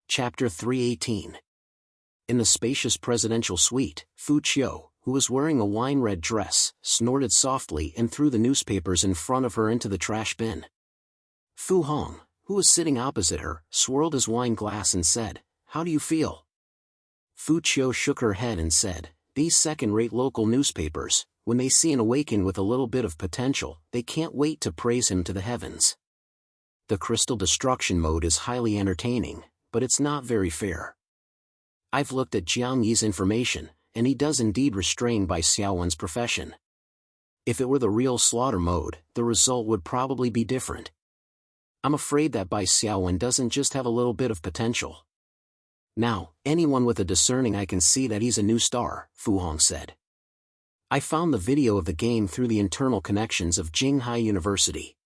Chapter 318. In the spacious presidential suite, Fu Qiu, who was wearing a wine-red dress, snorted softly and threw the newspapers in front of her into the trash bin. Fu Hong, who was sitting opposite her, swirled his wine glass and said, "How do you feel?" Fu Qiu shook her head and said, "These second-rate local newspapers, when they see an awakened with a little bit of potential, they can't wait to praise him to the heavens. The crystal destruction mode is highly entertaining, but it's not very fair. I've looked at Jiang Yi's information, and he does indeed restrain Bai Xiaowen's profession. If it were the real slaughter mode, the result would probably be different. I'm afraid that Bai Xiaowen doesn't just have a little bit of potential. Now, anyone with a discerning eye can see that he's a new star," Fu Hong said. "I found the video of the game through the internal connections of Jinghai University.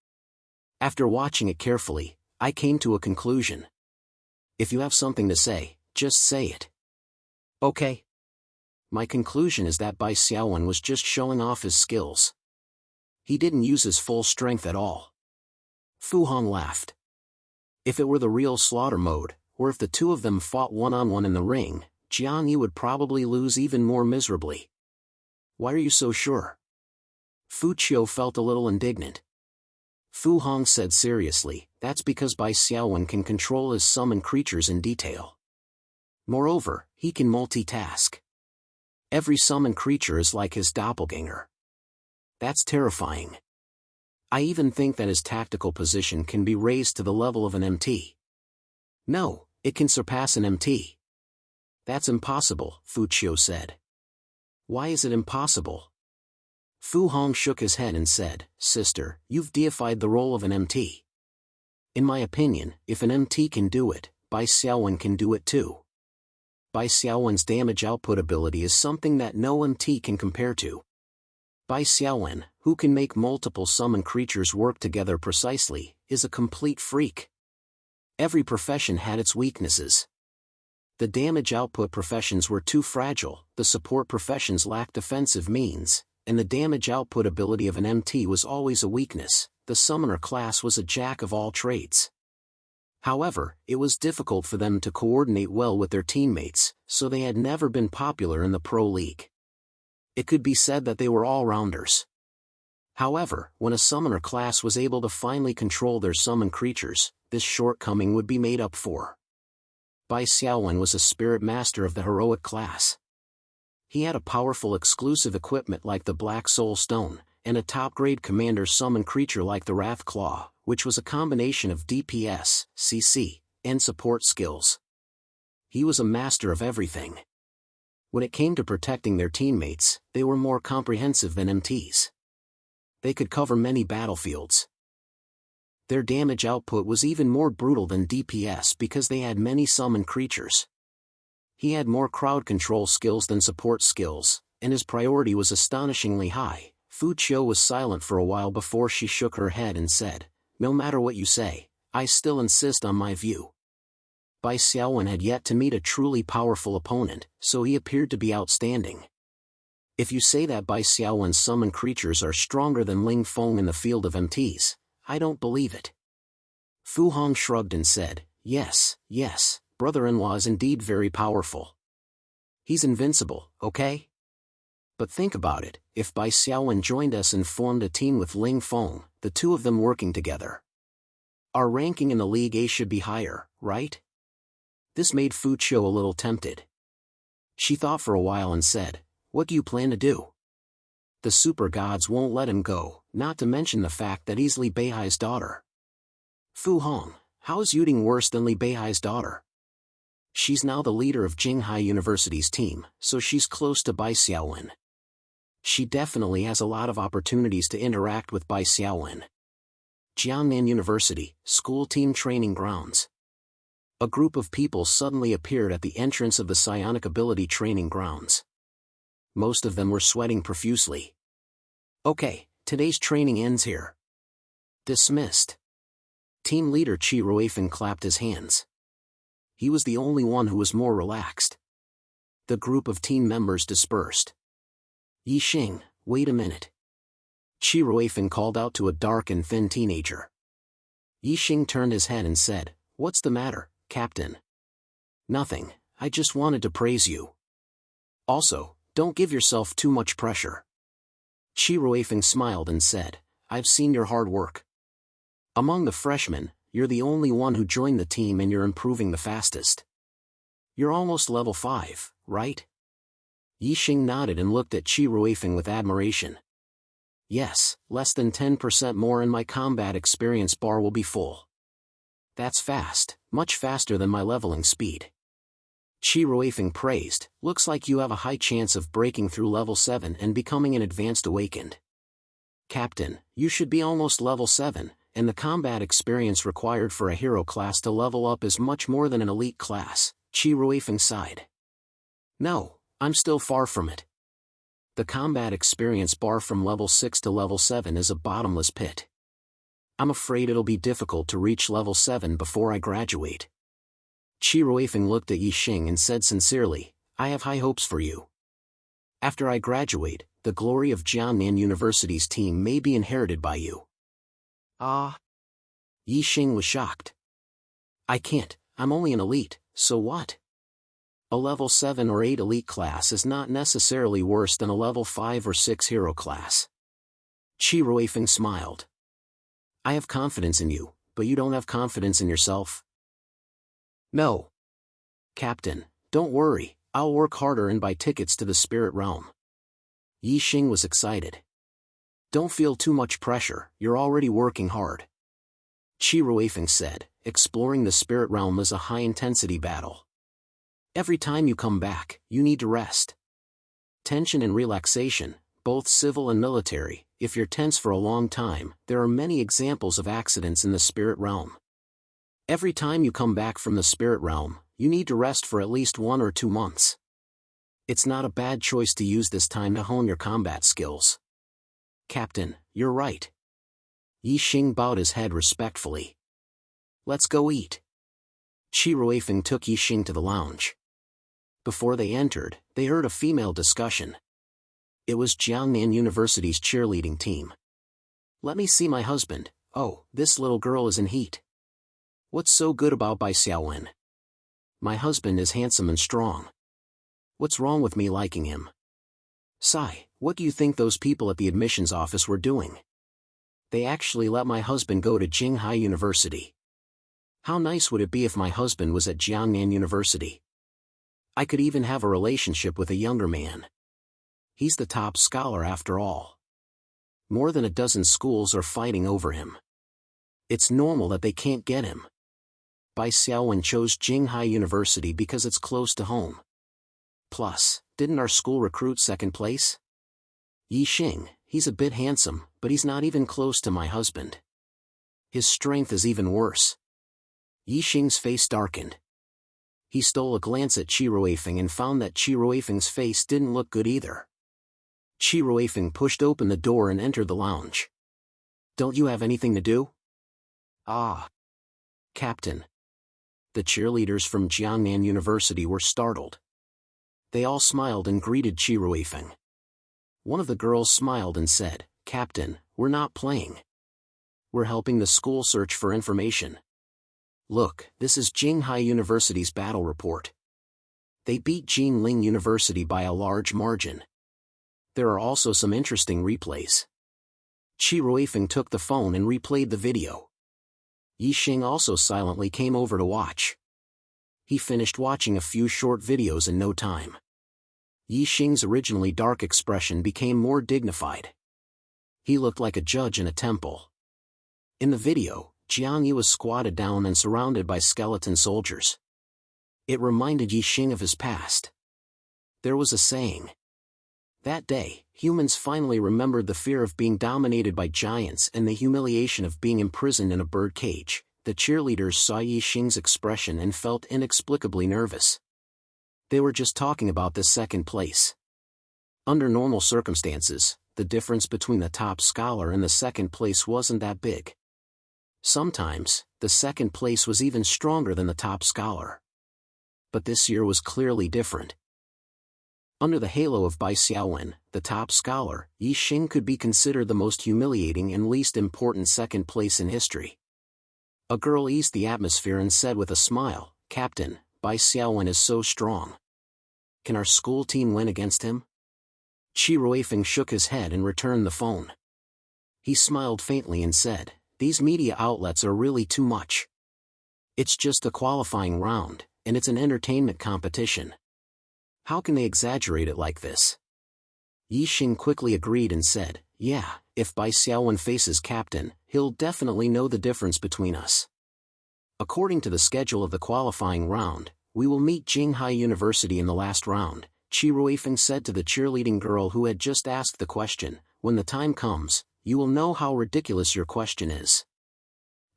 After watching it carefully, I came to a conclusion. If you have something to say, just say it. Okay? My conclusion is that Bai Xiaowen was just showing off his skills. He didn't use his full strength at all." Fu Hong laughed. "If it were the real slaughter mode, or if the two of them fought one-on-one in the ring, Jiang Yi would probably lose even more miserably." "Why are you so sure?" Fu Qiu felt a little indignant. Fu Hong said seriously, "That's because Bai Xiaowen can control his summoned creatures in detail. Moreover, he can multitask. Every summoned creature is like his doppelganger. That's terrifying. I even think that his tactical position can be raised to the level of an MT. No, it can surpass an MT. That's impossible," Fu Qiu said. "Why is it impossible?" Fu Hong shook his head and said, "Sister, you've deified the role of an MT. In my opinion, if an MT can do it, Bai Xiaowen can do it too. Bai Xiaowen's damage output ability is something that no MT can compare to. Bai Xiaowen, who can make multiple summoned creatures work together precisely, is a complete freak. Every profession had its weaknesses. The damage output professions were too fragile, the support professions lacked defensive means, and the damage output ability of an MT was always a weakness. The summoner class was a jack of all trades. However, it was difficult for them to coordinate well with their teammates, so they had never been popular in the pro league. It could be said that they were all-rounders. However, when a summoner class was able to finally control their summoned creatures, this shortcoming would be made up for. Bai Xiaowen was a spirit master of the heroic class. He had a powerful exclusive equipment like the Black Soul Stone, and a top-grade commander summoned creature like the Wrath Claw, which was a combination of DPS, CC, and support skills. He was a master of everything. When it came to protecting their teammates, they were more comprehensive than MTs. They could cover many battlefields. Their damage output was even more brutal than DPS because they had many summoned creatures. He had more crowd control skills than support skills, and his priority was astonishingly high. Fu Qiu was silent for a while before she shook her head and said, "No matter what you say, I still insist on my view. Bai Xiaowen had yet to meet a truly powerful opponent, so he appeared to be outstanding. If you say that Bai Xiaowen's summoned creatures are stronger than Ling Feng in the field of MTs, I don't believe it." Fu Hong shrugged and said, yes, brother-in-law is indeed very powerful. He's invincible, okay? But think about it, if Bai Xiaowen joined us and formed a team with Ling Feng, the two of them working together. Our ranking in the League A should be higher, right?" This made Fu Qiu a little tempted. She thought for a while and said, "What do you plan to do?" "The super gods won't let him go, not to mention the fact that he's Li Beihai's daughter." "Fu Hong, how is Yuding worse than Li Beihai's daughter?" "She's now the leader of Jinghai University's team, so she's close to Bai Xiaowen. She definitely has a lot of opportunities to interact with Bai Xiaowen." Jiangnan University, school team training grounds. A group of people suddenly appeared at the entrance of the psionic ability training grounds. Most of them were sweating profusely. "Okay, today's training ends here. Dismissed." Team leader Qi Ruifeng clapped his hands. He was the only one who was more relaxed. The group of team members dispersed. "Yi Xing, wait a minute." Qi Ruifeng called out to a dark and thin teenager. Yi Xing turned his head and said, "What's the matter, Captain?" Nothing, I just wanted to praise you. Also, don't give yourself too much pressure. Qi Ruifeng smiled and said, I've seen your hard work. Among the freshmen, you're the only one who joined the team and you're improving the fastest. You're almost level 5, right? Yixing nodded and looked at Qi Ruifeng with admiration. Yes, less than 10% more and my combat experience bar will be full. That's fast, much faster than my leveling speed. Qi Ruifeng praised, looks like you have a high chance of breaking through level 7 and becoming an advanced awakened. Captain, you should be almost level 7, and the combat experience required for a hero class to level up is much more than an elite class, Qi Ruifeng sighed. No, I'm still far from it. The combat experience bar from level 6 to level 7 is a bottomless pit. I'm afraid it'll be difficult to reach level 7 before I graduate. Qi Ruifeng looked at Yixing and said sincerely, I have high hopes for you. After I graduate, the glory of Jiangnan University's team may be inherited by you. Ah. Yixing was shocked. I can't, I'm only an elite, so what? A level 7 or 8 elite class is not necessarily worse than a level 5 or 6 hero class. Qi Ruifeng smiled. I have confidence in you, but you don't have confidence in yourself? No. Captain, don't worry, I'll work harder and buy tickets to the spirit realm. Yixing was excited. Don't feel too much pressure, you're already working hard. Qi Ruifeng said, exploring the spirit realm is a high-intensity battle. Every time you come back, you need to rest. Tension and relaxation, both civil and military, if you're tense for a long time, there are many examples of accidents in the spirit realm. Every time you come back from the spirit realm, you need to rest for at least 1 or 2 months. It's not a bad choice to use this time to hone your combat skills. Captain, you're right. Yixing bowed his head respectfully. Let's go eat. Qi Ruifeng took Yixing to the lounge. Before they entered, they heard a female discussion. It was Jiangnan University's cheerleading team. Let me see my husband. Oh, this little girl is in heat. What's so good about Bai Xiaowen? My husband is handsome and strong. What's wrong with me liking him? Sai, what do you think those people at the admissions office were doing? They actually let my husband go to Jinghai University. How nice would it be if my husband was at Jiangnan University? I could even have a relationship with a younger man. He's the top scholar after all. More than a dozen schools are fighting over him. It's normal that they can't get him. Bai Xiaowen chose Jinghai University because it's close to home. Plus, didn't our school recruit second place? Yixing, he's a bit handsome, but he's not even close to my husband. His strength is even worse. Yixing's face darkened. He stole a glance at Qi Ruifeng and found that Qi Ruifeng's face didn't look good either. Qi Ruifeng pushed open the door and entered the lounge. Don't you have anything to do? Ah. Captain. The cheerleaders from Jiangnan University were startled. They all smiled and greeted Qi Ruifeng. One of the girls smiled and said, Captain, we're not playing. We're helping the school search for information. Look, this is Jinghai University's battle report. They beat Jinling University by a large margin. There are also some interesting replays. Qi Ruifeng took the phone and replayed the video. Yixing also silently came over to watch. He finished watching a few short videos in no time. Yixing's originally dark expression became more dignified. He looked like a judge in a temple. In the video, Jiang Yi was squatted down and surrounded by skeleton soldiers. It reminded Yixing of his past. There was a saying. That day, humans finally remembered the fear of being dominated by giants and the humiliation of being imprisoned in a bird cage. The cheerleaders saw Yixing's expression and felt inexplicably nervous. They were just talking about this second place. Under normal circumstances, the difference between the top scholar and the second place wasn't that big. Sometimes, the second place was even stronger than the top scholar. But this year was clearly different. Under the halo of Bai Xiaowen, the top scholar, Yixing could be considered the most humiliating and least important second place in history. A girl eased the atmosphere and said with a smile, Captain, Bai Xiaowen is so strong. Can our school team win against him? Qi Ruifeng shook his head and returned the phone. He smiled faintly and said, "These media outlets are really too much. It's just a qualifying round, and it's an entertainment competition. How can they exaggerate it like this?" Yi Xing quickly agreed and said, "Yeah, if Bai Xiaowen faces captain, he'll definitely know the difference between us. According to the schedule of the qualifying round, we will meet Jinghai University in the last round," Qi Ruifeng said to the cheerleading girl who had just asked the question. "When the time comes, you will know how ridiculous your question is."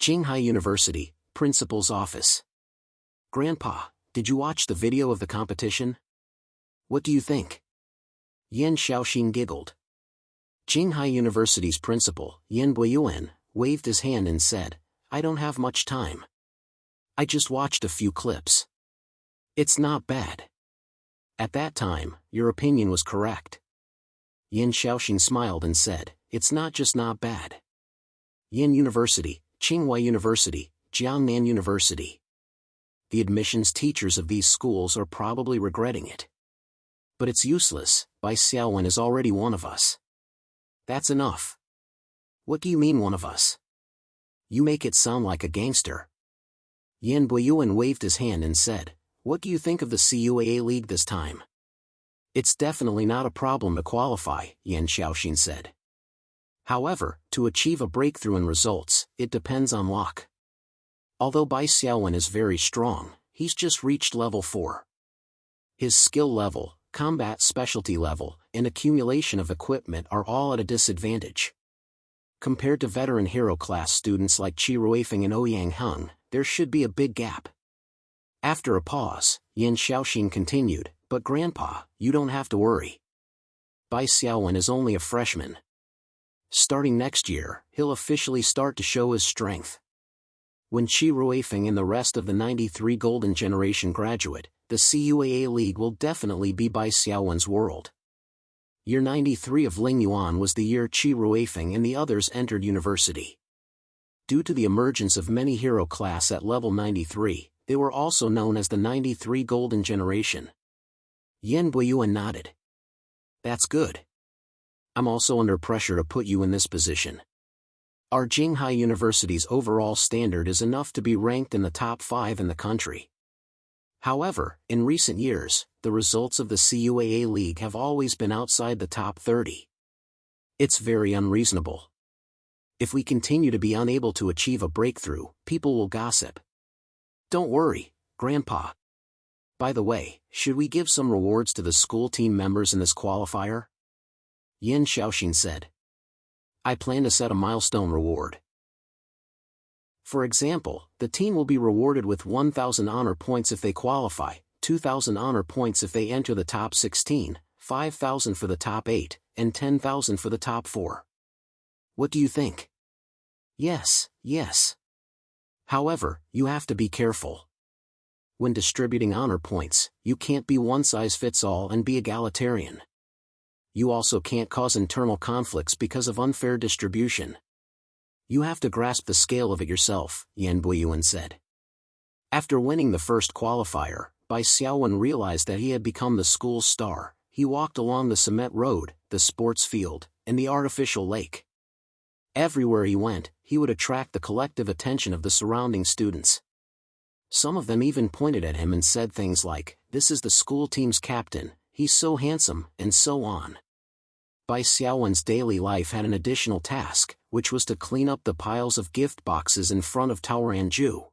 Jinghai University, Principal's Office. "Grandpa, did you watch the video of the competition? What do you think?" Yan Xiaoxin giggled. Jinghai University's principal, Yan Buiyuan, waved his hand and said, "I don't have much time. I just watched a few clips. It's not bad." "At that time, your opinion was correct." Yan Xiaoxin smiled and said, "It's not just not bad. Yan University, Tsinghua University, Jiangnan University. The admissions teachers of these schools are probably regretting it. But it's useless, Bai Xiaowen is already one of us." "That's enough." "What do you mean one of us? You make it sound like a gangster." Yan Buiyuan waved his hand and said, "What do you think of the CUAA League this time?" "It's definitely not a problem to qualify," Yan Xiaoxin said. "However, to achieve a breakthrough in results, it depends on luck. Although Bai Xiaowen is very strong, he's just reached level 4. His skill level, combat specialty level, and accumulation of equipment are all at a disadvantage. Compared to veteran hero class students like Qi Ruifeng and Ouyang Heng, there should be a big gap." After a pause, Yan Xiaoxin continued, "But Grandpa, you don't have to worry. Bai Xiaowen is only a freshman. Starting next year, he'll officially start to show his strength. When Qi Ruifeng and the rest of the 93 Golden Generation graduate, the CUAA League will definitely be Bai Xiaowen's world." Year 93 of Lingyuan was the year Qi Ruifeng and the others entered university. Due to the emergence of many hero class at level 93, they were also known as the 93 Golden Generation. Yan Buiyuan nodded. "That's good. I'm also under pressure to put you in this position. Our Jinghai University's overall standard is enough to be ranked in the top 5 in the country. However, in recent years, the results of the CUAA League have always been outside the top 30. It's very unreasonable. If we continue to be unable to achieve a breakthrough, people will gossip." "Don't worry, Grandpa. By the way, should we give some rewards to the school team members in this qualifier?" Yan Xiaoxin said. "I plan to set a milestone reward. For example, the team will be rewarded with 1,000 honor points if they qualify, 2,000 honor points if they enter the top 16, 5,000 for the top 8, and 10,000 for the top 4. What do you think?" "Yes, yes. However, you have to be careful. When distributing honor points, you can't be one-size-fits-all and be egalitarian. You also can't cause internal conflicts because of unfair distribution. You have to grasp the scale of it yourself," Yan Buiyuan said. After winning the first qualifier, Bai Xiaowen realized that he had become the school's star. He walked along the cement road, the sports field, and the artificial lake. Everywhere he went, he would attract the collective attention of the surrounding students. Some of them even pointed at him and said things like, "This is the school team's captain, he's so handsome," and so on. Bai Xiaowen's daily life had an additional task, which was to clean up the piles of gift boxes in front of Tower Anju.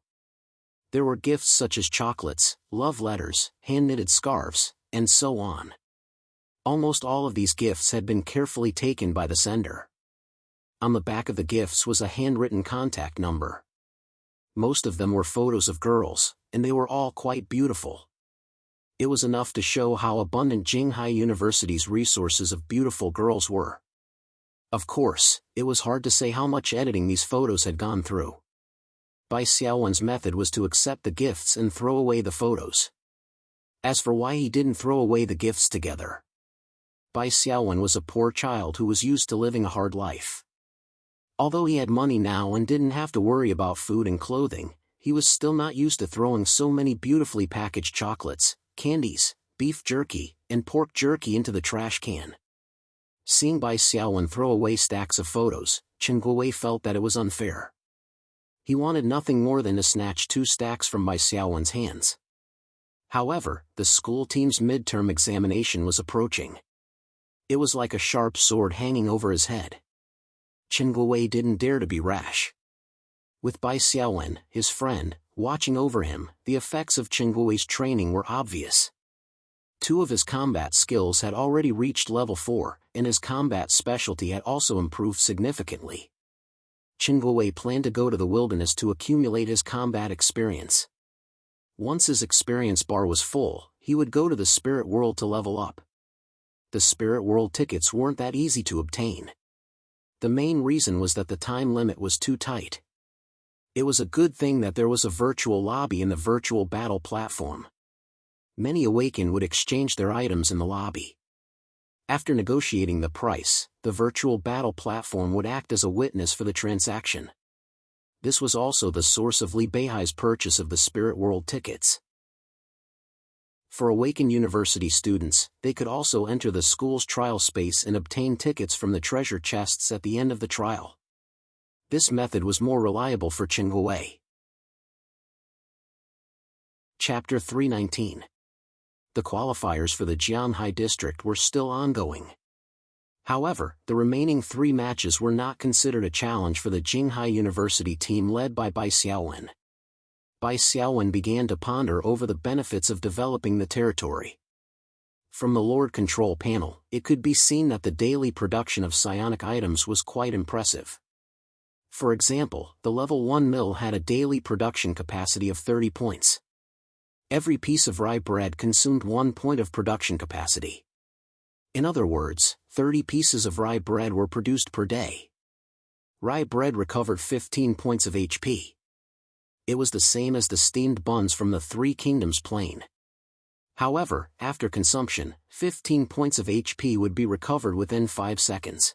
There were gifts such as chocolates, love letters, hand-knitted scarves, and so on. Almost all of these gifts had been carefully taken by the sender. On the back of the gifts was a handwritten contact number. Most of them were photos of girls, and they were all quite beautiful. It was enough to show how abundant Jinghai University's resources of beautiful girls were. Of course, it was hard to say how much editing these photos had gone through. Bai Xiaowen's method was to accept the gifts and throw away the photos. As for why he didn't throw away the gifts together, Bai Xiaowen was a poor child who was used to living a hard life. Although he had money now and didn't have to worry about food and clothing, he was still not used to throwing so many beautifully packaged chocolates, candies, beef jerky, and pork jerky into the trash can. Seeing Bai Xiaowen throw away stacks of photos, Chen Guowei felt that it was unfair. He wanted nothing more than to snatch 2 stacks from Bai Xiaowen's hands. However, the school team's midterm examination was approaching. It was like a sharp sword hanging over his head. Chen Guowei didn't dare to be rash. With Bai Xiaowen, his friend, watching over him, the effects of Chen Guowei's training were obvious. 2 of his combat skills had already reached level 4, and his combat specialty had also improved significantly. Chen Guowei planned to go to the wilderness to accumulate his combat experience. Once his experience bar was full, he would go to the spirit world to level up. The spirit world tickets weren't that easy to obtain. The main reason was that the time limit was too tight. It was a good thing that there was a virtual lobby in the virtual battle platform. Many Awakened would exchange their items in the lobby. After negotiating the price, the virtual battle platform would act as a witness for the transaction. This was also the source of Li Beihai's purchase of the Spirit World tickets. For Awakened University students, they could also enter the school's trial space and obtain tickets from the treasure chests at the end of the trial. This method was more reliable for Chen Guowei. Chapter 319. The qualifiers for the Jianhai district were still ongoing. However, the remaining 3 matches were not considered a challenge for the Jinghai University team led by Bai Xiaowen. Bai Xiaowen began to ponder over the benefits of developing the territory. From the Lord Control panel, it could be seen that the daily production of psionic items was quite impressive. For example, the level 1 mill had a daily production capacity of 30 points. Every piece of rye bread consumed 1 point of production capacity. In other words, 30 pieces of rye bread were produced per day. Rye bread recovered 15 points of HP. It was the same as the steamed buns from the Three Kingdoms plain. However, after consumption, 15 points of HP would be recovered within 5 seconds.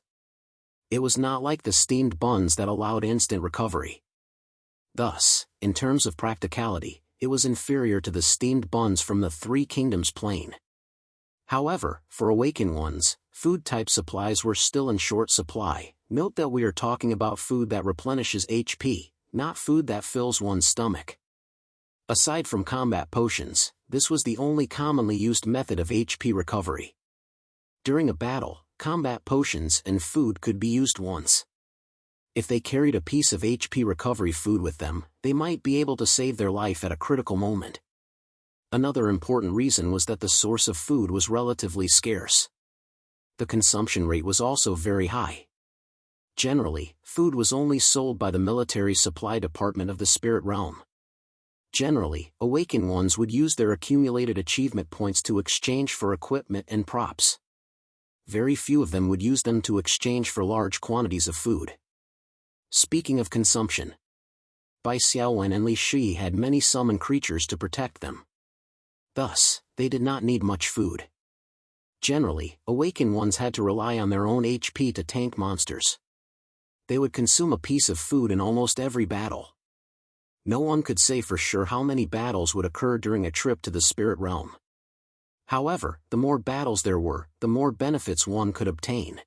It was not like the steamed buns that allowed instant recovery. Thus, in terms of practicality, it was inferior to the steamed buns from the Three Kingdoms plain. However, for Awakened ones, food-type supplies were still in short supply. Note that we are talking about food that replenishes HP, not food that fills one's stomach. Aside from combat potions, this was the only commonly used method of HP recovery. During a battle, combat potions and food could be used once. If they carried a piece of HP recovery food with them, they might be able to save their life at a critical moment. Another important reason was that the source of food was relatively scarce. The consumption rate was also very high. Generally, food was only sold by the military supply department of the spirit realm. Generally, Awakened ones would use their accumulated achievement points to exchange for equipment and props. Very few of them would use them to exchange for large quantities of food. Speaking of consumption, Bai Xiaowen and Li Shi had many summon creatures to protect them. Thus, they did not need much food. Generally, Awakened ones had to rely on their own HP to tank monsters. They would consume a piece of food in almost every battle. No one could say for sure how many battles would occur during a trip to the spirit realm. However, the more battles there were, the more benefits one could obtain.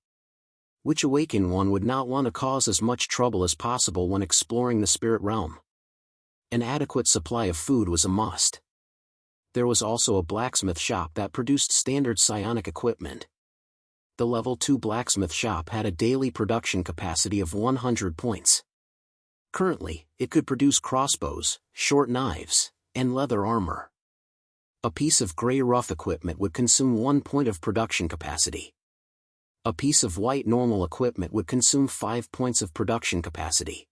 Which Awakened one would not want to cause as much trouble as possible when exploring the spirit realm? An adequate supply of food was a must. There was also a blacksmith shop that produced standard psionic equipment. The level 2 blacksmith shop had a daily production capacity of 100 points. Currently, it could produce crossbows, short knives, and leather armor. A piece of gray rough equipment would consume 1 point of production capacity. A piece of white normal equipment would consume 5 points of production capacity.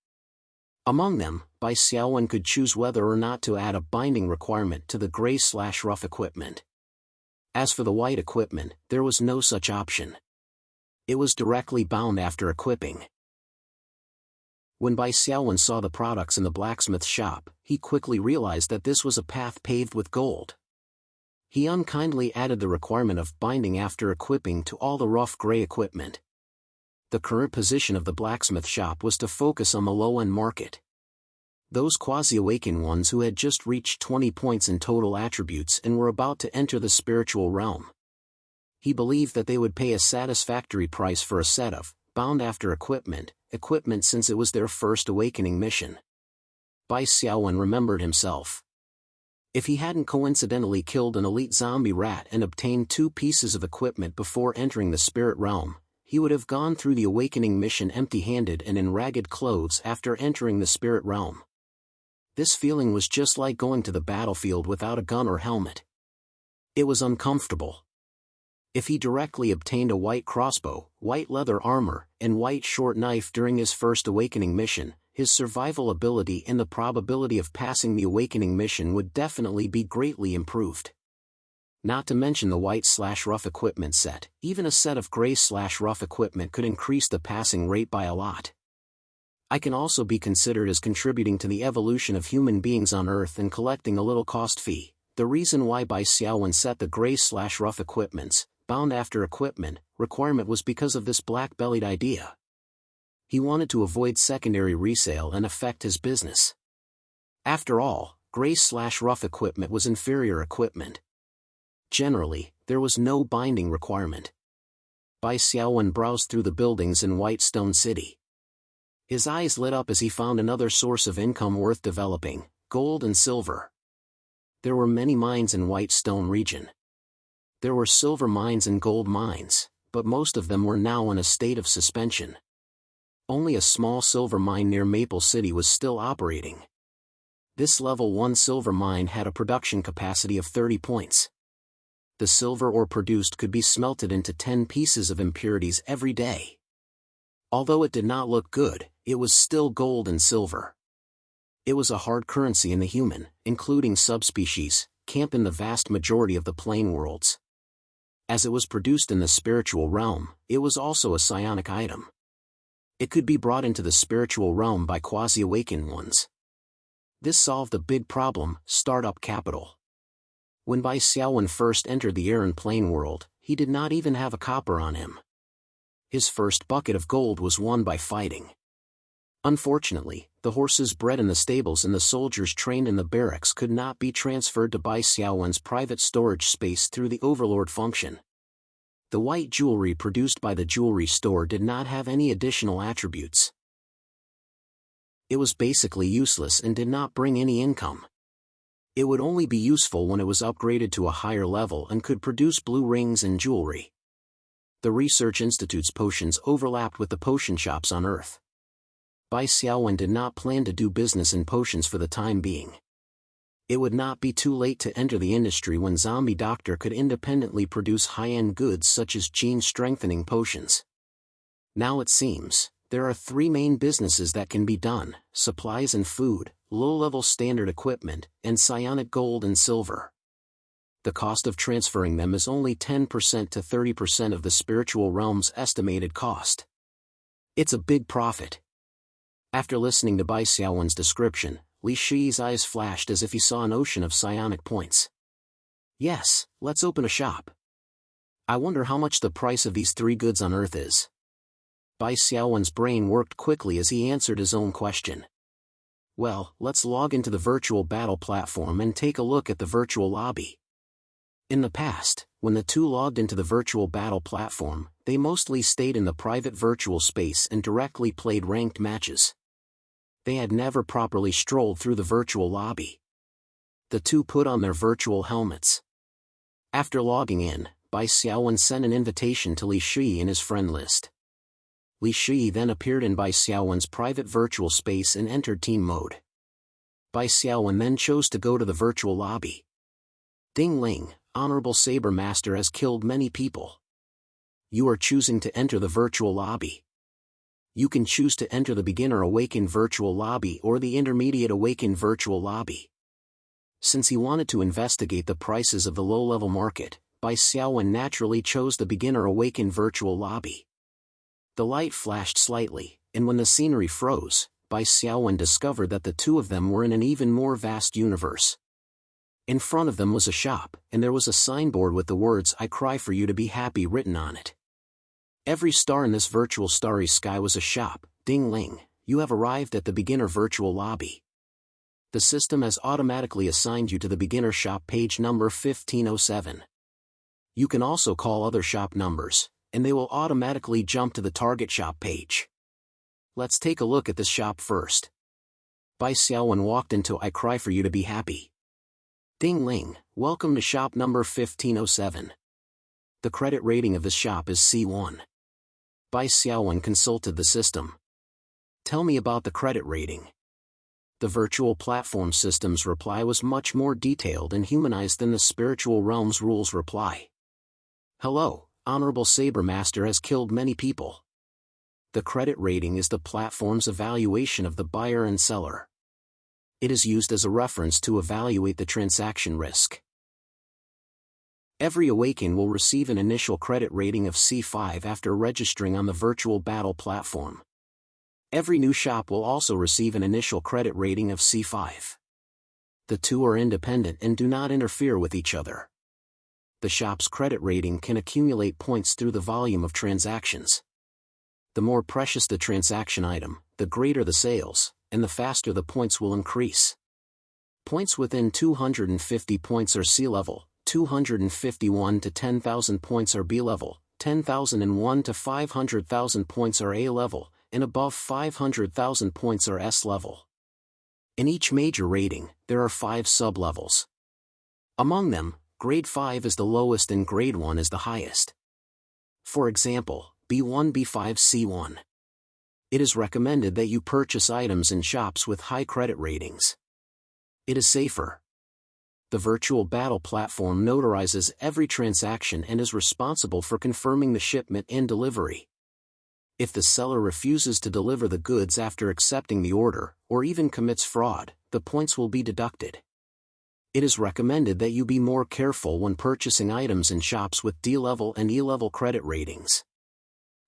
Among them, Bai Xiaowen could choose whether or not to add a binding requirement to the gray/rough equipment. As for the white equipment, there was no such option. It was directly bound after equipping. When Bai Xiaowen saw the products in the blacksmith shop, he quickly realized that this was a path paved with gold. He unkindly added the requirement of binding after equipping to all the rough gray equipment. The current position of the blacksmith shop was to focus on the low-end market. Those quasi-awakened ones who had just reached 20 points in total attributes and were about to enter the spiritual realm. He believed that they would pay a satisfactory price for a set of bound after equipment since it was their first awakening mission. Bai Xiaowen remembered himself. If he hadn't coincidentally killed an elite zombie rat and obtained 2 pieces of equipment before entering the spirit realm, he would have gone through the awakening mission empty-handed and in ragged clothes after entering the spirit realm. This feeling was just like going to the battlefield without a gun or helmet. It was uncomfortable. If he directly obtained a white crossbow, white leather armor, and white short knife during his first awakening mission, his survival ability and the probability of passing the awakening mission would definitely be greatly improved. Not to mention the white/rough equipment set, even a set of gray/rough equipment could increase the passing rate by a lot. I can also be considered as contributing to the evolution of human beings on Earth and collecting a little cost fee. The reason why Bai Xiaowen set the gray/rough equipment's bound after equipment requirement was because of this black-bellied idea. He wanted to avoid secondary resale and affect his business. After all, gray/rough equipment was inferior equipment. Generally, there was no binding requirement. Bai Xiaowen browsed through the buildings in White Stone City. His eyes lit up as he found another source of income worth developing: gold and silver. There were many mines in White Stone region. There were silver mines and gold mines, but most of them were now in a state of suspension. Only a small silver mine near Maple City was still operating. This level 1 silver mine had a production capacity of 30 points. The silver ore produced could be smelted into 10 pieces of impurities every day. Although it did not look good, it was still gold and silver. It was a hard currency in the human, including subspecies, camp in the vast majority of the plane worlds. As it was produced in the spiritual realm, it was also a psionic item. It could be brought into the spiritual realm by quasi-awakened ones. This solved a big problem: startup capital. When Bai Xiaowen first entered the air and plane world, he did not even have a copper on him. His first bucket of gold was won by fighting. Unfortunately, the horses bred in the stables and the soldiers trained in the barracks could not be transferred to Bai Xiaowen's private storage space through the overlord function. The white jewelry produced by the jewelry store did not have any additional attributes. It was basically useless and did not bring any income. It would only be useful when it was upgraded to a higher level and could produce blue rings and jewelry. The Research Institute's potions overlapped with the potion shops on Earth. Bai Xiaowen did not plan to do business in potions for the time being. It would not be too late to enter the industry when Zombie Doctor could independently produce high-end goods such as gene-strengthening potions. Now it seems, there are 3 main businesses that can be done: supplies and food, low-level standard equipment, and psionic gold and silver. The cost of transferring them is only 10% to 30% of the spiritual realm's estimated cost. It's a big profit. After listening to Bai Xiaowen's description, Li Shi's eyes flashed as if he saw an ocean of psionic points. Yes, let's open a shop. I wonder how much the price of these 3 goods on Earth is. Bai Xiaowen's brain worked quickly as he answered his own question. Well, let's log into the virtual battle platform and take a look at the virtual lobby. In the past, when the 2 logged into the virtual battle platform, they mostly stayed in the private virtual space and directly played ranked matches. They had never properly strolled through the virtual lobby. The 2 put on their virtual helmets. After logging in, Bai Xiaowen sent an invitation to Li Shi in his friend list. Li Shi then appeared in Bai Xiaowen's private virtual space and entered team mode. Bai Xiaowen then chose to go to the virtual lobby. Ding Ling, Honorable Saber Master has killed many people. You are choosing to enter the virtual lobby. You can choose to enter the beginner awakened virtual lobby or the intermediate awakened virtual lobby. Since he wanted to investigate the prices of the low-level market, Bai Xiaowen naturally chose the beginner awakened virtual lobby. The light flashed slightly, and when the scenery froze, Bai Xiaowen discovered that the 2 of them were in an even more vast universe. In front of them was a shop, and there was a signboard with the words "I cry for you to be happy" written on it. Every star in this virtual starry sky was a shop. Ding Ling, you have arrived at the beginner virtual lobby. The system has automatically assigned you to the beginner shop page number 1507. You can also call other shop numbers, and they will automatically jump to the target shop page. Let's take a look at this shop first. Bai Xiaowen walked into I Cry For You to Be Happy. Ding Ling, welcome to shop number 1507. The credit rating of this shop is C1. Bai Xiaowen consulted the system. Tell me about the credit rating. The virtual platform system's reply was much more detailed and humanized than the spiritual realm's rules reply. Hello, Honorable Saber Master has killed many people. The credit rating is the platform's evaluation of the buyer and seller. It is used as a reference to evaluate the transaction risk. Every awaken will receive an initial credit rating of C5 after registering on the virtual battle platform. Every new shop will also receive an initial credit rating of C5. The two are independent and do not interfere with each other. The shop's credit rating can accumulate points through the volume of transactions. The more precious the transaction item, the greater the sales, and the faster the points will increase. Points within 250 points are C level, 251 to 10,000 points are B level, 10,001 to 500,000 points are A level, and above 500,000 points are S level. In each major rating, there are 5 sub-levels. Among them, Grade 5 is the lowest and Grade 1 is the highest. For example, B1 B5 C1. It is recommended that you purchase items in shops with high credit ratings. It is safer. The virtual battle platform notarizes every transaction and is responsible for confirming the shipment and delivery. If the seller refuses to deliver the goods after accepting the order, or even commits fraud, the points will be deducted. It is recommended that you be more careful when purchasing items in shops with D-level and E-level credit ratings.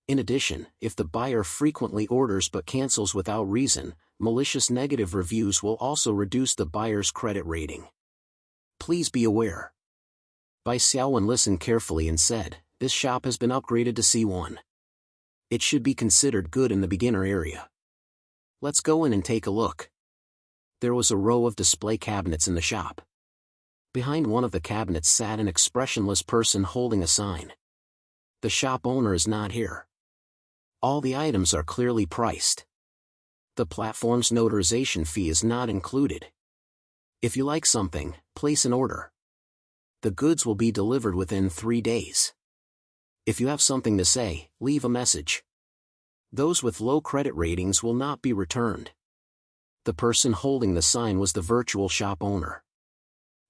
In addition, if the buyer frequently orders but cancels without reason, malicious negative reviews will also reduce the buyer's credit rating. Please be aware. Bai Xiaowen listened carefully and said, this shop has been upgraded to C1. It should be considered good in the beginner area. Let's go in and take a look. There was a row of display cabinets in the shop. Behind one of the cabinets sat an expressionless person holding a sign. The shop owner is not here. All the items are clearly priced. The platform's notarization fee is not included. If you like something, place an order. The goods will be delivered within 3 days. If you have something to say, leave a message. Those with low credit ratings will not be returned. The person holding the sign was the virtual shop owner.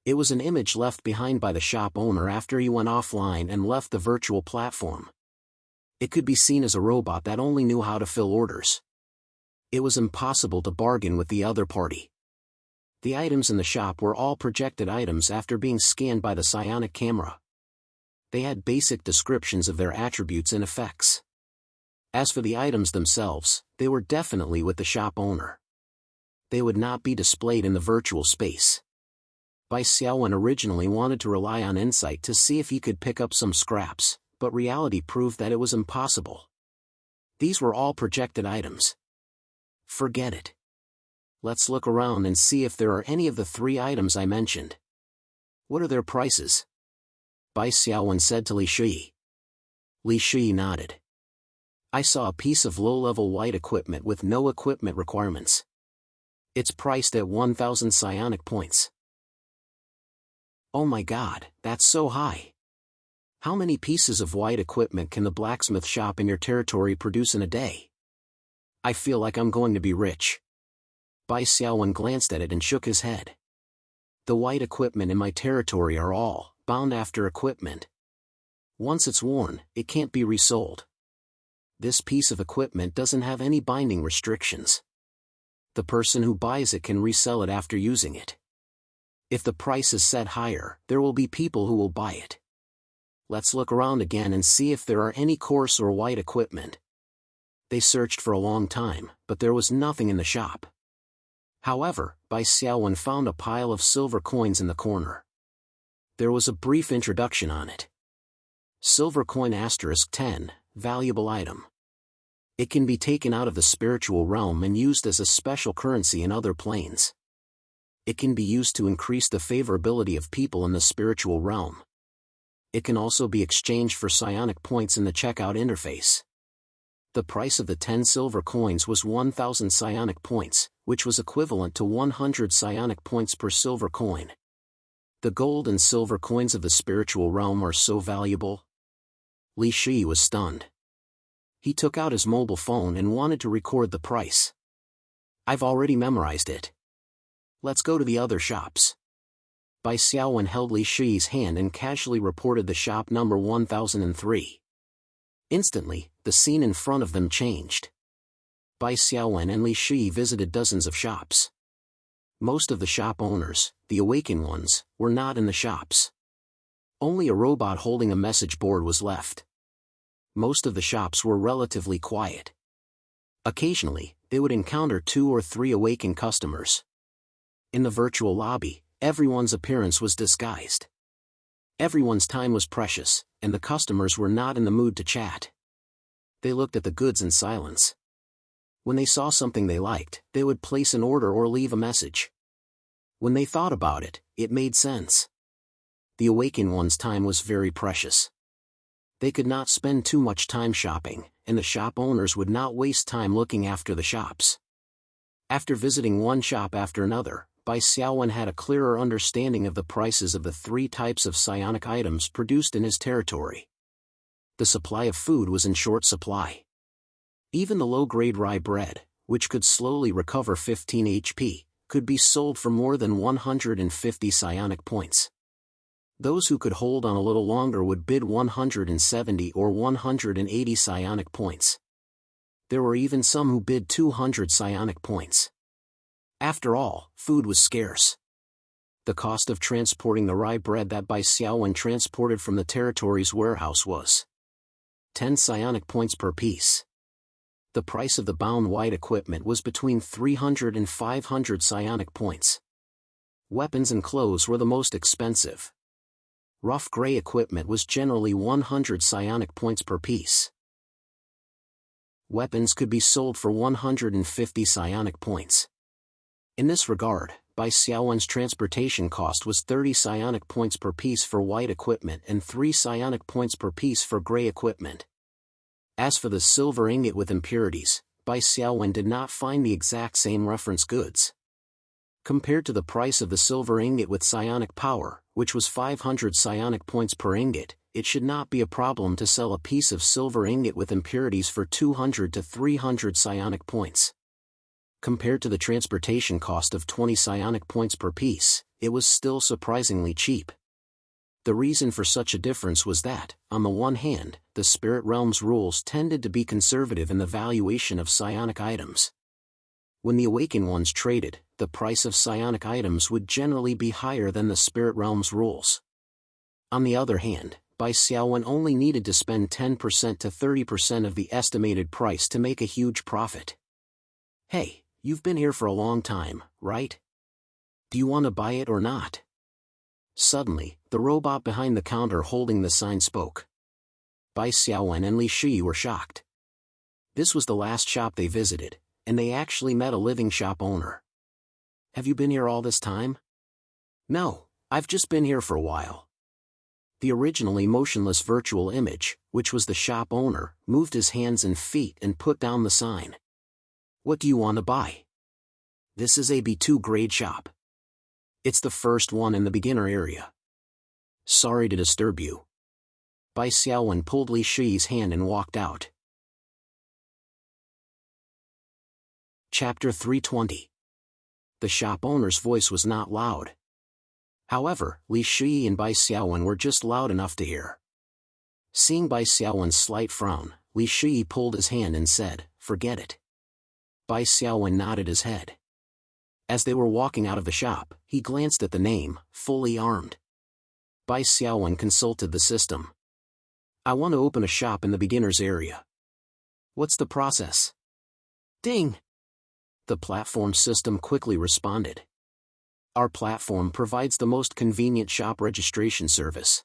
It was an image left behind by the shop owner after he went offline and left the virtual platform. It could be seen as a robot that only knew how to fill orders. It was impossible to bargain with the other party. The items in the shop were all projected items after being scanned by the psionic camera. They had basic descriptions of their attributes and effects. As for the items themselves, they were definitely with the shop owner. They would not be displayed in the virtual space. Bai Xiaowen originally wanted to rely on insight to see if he could pick up some scraps, but reality proved that it was impossible. These were all projected items. Forget it. Let's look around and see if there are any of the 3 items I mentioned. What are their prices? Bai Xiaowen said to Li Shui. Li Shui nodded. I saw a piece of low-level white equipment with no equipment requirements. It's priced at 1,000 psionic points. Oh my god, that's so high. How many pieces of white equipment can the blacksmith shop in your territory produce in a day? I feel like I'm going to be rich. Bai Xiaowen glanced at it and shook his head. The white equipment in my territory are all bound after equipment. Once it's worn, it can't be resold. This piece of equipment doesn't have any binding restrictions. The person who buys it can resell it after using it. If the price is set higher, there will be people who will buy it. Let's look around again and see if there are any coarse or white equipment. They searched for a long time, but there was nothing in the shop. However, Bai Xiaowen found a pile of silver coins in the corner. There was a brief introduction on it. Silver coin *10, valuable item. It can be taken out of the spiritual realm and used as a special currency in other planes. It can be used to increase the favorability of people in the spiritual realm. It can also be exchanged for psionic points in the checkout interface. The price of the 10 silver coins was 1,000 psionic points, which was equivalent to 100 psionic points per silver coin. The gold and silver coins of the spiritual realm are so valuable. Li Shi was stunned. He took out his mobile phone and wanted to record the price. I've already memorized it. Let's go to the other shops. Bai Xiaowen held Li Shi's hand and casually reported the shop number 1003. Instantly, the scene in front of them changed. Bai Xiaowen and Li Shi visited dozens of shops. Most of the shop owners, the awakened ones, were not in the shops. Only a robot holding a message board was left. Most of the shops were relatively quiet. Occasionally, they would encounter 2 or 3 awakened customers. In the virtual lobby, everyone's appearance was disguised. Everyone's time was precious, and the customers were not in the mood to chat. They looked at the goods in silence. When they saw something they liked, they would place an order or leave a message. When they thought about it, it made sense. The awakened one's time was very precious. They could not spend too much time shopping, and the shop owners would not waste time looking after the shops. After visiting one shop after another, Bai Xiaowen had a clearer understanding of the prices of the 3 types of psionic items produced in his territory. The supply of food was in short supply. Even the low-grade rye bread, which could slowly recover 15 HP, could be sold for more than 150 psionic points. Those who could hold on a little longer would bid 170 or 180 psionic points. There were even some who bid 200 psionic points. After all, food was scarce. The cost of transporting the rye bread that Bai Xiaowen transported from the territory's warehouse was 10 psionic points per piece. The price of the bound white equipment was between 300 and 500 psionic points. Weapons and clothes were the most expensive. Rough gray equipment was generally 100 psionic points per piece. Weapons could be sold for 150 psionic points. In this regard, Bai Xiaowen's transportation cost was 30 psionic points per piece for white equipment and 3 psionic points per piece for gray equipment. As for the silver ingot with impurities, Bai Xiaowen did not find the exact same reference goods. Compared to the price of the silver ingot with psionic power, which was 500 psionic points per ingot, it should not be a problem to sell a piece of silver ingot with impurities for 200 to 300 psionic points. Compared to the transportation cost of 20 psionic points per piece, it was still surprisingly cheap. The reason for such a difference was that, on the one hand, the spirit realm's rules tended to be conservative in the valuation of psionic items. When the awakened ones traded, the price of psionic items would generally be higher than the spirit realm's rules. On the other hand, Bai Xiaowen only needed to spend 10% to 30% of the estimated price to make a huge profit. Hey, you've been here for a long time, right? Do you want to buy it or not? Suddenly, the robot behind the counter holding the sign spoke. Bai Xiaowen and Li Shi were shocked. This was the last shop they visited, and they actually met a living shop owner. Have you been here all this time? No, I've just been here for a while. The originally motionless virtual image, which was the shop owner, moved his hands and feet and put down the sign. What do you want to buy? This is a B2 grade shop. It's the first one in the beginner area. Sorry to disturb you. Bai Xiaowen pulled Li Shi's hand and walked out. Chapter 320. The shop owner's voice was not loud. However, Li Shi and Bai Xiaowen were just loud enough to hear. Seeing Bai Xiaowen's slight frown, Li Shi pulled his hand and said, "Forget it." Bai Xiaowen nodded his head. As they were walking out of the shop, he glanced at the name, fully armed. Bai Xiaowen consulted the system. I want to open a shop in the beginner's area. What's the process? Ding! The platform system quickly responded. Our platform provides the most convenient shop registration service.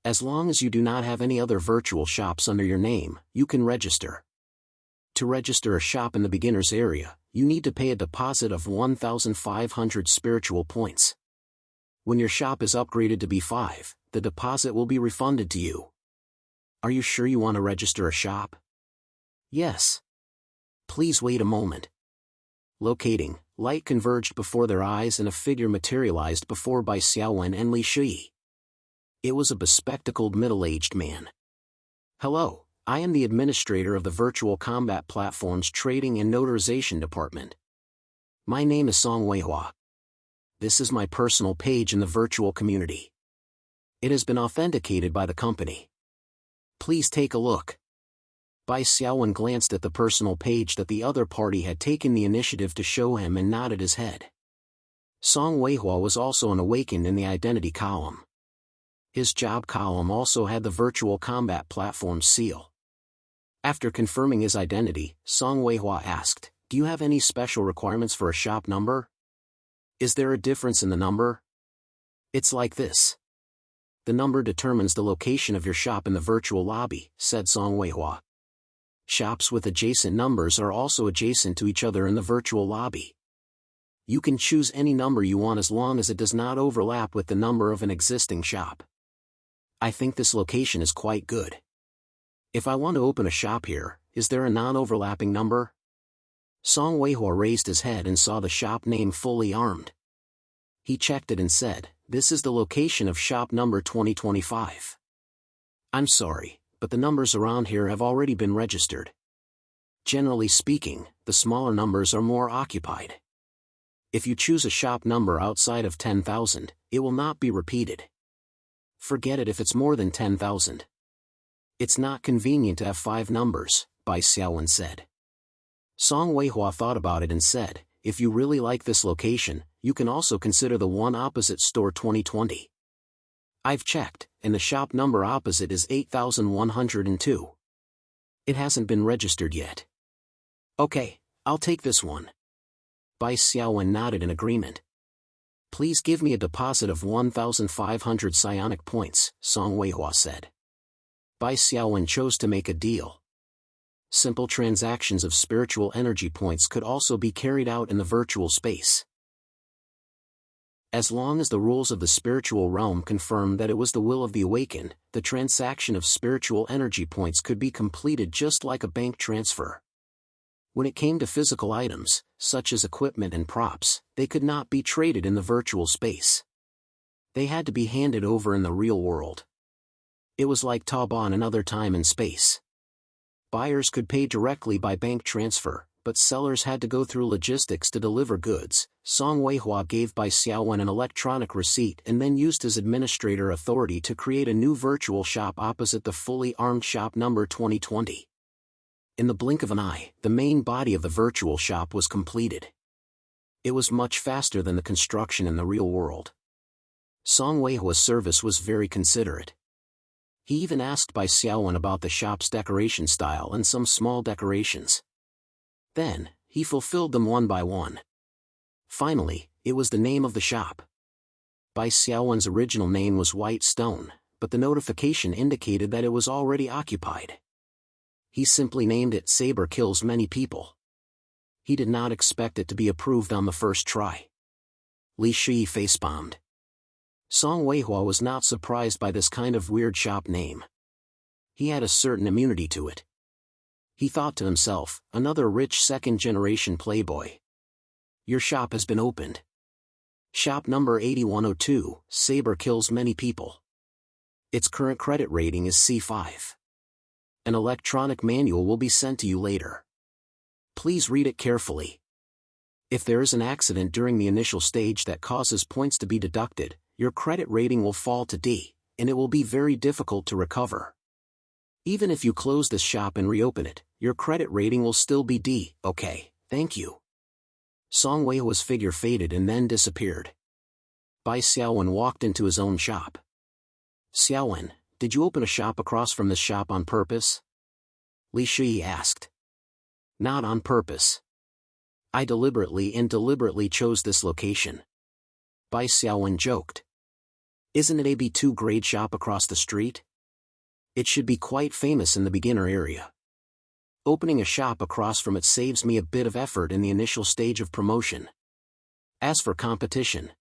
As long as you do not have any other virtual shops under your name, you can register. To register a shop in the beginner's area, you need to pay a deposit of 1,500 spiritual points. When your shop is upgraded to B5, the deposit will be refunded to you. Are you sure you want to register a shop? Yes. Please wait a moment. Locating, light converged before their eyes and a figure materialized before Bai Xiaowen and Li Shui. It was a bespectacled middle-aged man. Hello, I am the administrator of the Virtual Combat Platforms Trading and Notarization Department. My name is Song Weihua. This is my personal page in the virtual community. It has been authenticated by the company. Please take a look. Bai Xiaowen glanced at the personal page that the other party had taken the initiative to show him and nodded his head. Song Weihua was also an awakened in the identity column. His job column also had the Virtual Combat Platform seal. After confirming his identity, Song Weihua asked, "Do you have any special requirements for a shop number? Is there a difference in the number?" "It's like this. The number determines the location of your shop in the virtual lobby," said Song Weihua. Shops with adjacent numbers are also adjacent to each other in the virtual lobby. You can choose any number you want as long as it does not overlap with the number of an existing shop. I think this location is quite good. If I want to open a shop here, is there a non-overlapping number? Song Weihua raised his head and saw the shop name Fully Armed. He checked it and said, "This is the location of shop number 2025. I'm sorry, but the numbers around here have already been registered. Generally speaking, the smaller numbers are more occupied. If you choose a shop number outside of 10,000, it will not be repeated. Forget it if it's more than 10,000. It's not convenient to have 5 numbers," Bai Xiaowen said. Song Weihua thought about it and said, "If you really like this location, you can also consider the one opposite store 2020. I've checked, and the shop number opposite is 8102. It hasn't been registered yet." "Okay, I'll take this one." Bai Xiaowen nodded in agreement. "Please give me a deposit of 1,500 psionic points," Song Weihua said. Bai Xiaowen chose to make a deal. Simple transactions of spiritual energy points could also be carried out in the virtual space. As long as the rules of the spiritual realm confirmed that it was the will of the awakened, the transaction of spiritual energy points could be completed just like a bank transfer. When it came to physical items, such as equipment and props, they could not be traded in the virtual space. They had to be handed over in the real world. It was like Taobao another time and space. Buyers could pay directly by bank transfer, but sellers had to go through logistics to deliver goods. Song Weihua gave Bai Xiaowen an electronic receipt and then used his administrator authority to create a new virtual shop opposite the fully armed shop number 2020. In the blink of an eye, the main body of the virtual shop was completed. It was much faster than the construction in the real world. Song Weihua's service was very considerate. He even asked Bai Xiaowen about the shop's decoration style and some small decorations. Then, he fulfilled them one by one. Finally, it was the name of the shop. Bai Xiaowen's original name was White Stone, but the notification indicated that it was already occupied. He simply named it Saber Kills Many People. He did not expect it to be approved on the first try. Li Shui face-bombed. Song Weihua was not surprised by this kind of weird shop name. He had a certain immunity to it. He thought to himself, another rich second-generation playboy. Your shop has been opened. Shop number 8102, Saber Kills Many People. Its current credit rating is C5. An electronic manual will be sent to you later. Please read it carefully. If there is an accident during the initial stage that causes points to be deducted, your credit rating will fall to D, and it will be very difficult to recover. Even if you close this shop and reopen it, your credit rating will still be D. Okay, thank you. Song Weihua's figure faded and then disappeared. Bai Xiaowen walked into his own shop. Xiaowen, did you open a shop across from this shop on purpose? Li Shui asked. Not on purpose. I deliberately chose this location. Bai Xiaowen joked. Isn't it a B2 grade shop across the street? It should be quite famous in the beginner area. Opening a shop across from it saves me a bit of effort in the initial stage of promotion. As for competition,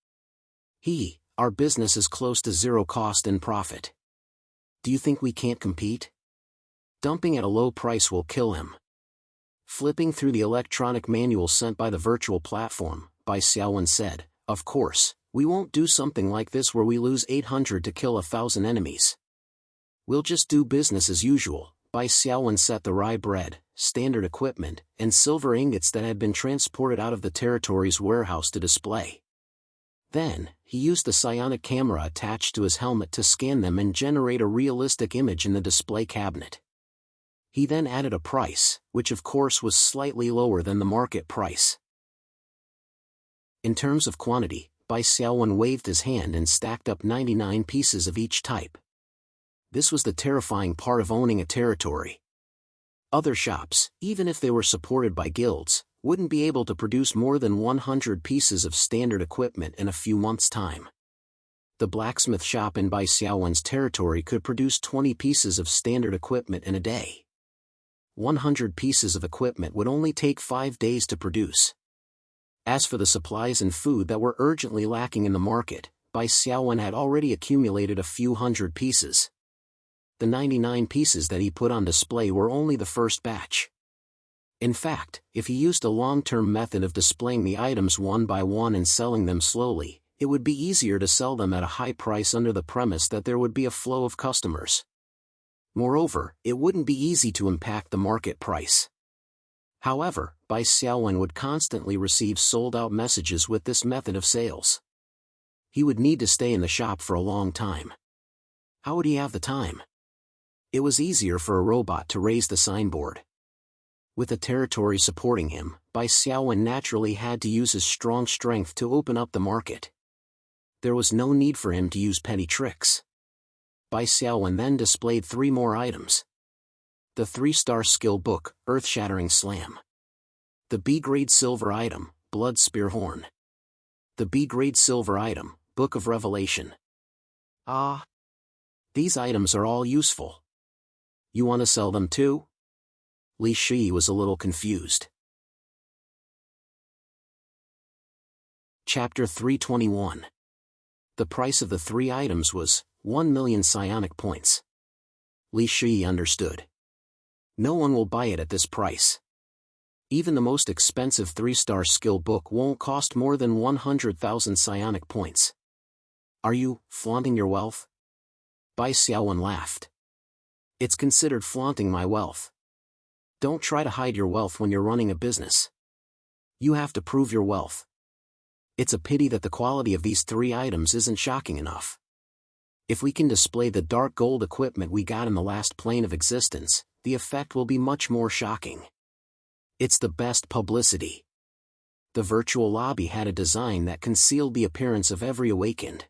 our business is close to zero cost and profit. Do you think we can't compete? Dumping at a low price will kill him. Flipping through the electronic manual sent by the virtual platform, Bai Xiaowen said, "Of course, we won't do something like this where we lose 800 to kill 1,000 enemies. We'll just do business as usual." Bai Xiaowen set the rye bread, standard equipment, and silver ingots that had been transported out of the territory's warehouse to display. Then, he used the psionic camera attached to his helmet to scan them and generate a realistic image in the display cabinet. He then added a price, which of course was slightly lower than the market price. In terms of quantity, Bai Xiaowen waved his hand and stacked up 99 pieces of each type. This was the terrifying part of owning a territory. Other shops, even if they were supported by guilds, wouldn't be able to produce more than 100 pieces of standard equipment in a few months' time. The blacksmith shop in Bai Xiaowen's territory could produce 20 pieces of standard equipment in a day. 100 pieces of equipment would only take 5 days to produce. As for the supplies and food that were urgently lacking in the market, Bai Xiaowen had already accumulated a few hundred pieces. The 99 pieces that he put on display were only the first batch. In fact, if he used a long-term method of displaying the items one by one and selling them slowly, it would be easier to sell them at a high price under the premise that there would be a flow of customers. Moreover, it wouldn't be easy to impact the market price. However, Bai Xiaowen would constantly receive sold-out messages with this method of sales. He would need to stay in the shop for a long time. How would he have the time? It was easier for a robot to raise the signboard. With the territory supporting him, Bai Xiaowen naturally had to use his strong strength to open up the market. There was no need for him to use petty tricks. Bai Xiaowen then displayed 3 more items. The 3-star skill book, Earth-Shattering Slam. The B-grade silver item, Blood Spear Horn. The B-grade silver item, Book of Revelation. Ah! These items are all useful. You want to sell them too? Li Shi was a little confused. Chapter 321. The price of the 3 items was 1 million psionic points. Li Shi understood. No one will buy it at this price. Even the most expensive 3-star skill book won't cost more than 100,000 psionic points. Are you flaunting your wealth? Bai Xiaowen laughed. It's considered flaunting my wealth. Don't try to hide your wealth when you're running a business. You have to prove your wealth. It's a pity that the quality of these 3 items isn't shocking enough. If we can display the dark gold equipment we got in the last plane of existence, the effect will be much more shocking. It's the best publicity. The virtual lobby had a design that concealed the appearance of every awakened.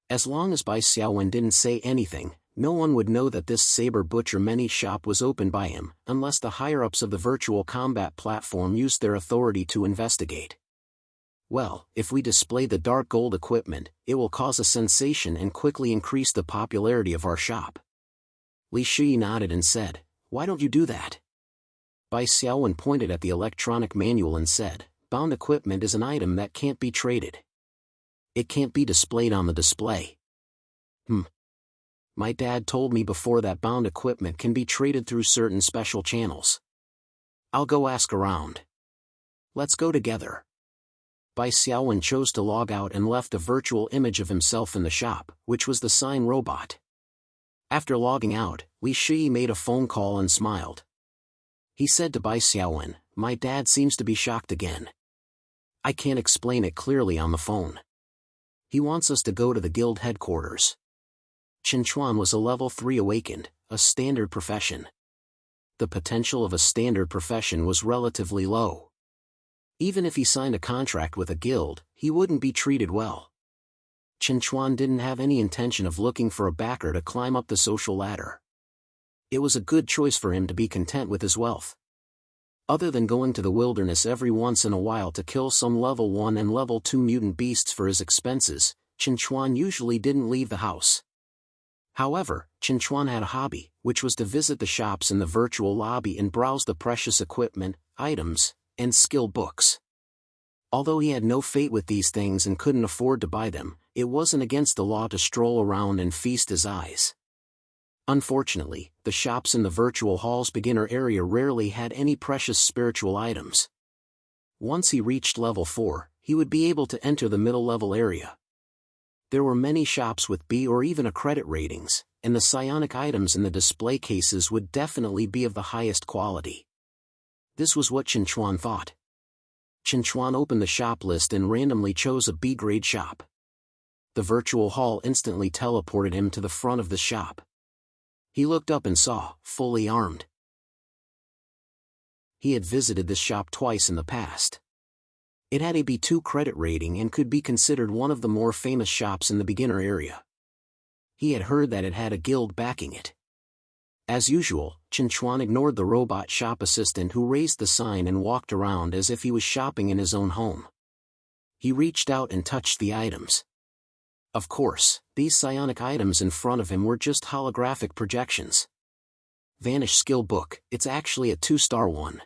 As long as Bai Xiaowen didn't say anything, no one would know that this Saber Butcher Many shop was opened by him, unless the higher-ups of the virtual combat platform used their authority to investigate. Well, if we display the dark gold equipment, it will cause a sensation and quickly increase the popularity of our shop. Li Shi nodded and said, "Why don't you do that?" Bai Xiaowen pointed at the electronic manual and said, "Bound equipment is an item that can't be traded. It can't be displayed on the display." My dad told me before that bound equipment can be traded through certain special channels. I'll go ask around. Let's go together. Bai Xiaowen chose to log out and left a virtual image of himself in the shop, which was the sign robot. After logging out, Li Shi made a phone call and smiled. He said to Bai Xiaowen, "My dad seems to be shocked again. I can't explain it clearly on the phone. He wants us to go to the guild headquarters." Chen Chuan was a level 3 awakened, a standard profession. The potential of a standard profession was relatively low. Even if he signed a contract with a guild, he wouldn't be treated well. Chen Chuan didn't have any intention of looking for a backer to climb up the social ladder. It was a good choice for him to be content with his wealth. Other than going to the wilderness every once in a while to kill some level 1 and level 2 mutant beasts for his expenses, Chen Chuan usually didn't leave the house. However, Chinchuan had a hobby, which was to visit the shops in the virtual lobby and browse the precious equipment, items, and skill books. Although he had no fate with these things and couldn't afford to buy them, it wasn't against the law to stroll around and feast his eyes. Unfortunately, the shops in the virtual hall's beginner area rarely had any precious spiritual items. Once he reached level 4, he would be able to enter the middle level area. There were many shops with B or even a credit ratings, and the psionic items in the display cases would definitely be of the highest quality. This was what Chinchuan thought. Chinchuan opened the shop list and randomly chose a B-grade shop. The virtual hall instantly teleported him to the front of the shop. He looked up and saw, fully armed. He had visited this shop twice in the past. It had a B2 credit rating and could be considered one of the more famous shops in the beginner area. He had heard that it had a guild backing it. As usual, Chinchuan ignored the robot shop assistant who raised the sign and walked around as if he was shopping in his own home. He reached out and touched the items. Of course, these psionic items in front of him were just holographic projections. Vanish skill book, it's actually a 2-star one.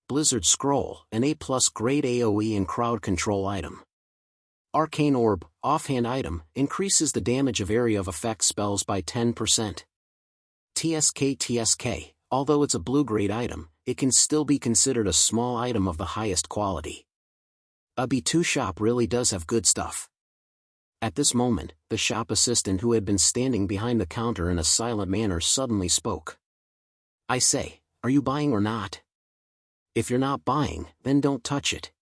Blizzard scroll, an A+ grade AoE and crowd control item. Arcane orb, offhand item, increases the damage of area of effect spells by 10%. TSK, although it's a blue grade item, it can still be considered a small item of the highest quality. A B2 shop really does have good stuff. At this moment, the shop assistant who had been standing behind the counter in a silent manner suddenly spoke. I say, are you buying or not? If you're not buying, then don't touch it.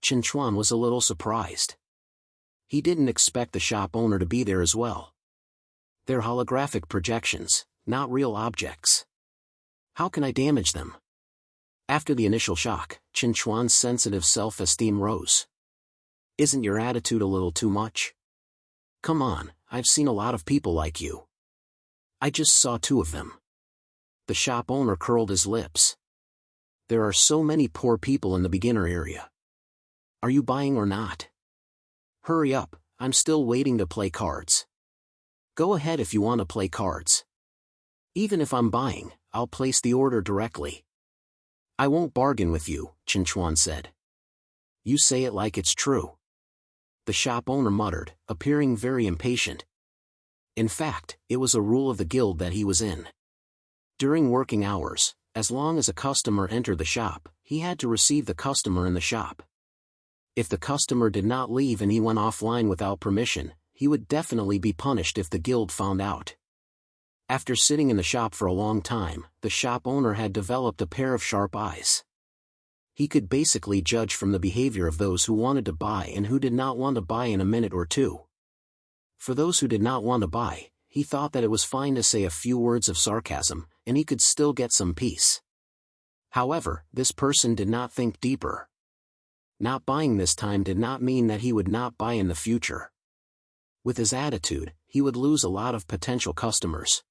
Chinchuan was a little surprised. He didn't expect the shop owner to be there as well. They're holographic projections, not real objects. How can I damage them? After the initial shock, Chinchuan's sensitive self-esteem rose. Isn't your attitude a little too much? Come on, I've seen a lot of people like you. I just saw 2 of them. The shop owner curled his lips. There are so many poor people in the beginner area. Are you buying or not? Hurry up, I'm still waiting to play cards. Go ahead if you want to play cards. Even if I'm buying, I'll place the order directly. I won't bargain with you, Chinchuan said. You say it like it's true. The shop owner muttered, appearing very impatient. In fact, it was a rule of the guild that he was in. During working hours, as long as a customer entered the shop, he had to receive the customer in the shop. If the customer did not leave and he went offline without permission, he would definitely be punished if the guild found out. After sitting in the shop for a long time, the shop owner had developed a pair of sharp eyes. He could basically judge from the behavior of those who wanted to buy and who did not want to buy in a minute or two. For those who did not want to buy, he thought that it was fine to say a few words of sarcasm, and he could still get some peace. However, this person did not think deeper. Not buying this time did not mean that he would not buy in the future. With his attitude, he would lose a lot of potential customers.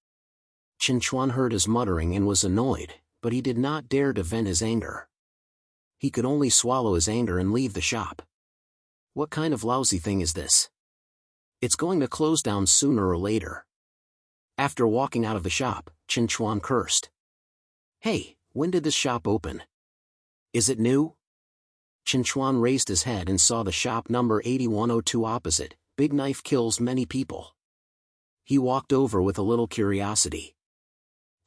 Chinchuan heard his muttering and was annoyed, but he did not dare to vent his anger. He could only swallow his anger and leave the shop. What kind of lousy thing is this? It's going to close down sooner or later. After walking out of the shop, Chinchuan cursed. Hey, when did this shop open? Is it new? Chinchuan raised his head and saw the shop number 8102 opposite. Big knife kills many people. He walked over with a little curiosity.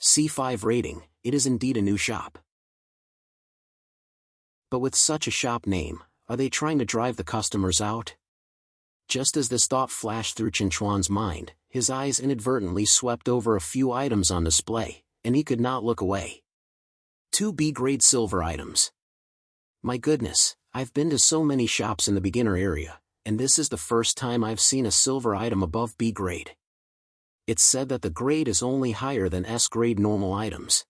C5 rating, it is indeed a new shop. But with such a shop name, are they trying to drive the customers out? Just as this thought flashed through Chinchuan's mind, his eyes inadvertently swept over a few items on display, and he could not look away. 2 B-grade silver items. My goodness, I've been to so many shops in the beginner area, and this is the first time I've seen a silver item above B grade. It's said that the grade is only higher than S grade normal items.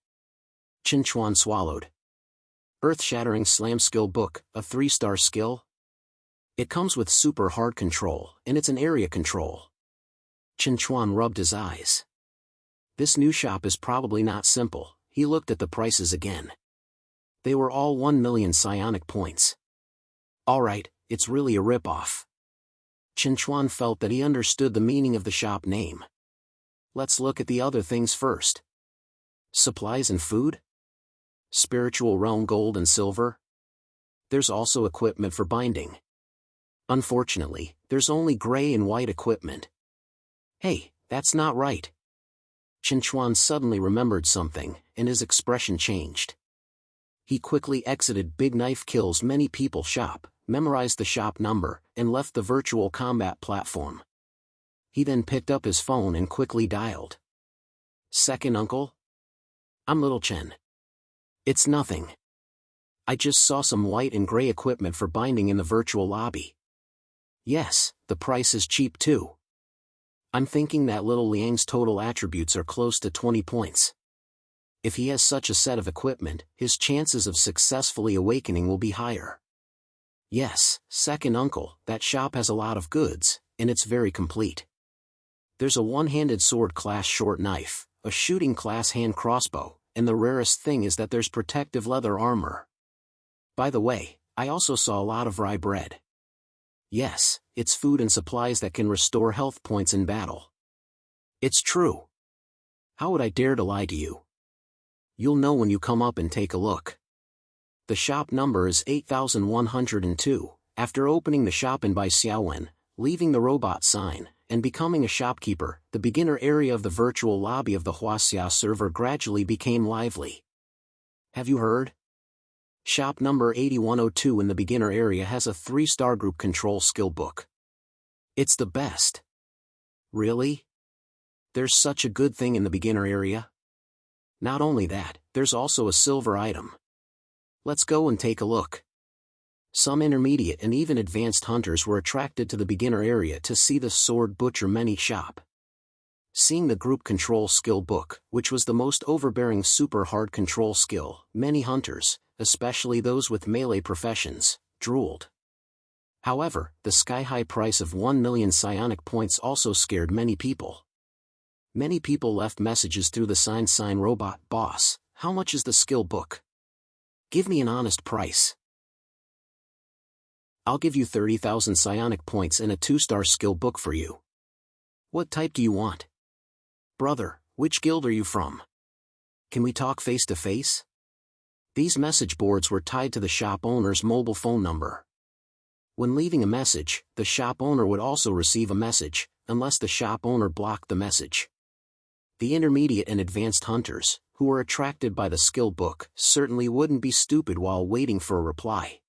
Chinchuan swallowed. Earth-shattering slam skill book, a 3-star skill? It comes with super hard control, and it's an area control. Chinchuan rubbed his eyes. This new shop is probably not simple. He looked at the prices again. They were all 1 million psionic points. Alright, it's really a rip-off. Chinchuan felt that he understood the meaning of the shop name. Let's look at the other things first. Supplies and food? Spiritual realm gold and silver? There's also equipment for binding. Unfortunately, there's only gray and white equipment. Hey, that's not right. Chinchuan suddenly remembered something, and his expression changed. He quickly exited Big Knife Kills Many People shop, memorized the shop number, and left the virtual combat platform. He then picked up his phone and quickly dialed. Second uncle? I'm Little Chen. It's nothing. I just saw some white and gray equipment for binding in the virtual lobby. Yes, the price is cheap too. I'm thinking that little Liang's total attributes are close to 20 points. If he has such a set of equipment, his chances of successfully awakening will be higher. Yes, second uncle, that shop has a lot of goods, and it's very complete. There's a one-handed sword class short knife, a shooting class hand crossbow, and the rarest thing is that there's protective leather armor. By the way, I also saw a lot of rye bread. Yes, it's food and supplies that can restore health points in battle. It's true. How would I dare to lie to you? You'll know when you come up and take a look. The shop number is 8102. After opening the shop in Bai Xiaowen, leaving the robot sign, and becoming a shopkeeper, the beginner area of the virtual lobby of the Huaxia server gradually became lively. Have you heard? Shop number 8102 in the beginner area has a 3-star group control skill book. It's the best. Really? There's such a good thing in the beginner area? Not only that, there's also a silver item. Let's go and take a look. Some intermediate and even advanced hunters were attracted to the beginner area to see the Sword Butcher Many shop. Seeing the group control skill book, which was the most overbearing super hard control skill, many hunters, especially those with melee professions, drooled. However, the sky-high price of 1 million psionic points also scared many people. Many people left messages through the sign robot. Boss, how much is the skill book? Give me an honest price. I'll give you 30,000 psionic points and a 2-star skill book for you. What type do you want? Brother, which guild are you from? Can we talk face to face? These message boards were tied to the shop owner's mobile phone number. When leaving a message, the shop owner would also receive a message, unless the shop owner blocked the message. The intermediate and advanced hunters, who were attracted by the skill book, certainly wouldn't be stupid while waiting for a reply.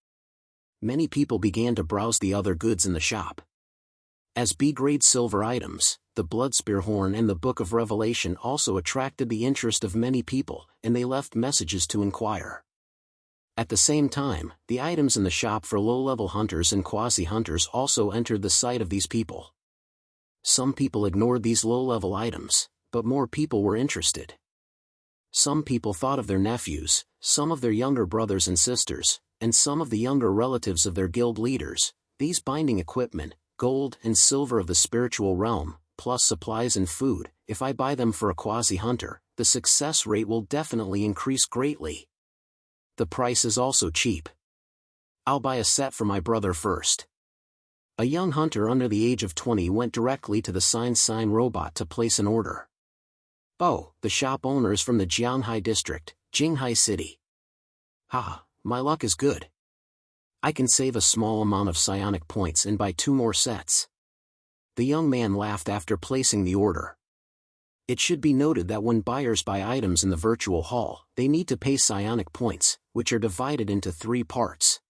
Many people began to browse the other goods in the shop. As B-grade silver items, the Bloodspear Horn and the Book of Revelation also attracted the interest of many people, and they left messages to inquire. At the same time, the items in the shop for low-level hunters and quasi-hunters also entered the sight of these people. Some people ignored these low-level items, but more people were interested. Some people thought of their nephews, some of their younger brothers and sisters, and some of the younger relatives of their guild leaders. These binding equipment, gold and silver of the spiritual realm, plus supplies and food, if I buy them for a quasi-hunter, the success rate will definitely increase greatly. The price is also cheap. I'll buy a set for my brother first. A young hunter under the age of 20 went directly to the sign robot to place an order. Oh, the shop owner is from the Jianghai district, Jinghai City. Haha, my luck is good. I can save a small amount of psionic points and buy 2 more sets. The young man laughed after placing the order. It should be noted that when buyers buy items in the virtual hall, they need to pay psionic points, which are divided into 3 parts.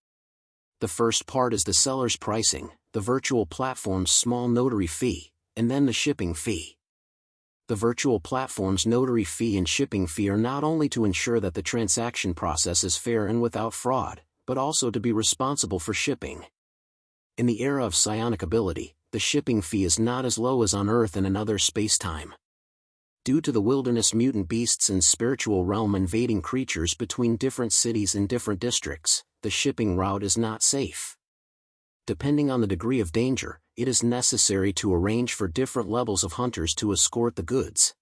The first part is the seller's pricing, the virtual platform's small notary fee, and then the shipping fee. The virtual platform's notary fee and shipping fee are not only to ensure that the transaction process is fair and without fraud, but also to be responsible for shipping. In the era of psionic ability, the shipping fee is not as low as on Earth and another space-time. Due to the wilderness mutant beasts and spiritual realm invading creatures between different cities and different districts, the shipping route is not safe. Depending on the degree of danger, it is necessary to arrange for different levels of hunters to escort the goods.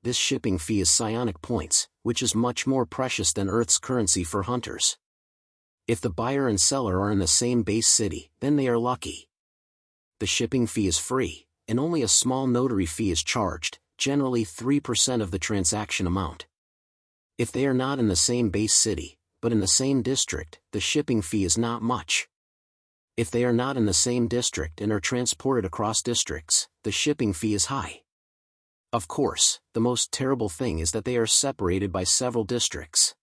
This shipping fee is psionic points, which is much more precious than Earth's currency for hunters. If the buyer and seller are in the same base city, then they are lucky. The shipping fee is free, and only a small notary fee is charged, generally 3% of the transaction amount. If they are not in the same base city, but in the same district, the shipping fee is not much. If they are not in the same district and are transported across districts, the shipping fee is high. Of course, the most terrible thing is that they are separated by several districts.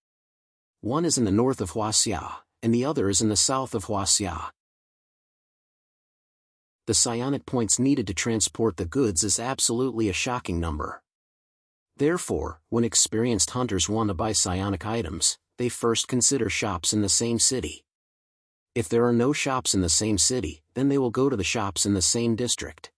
One is in the north of Huaxia, and the other is in the south of Huaxia. The psionic points needed to transport the goods is absolutely a shocking number. Therefore, when experienced hunters want to buy psionic items, they first consider shops in the same city. If there are no shops in the same city, then they will go to the shops in the same district.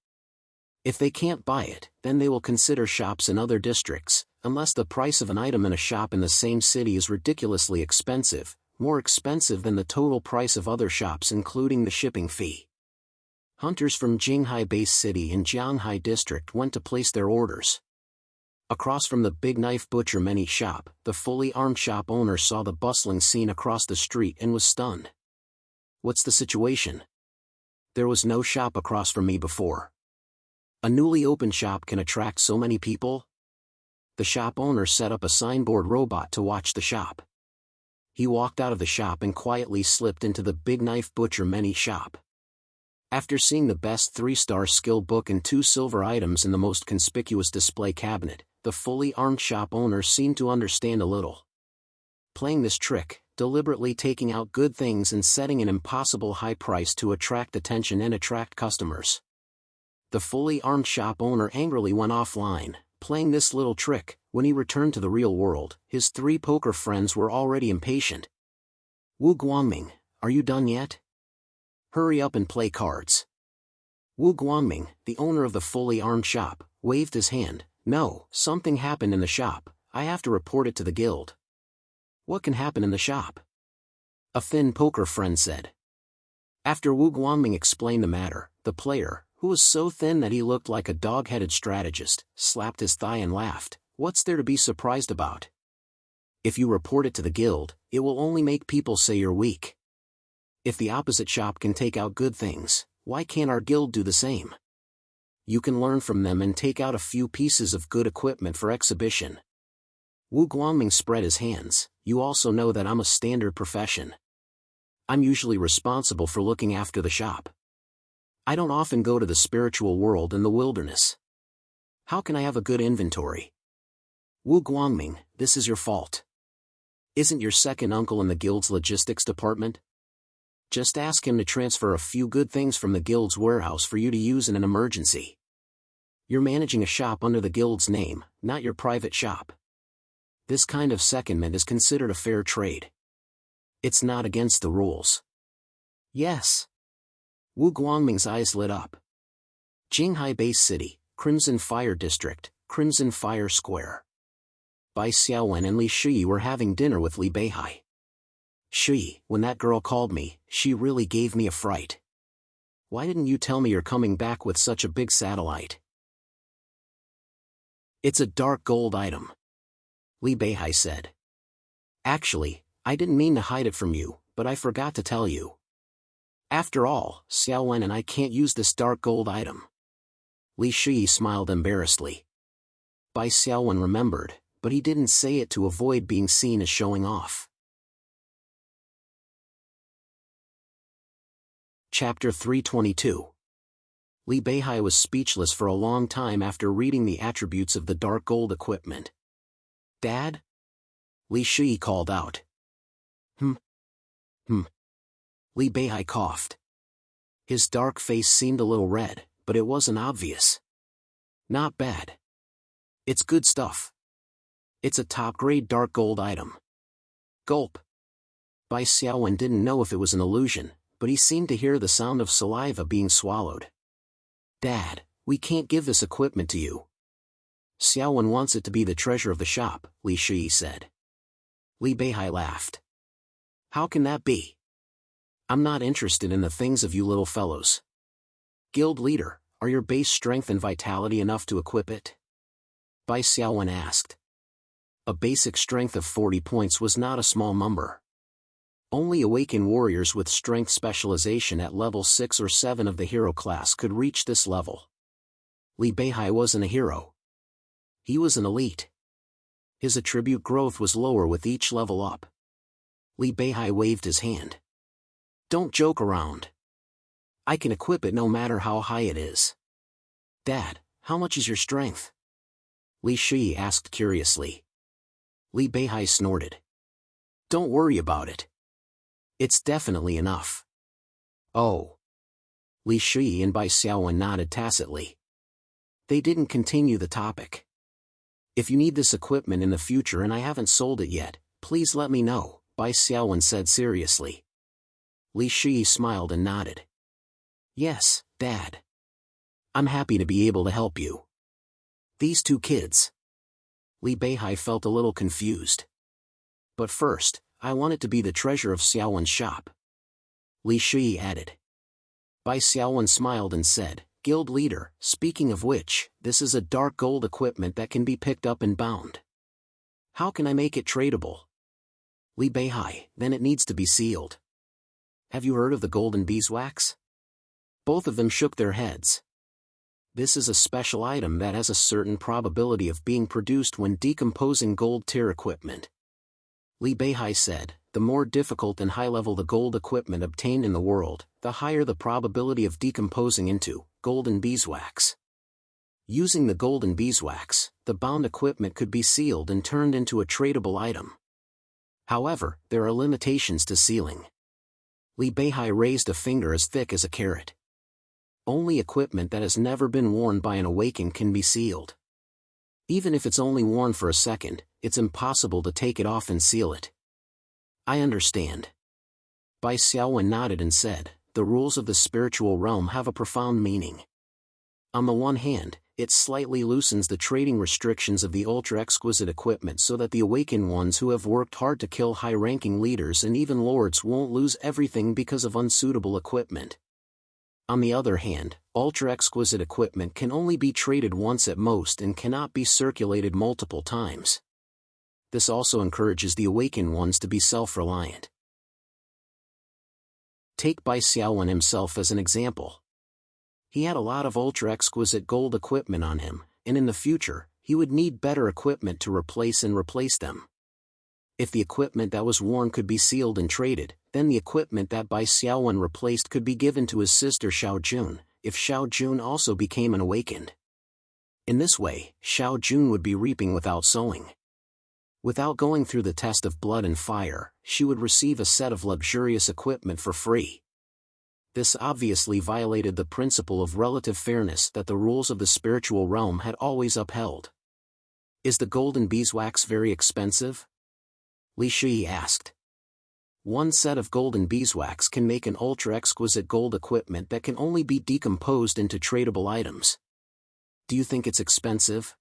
If they can't buy it, then they will consider shops in other districts, unless the price of an item in a shop in the same city is ridiculously expensive, more expensive than the total price of other shops including the shipping fee. Hunters from Jinghai Base City and Jianghai District went to place their orders. Across from the Big Knife Butcher Many shop, the fully armed shop owner saw the bustling scene across the street and was stunned. What's the situation? There was no shop across from me before. A newly opened shop can attract so many people? The shop owner set up a signboard robot to watch the shop. He walked out of the shop and quietly slipped into the Big Knife Butcher Many shop. After seeing the best 3-star skill book and 2 silver items in the most conspicuous display cabinet, the fully armed shop owner seemed to understand a little. Playing this trick, deliberately taking out good things and setting an impossible high price to attract attention and attract customers. The fully armed shop owner angrily went offline. Playing this little trick, when he returned to the real world, his 3 poker friends were already impatient. Wu Guangming, are you done yet? Hurry up and play cards. Wu Guangming, the owner of the fully armed shop, waved his hand. No, something happened in the shop, I have to report it to the guild. What can happen in the shop? A thin poker friend said. After Wu Guangming explained the matter, the player, who was so thin that he looked like a dog-headed strategist, slapped his thigh and laughed. What's there to be surprised about? If you report it to the guild, it will only make people say you're weak. If the opposite shop can take out good things, why can't our guild do the same? You can learn from them and take out a few pieces of good equipment for exhibition. Wu Guangming spread his hands. You also know that I'm a standard profession. I'm usually responsible for looking after the shop. I don't often go to the spiritual world and the wilderness. How can I have a good inventory? Wu Guangming, this is your fault. Isn't your second uncle in the guild's logistics department? Just ask him to transfer a few good things from the guild's warehouse for you to use in an emergency. You're managing a shop under the guild's name, not your private shop. This kind of secondment is considered a fair trade. It's not against the rules. Yes. Wu Guangming's eyes lit up. Jinghai Base City, Crimson Fire District, Crimson Fire Square. Bai Xiaowen and Li Shui were having dinner with Li Beihai. Shui, when that girl called me, she really gave me a fright. Why didn't you tell me you're coming back with such a big satellite? It's a dark gold item. Li Beihai said. Actually, I didn't mean to hide it from you, but I forgot to tell you. After all, Xiaowen and I can't use this dark gold item. Li Shui smiled embarrassedly. Bai Xiaowen remembered, but he didn't say it to avoid being seen as showing off. Chapter 322. Li Beihai was speechless for a long time after reading the attributes of the dark gold equipment. Dad? Li Shui called out. Li Beihai coughed. His dark face seemed a little red, but it wasn't obvious. Not bad. It's good stuff. It's a top-grade dark gold item. Gulp. Bai Xiaowen didn't know if it was an illusion, but he seemed to hear the sound of saliva being swallowed. Dad, we can't give this equipment to you. Xiaowen wants it to be the treasure of the shop, Li Shui said. Li Beihai laughed. How can that be? I'm not interested in the things of you little fellows. Guild leader, are your base strength and vitality enough to equip it? Bai Xiaowen asked. A basic strength of 40 points was not a small number. Only awakened warriors with strength specialization at level 6 or 7 of the hero class could reach this level. Li Beihai wasn't a hero. He was an elite. His attribute growth was lower with each level up. Li Beihai waved his hand. Don't joke around. I can equip it no matter how high it is. Dad, how much is your strength? Li Shi asked curiously. Li Beihai snorted. Don't worry about it. It's definitely enough. Oh. Li Shi and Bai Xiaowen nodded tacitly. They didn't continue the topic. If you need this equipment in the future and I haven't sold it yet, please let me know, Bai Xiaowen said seriously. Li Shi smiled and nodded. Yes, Dad. I'm happy to be able to help you. These two kids. Li Beihai felt a little confused. But first, I want it to be the treasure of Xiaowen's shop. Li Shi added. Bai Xiaowen smiled and said, Guild leader, speaking of which, this is a dark gold equipment that can be picked up and bound. How can I make it tradable? Li Beihai, then it needs to be sealed. Have you heard of the golden beeswax? Both of them shook their heads. This is a special item that has a certain probability of being produced when decomposing gold tier equipment. Li Beihai said, the more difficult and high-level the gold equipment obtained in the world, the higher the probability of decomposing into golden beeswax. Using the golden beeswax, the bound equipment could be sealed and turned into a tradable item. However, there are limitations to sealing. Li Beihai raised a finger as thick as a carrot. Only equipment that has never been worn by an awakened can be sealed. Even if it's only worn for a second, it's impossible to take it off and seal it. I understand. Bai Xiaowen nodded and said, the rules of the spiritual realm have a profound meaning. On the one hand, it slightly loosens the trading restrictions of the ultra-exquisite equipment so that the awakened ones who have worked hard to kill high-ranking leaders and even lords won't lose everything because of unsuitable equipment. On the other hand, ultra-exquisite equipment can only be traded once at most and cannot be circulated multiple times. This also encourages the awakened ones to be self-reliant. Take Bai Xiaowen himself as an example. He had a lot of ultra-exquisite gold equipment on him, and in the future, he would need better equipment to replace them. If the equipment that was worn could be sealed and traded, then the equipment that Bai Xiaowen replaced could be given to his sister Xiao Jun, if Xiao Jun also became an awakened. In this way, Xiao Jun would be reaping without sowing. Without going through the test of blood and fire, she would receive a set of luxurious equipment for free. This obviously violated the principle of relative fairness that the rules of the spiritual realm had always upheld. Is the golden beeswax very expensive? Li Shi asked. One set of golden beeswax can make an ultra-exquisite gold equipment that can only be decomposed into tradable items. Do you think it's expensive?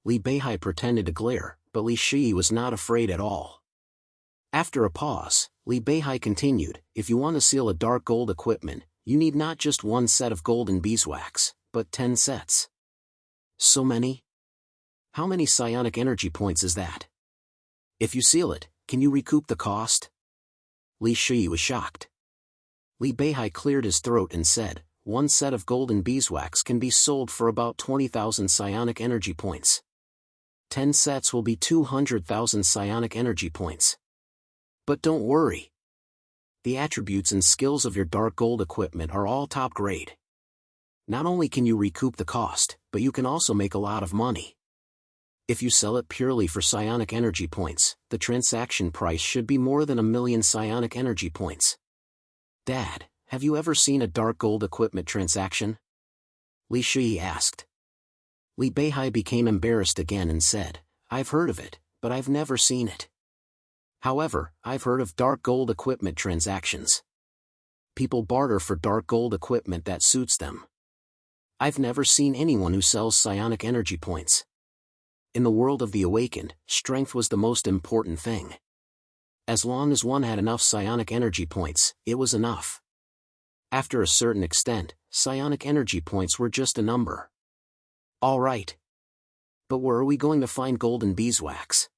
Li Beihai pretended to glare, but Li Shi was not afraid at all. After a pause, Li Beihai continued, if you want to seal a dark gold equipment, you need not just one set of golden beeswax, but 10 sets. So many? How many psionic energy points is that? If you seal it, can you recoup the cost? Li Shi was shocked. Li Beihai cleared his throat and said, one set of golden beeswax can be sold for about 20,000 psionic energy points. 10 sets will be 200,000 psionic energy points. But don't worry. The attributes and skills of your dark gold equipment are all top grade. Not only can you recoup the cost, but you can also make a lot of money. If you sell it purely for psionic energy points, the transaction price should be more than 1,000,000 psionic energy points. Dad, have you ever seen a dark gold equipment transaction? Li Shi asked. Li Beihai became embarrassed again and said, I've heard of it, but I've never seen it. However, I've heard of dark gold equipment transactions. People barter for dark gold equipment that suits them. I've never seen anyone who sells psionic energy points. In the world of the awakened, strength was the most important thing. As long as one had enough psionic energy points, it was enough. After a certain extent, psionic energy points were just a number. All right. But where are we going to find golden beeswax?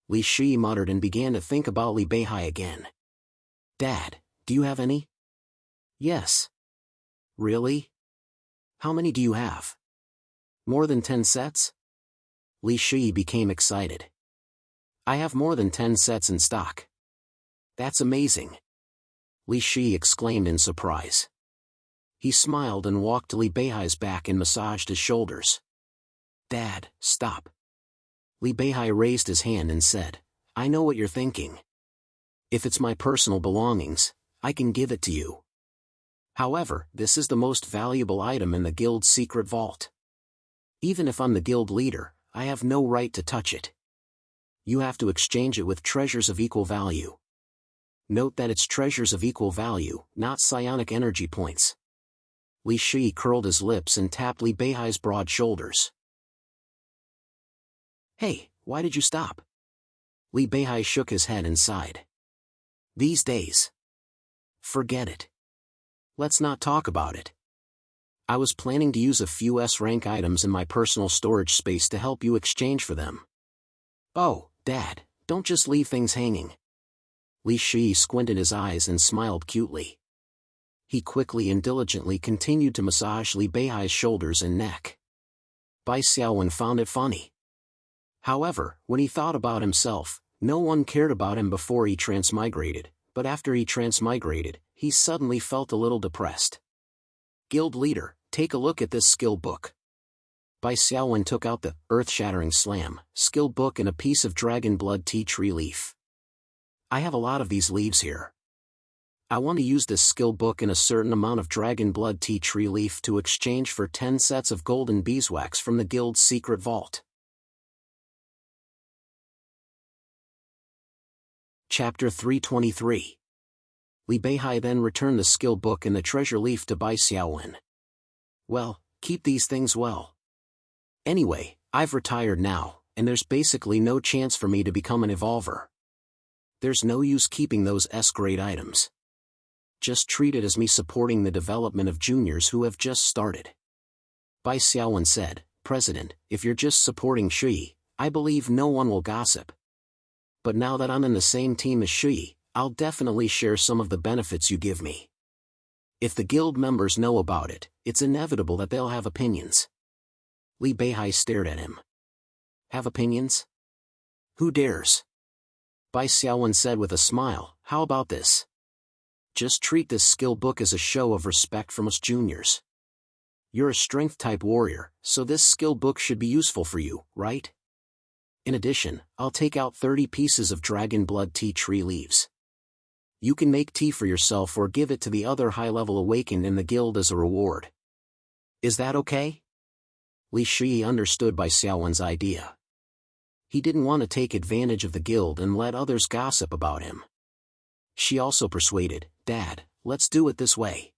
Li Shi muttered and began to think about Li Beihai again. Dad, do you have any? Yes. Really? How many do you have? More than 10 sets? Li Shi became excited. I have more than 10 sets in stock. That's amazing. Li Shi exclaimed in surprise. He smiled and walked to Li Beihai's back and massaged his shoulders. Dad, stop. Li Beihai raised his hand and said, I know what you're thinking. If it's my personal belongings, I can give it to you. However, this is the most valuable item in the guild's secret vault. Even if I'm the guild leader, I have no right to touch it. You have to exchange it with treasures of equal value. Note that it's treasures of equal value, not psionic energy points. Li Shi curled his lips and tapped Li Beihai's broad shoulders. Hey, why did you stop? Li Beihai shook his head and sighed. These days. Forget it. Let's not talk about it. I was planning to use a few S-rank items in my personal storage space to help you exchange for them. Oh, Dad, don't just leave things hanging. Li Shi squinted his eyes and smiled cutely. He quickly and diligently continued to massage Li Beihai's shoulders and neck. Bai Xiaowen found it funny. However, when he thought about himself, no one cared about him before he transmigrated, but after he transmigrated, he suddenly felt a little depressed. Guild leader, take a look at this skill book. Bai Xiaowen took out the earth-shattering slam skill book and a piece of dragon blood tea tree leaf. I have a lot of these leaves here. I want to use this skill book and a certain amount of dragon blood tea tree leaf to exchange for 10 sets of golden beeswax from the guild's secret vault. Chapter 323. Li Beihai then returned the skill book and the treasure leaf to Bai Xiaowen. Well, keep these things well. Anyway, I've retired now, and there's basically no chance for me to become an evolver. There's no use keeping those S-grade items. Just treat it as me supporting the development of juniors who have just started. Bai Xiaowen said, President, if you're just supporting Shi, I believe no one will gossip. But now that I'm in the same team as Shi, I'll definitely share some of the benefits you give me. If the guild members know about it, it's inevitable that they'll have opinions. Li Beihai stared at him. Have opinions? Who dares? Bai Xiaowen said with a smile, how about this? Just treat this skill book as a show of respect from us juniors. You're a strength-type warrior, so this skill book should be useful for you, right? In addition, I'll take out 30 pieces of dragon blood tea tree leaves. You can make tea for yourself or give it to the other high-level awakened in the guild as a reward. Is that okay? Li Shi understood Bai Xiaowen's idea. He didn't want to take advantage of the guild and let others gossip about him. She also persuaded, Dad, let's do it this way.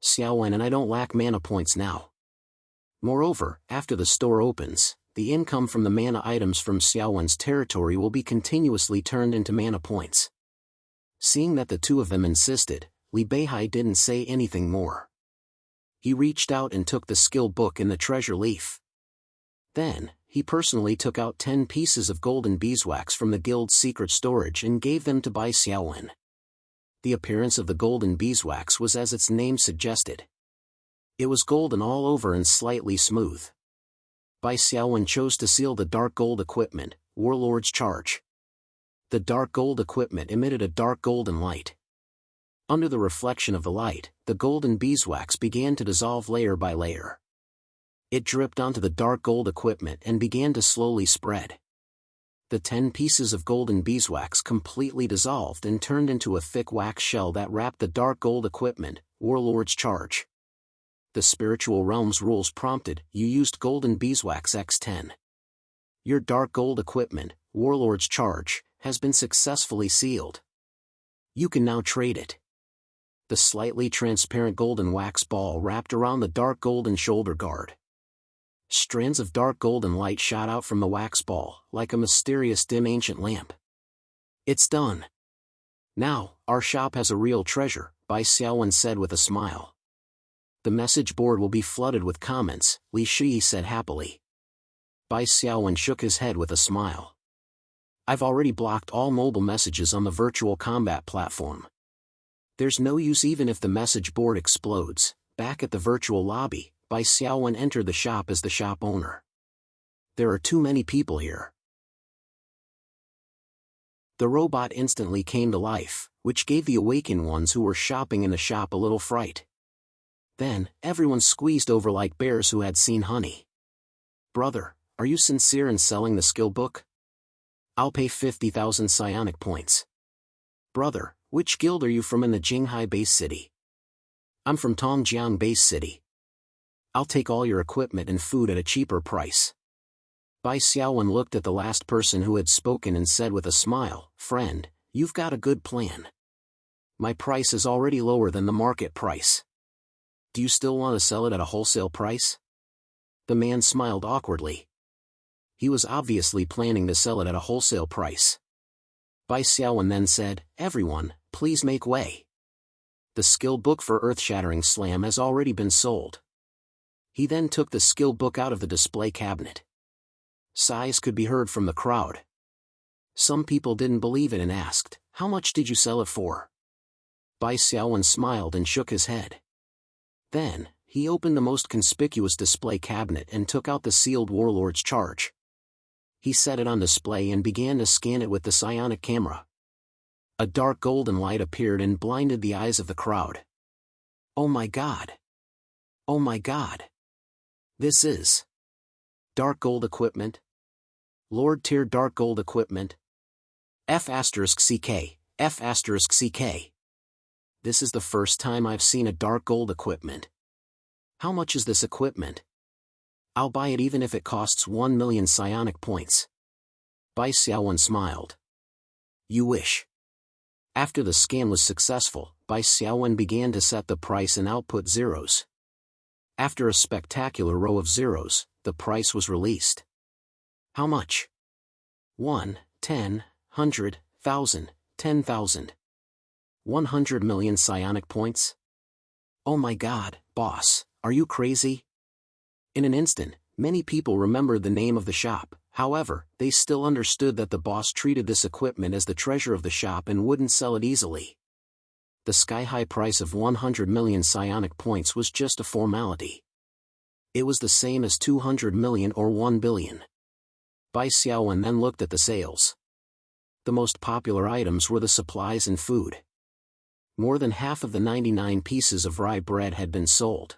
Xiaowen and I don't lack mana points now. Moreover, after the store opens, the income from the mana items from Xiaowen's territory will be continuously turned into mana points. Seeing that the two of them insisted, Li Beihai didn't say anything more. He reached out and took the skill book and the treasure leaf. Then, he personally took out 10 pieces of golden beeswax from the guild's secret storage and gave them to Bai Xiaowen. The appearance of the golden beeswax was as its name suggested. It was golden all over and slightly smooth. Bai Xiaowen chose to seal the dark gold equipment, Warlord's Charge. The dark gold equipment emitted a dark golden light. Under the reflection of the light, the golden beeswax began to dissolve layer by layer. It dripped onto the dark gold equipment and began to slowly spread. The 10 pieces of golden beeswax completely dissolved and turned into a thick wax shell that wrapped the dark gold equipment, Warlord's Charge. The spiritual realm's rules prompted, you used golden beeswax X10. Your dark gold equipment, Warlord's Charge, has been successfully sealed. You can now trade it. The slightly transparent golden wax ball wrapped around the dark golden shoulder guard. Strands of dark golden light shot out from the wax ball, like a mysterious dim ancient lamp. It's done. Now, our shop has a real treasure, Bai Xiaowen said with a smile. The message board will be flooded with comments, Li Shi said happily. Bai Xiaowen shook his head with a smile. I've already blocked all mobile messages on the virtual combat platform. There's no use even if the message board explodes. Back at the virtual lobby, Bai Xiaowen entered the shop as the shop owner. There are too many people here. The robot instantly came to life, which gave the awakened ones who were shopping in the shop a little fright. Then, everyone squeezed over like bears who had seen honey. Brother, are you sincere in selling the skill book? I'll pay 50,000 psionic points. Brother, which guild are you from in the Jinghai base city? I'm from Tongjiang base city. I'll take all your equipment and food at a cheaper price. Bai Xiaowen looked at the last person who had spoken and said with a smile, Friend, you've got a good plan. My price is already lower than the market price. Do you still want to sell it at a wholesale price? The man smiled awkwardly. He was obviously planning to sell it at a wholesale price. Bai Xiaowen then said, Everyone, please make way. The skill book for Earth-Shattering Slam has already been sold. He then took the skill book out of the display cabinet. Sighs could be heard from the crowd. Some people didn't believe it and asked, How much did you sell it for? Bai Xiaowen smiled and shook his head. Then, he opened the most conspicuous display cabinet and took out the sealed warlord's charge. He set it on display and began to scan it with the psionic camera. A dark golden light appeared and blinded the eyes of the crowd. Oh my God! Oh my God! This is dark gold equipment? Lord tier dark gold equipment? F*CK, F*CK. This is the first time I've seen a dark gold equipment. How much is this equipment? I'll buy it even if it costs 1 million psionic points. Bai Xiaowen smiled. You wish. After the scan was successful, Bai Xiaowen began to set the price and output zeros. After a spectacular row of zeros, the price was released. How much? 1, 10, 100, 1,000, 10,000. 100 million psionic points? Oh my God, boss, are you crazy? In an instant, many people remembered the name of the shop. However, they still understood that the boss treated this equipment as the treasure of the shop and wouldn't sell it easily. The sky-high price of 100 million psionic points was just a formality. It was the same as 200 million or 1 billion. Bai Xiaowen then looked at the sales. The most popular items were the supplies and food. More than half of the 99 pieces of rye bread had been sold.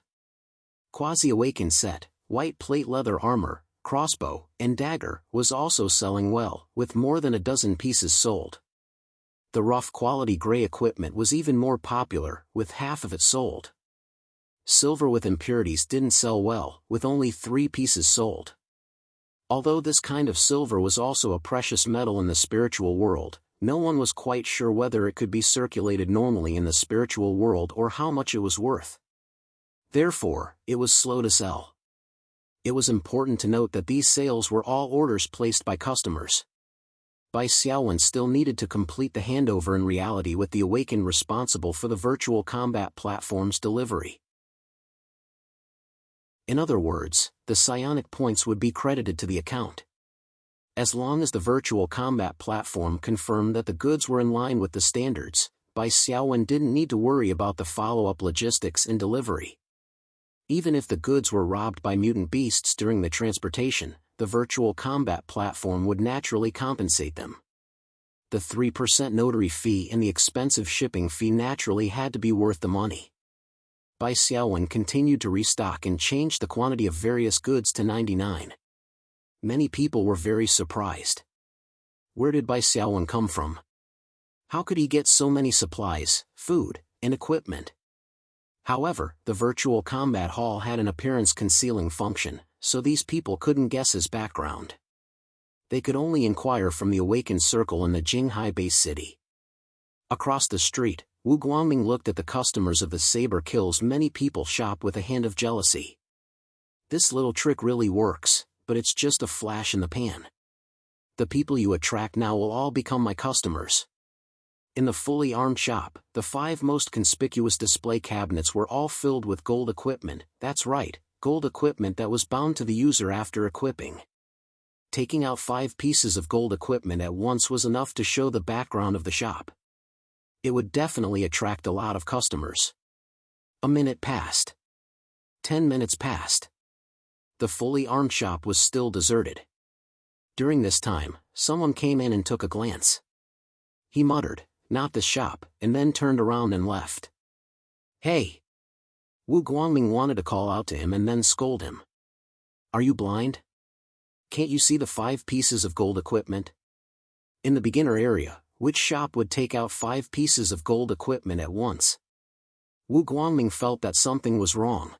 Quasi-awakened set, white plate leather armor, crossbow, and dagger was also selling well, with more than a dozen pieces sold. The rough quality gray equipment was even more popular, with half of it sold. Silver with impurities didn't sell well, with only 3 pieces sold. Although this kind of silver was also a precious metal in the spiritual world, no one was quite sure whether it could be circulated normally in the spiritual world or how much it was worth. Therefore, it was slow to sell. It was important to note that these sales were all orders placed by customers. Bai Xiaowen still needed to complete the handover in reality with the awakened responsible for the virtual combat platform's delivery. In other words, the psionic points would be credited to the account. As long as the virtual combat platform confirmed that the goods were in line with the standards, Bai Xiaowen didn't need to worry about the follow-up logistics and delivery. Even if the goods were robbed by mutant beasts during the transportation, the virtual combat platform would naturally compensate them. The 3% notary fee and the expensive shipping fee naturally had to be worth the money. Bai Xiaowen continued to restock and changed the quantity of various goods to 99. Many people were very surprised. Where did Bai Xiaowen come from? How could he get so many supplies, food, and equipment? However, the virtual combat hall had an appearance concealing function, so these people couldn't guess his background. They could only inquire from the awakened circle in the Jinghai base city. Across the street, Wu Guangming looked at the customers of the Saber Kills. Many people shop with a hint of jealousy. This little trick really works, but it's just a flash in the pan. The people you attract now will all become my customers. In the fully armed shop, the 5 most conspicuous display cabinets were all filled with gold equipment. That's right, gold equipment that was bound to the user after equipping. Taking out 5 pieces of gold equipment at once was enough to show the background of the shop. It would definitely attract a lot of customers. A minute passed. 10 minutes passed. The fully armed shop was still deserted. During this time, someone came in and took a glance. He muttered, "Not the shop," and then turned around and left. "Hey!" Wu Guangming wanted to call out to him and then scold him. "Are you blind? Can't you see the 5 pieces of gold equipment?" In the beginner area, which shop would take out 5 pieces of gold equipment at once? Wu Guangming felt that something was wrong.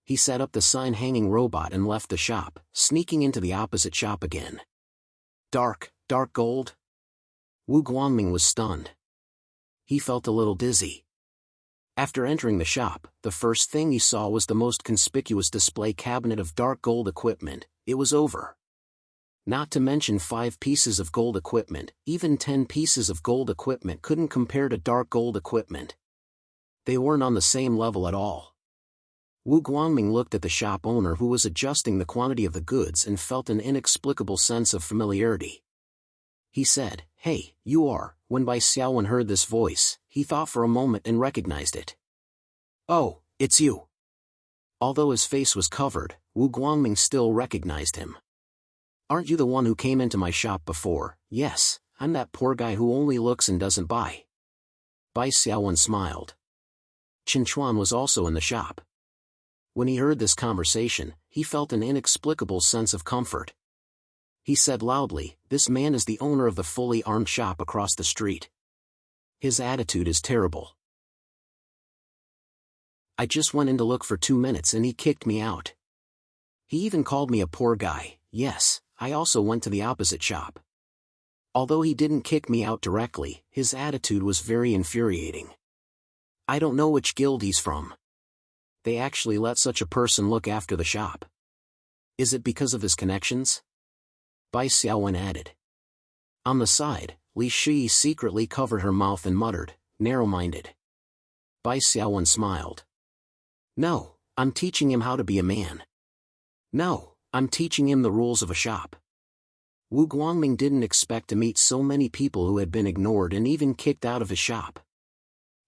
He set up the sign-hanging robot and left the shop, sneaking into the opposite shop again. Dark gold? Wu Guangming was stunned. He felt a little dizzy. After entering the shop, the first thing he saw was the most conspicuous display cabinet of dark gold equipment. It was over. Not to mention 5 pieces of gold equipment, even 10 pieces of gold equipment couldn't compare to dark gold equipment. They weren't on the same level at all. Wu Guangming looked at the shop owner who was adjusting the quantity of the goods and felt an inexplicable sense of familiarity. He said, "Hey, you are." When Bai Xiaowen heard this voice, he thought for a moment and recognized it. "Oh, it's you." Although his face was covered, Wu Guangming still recognized him. "Aren't you the one who came into my shop before?" "Yes, I'm that poor guy who only looks and doesn't buy." Bai Xiaowen smiled. Chen Chuan was also in the shop. When he heard this conversation, he felt an inexplicable sense of comfort. He said loudly, "This man is the owner of the fully armed shop across the street. His attitude is terrible. I just went in to look for 2 minutes and he kicked me out. He even called me a poor guy." Yes, I also went to the opposite shop. Although he didn't kick me out directly, his attitude was very infuriating. I don't know which guild he's from. They actually let such a person look after the shop. Is it because of his connections?" Bai Xiaowen added. On the side, Li Shi secretly covered her mouth and muttered, "Narrow-minded." Bai Xiaowen smiled. "No, I'm teaching him how to be a man. No, I'm teaching him the rules of a shop." Wu Guangming didn't expect to meet so many people who had been ignored and even kicked out of his shop.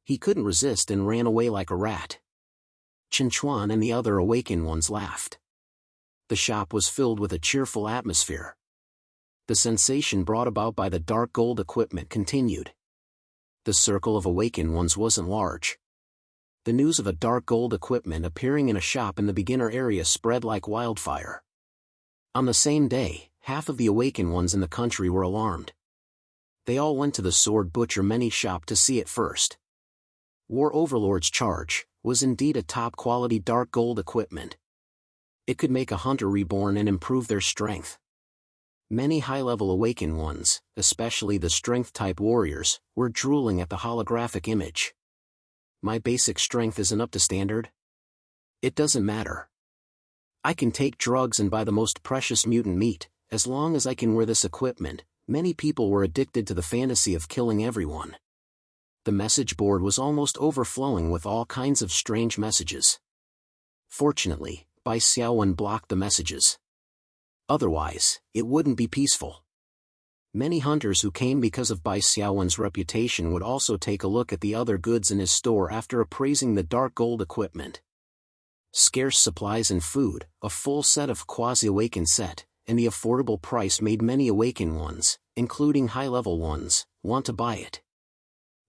He couldn't resist and ran away like a rat. Chen Chuan and the other awakened ones laughed. The shop was filled with a cheerful atmosphere. The sensation brought about by the dark gold equipment continued. The circle of awakened ones wasn't large. The news of a dark gold equipment appearing in a shop in the beginner area spread like wildfire. On the same day, half of the awakened ones in the country were alarmed. They all went to the sword butcher many shop to see it first. War Overlord's charge was indeed a top-quality dark gold equipment. It could make a hunter reborn and improve their strength. Many high-level awakened ones, especially the strength-type warriors, were drooling at the holographic image. My basic strength isn't up to standard? It doesn't matter. I can take drugs and buy the most precious mutant meat, as long as I can wear this equipment. Many people were addicted to the fantasy of killing everyone. The message board was almost overflowing with all kinds of strange messages. Fortunately, Bai Xiaowen blocked the messages. Otherwise, it wouldn't be peaceful. Many hunters who came because of Bai Xiaowen's reputation would also take a look at the other goods in his store after appraising the dark gold equipment. Scarce supplies and food, a full set of quasi-awakened set, and the affordable price made many awakened ones, including high-level ones, want to buy it.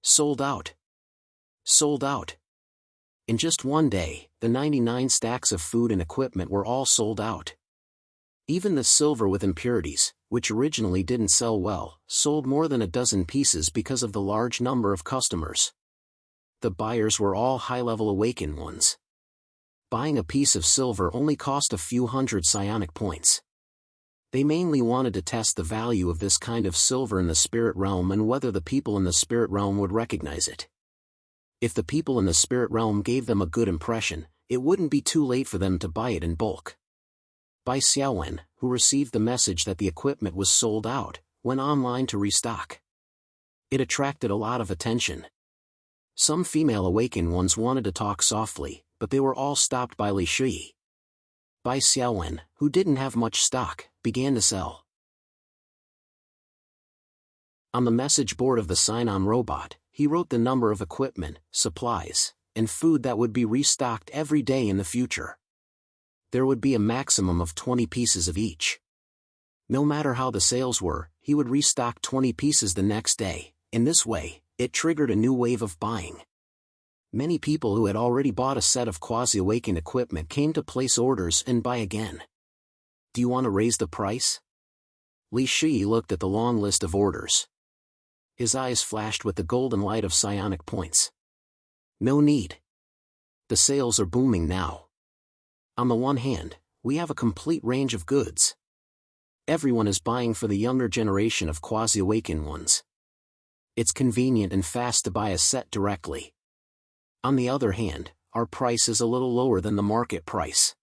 Sold out. Sold out. In just one day, the 99 stacks of food and equipment were all sold out. Even the silver with impurities, which originally didn't sell well, sold more than a dozen pieces because of the large number of customers. The buyers were all high-level awakened ones. Buying a piece of silver only cost a few hundred psionic points. They mainly wanted to test the value of this kind of silver in the spirit realm and whether the people in the spirit realm would recognize it. If the people in the spirit realm gave them a good impression, it wouldn't be too late for them to buy it in bulk. Bai Xiaowen, who received the message that the equipment was sold out, went online to restock. It attracted a lot of attention. Some female awakened ones wanted to talk softly, but they were all stopped by Li Shi. Bai Xiaowen, who didn't have much stock, began to sell. On the message board of the sign-on robot, he wrote the number of equipment, supplies, and food that would be restocked every day in the future. There would be a maximum of 20 pieces of each. No matter how the sales were, he would restock 20 pieces the next day. In this way, it triggered a new wave of buying. Many people who had already bought a set of quasi-awakened equipment came to place orders and buy again. Do you want to raise the price? Li Shi looked at the long list of orders. His eyes flashed with the golden light of psionic points. No need. The sales are booming now. On the one hand, we have a complete range of goods. Everyone is buying for the younger generation of quasi-awakened ones. It's convenient and fast to buy a set directly. On the other hand, our price is a little lower than the market price.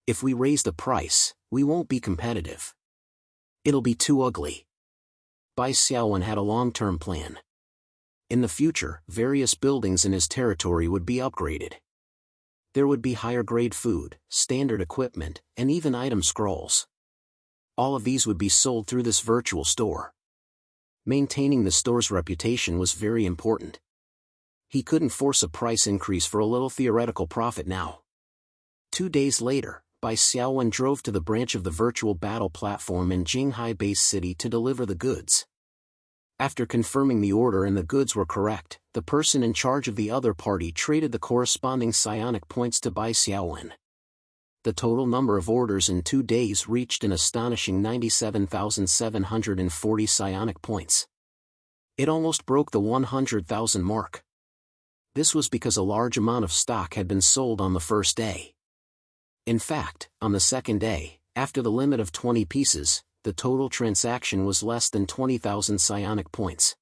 If we raise the price, we won't be competitive. It'll be too ugly. Bai Xiaowen had a long-term plan. In the future, various buildings in his territory would be upgraded. There would be higher-grade food, standard equipment, and even item scrolls. All of these would be sold through this virtual store. Maintaining the store's reputation was very important. He couldn't force a price increase for a little theoretical profit now. 2 days later, Bai Xiaowen drove to the branch of the virtual battle platform in Jinghai Base City to deliver the goods. After confirming the order and the goods were correct, the person in charge of the other party traded the corresponding psionic points to Bai Xiaowen. The total number of orders in 2 days reached an astonishing 97,740 psionic points. It almost broke the 100,000 mark. This was because a large amount of stock had been sold on the first day. In fact, on the second day, after the limit of 20 pieces, the total transaction was less than 20,000 psionic points.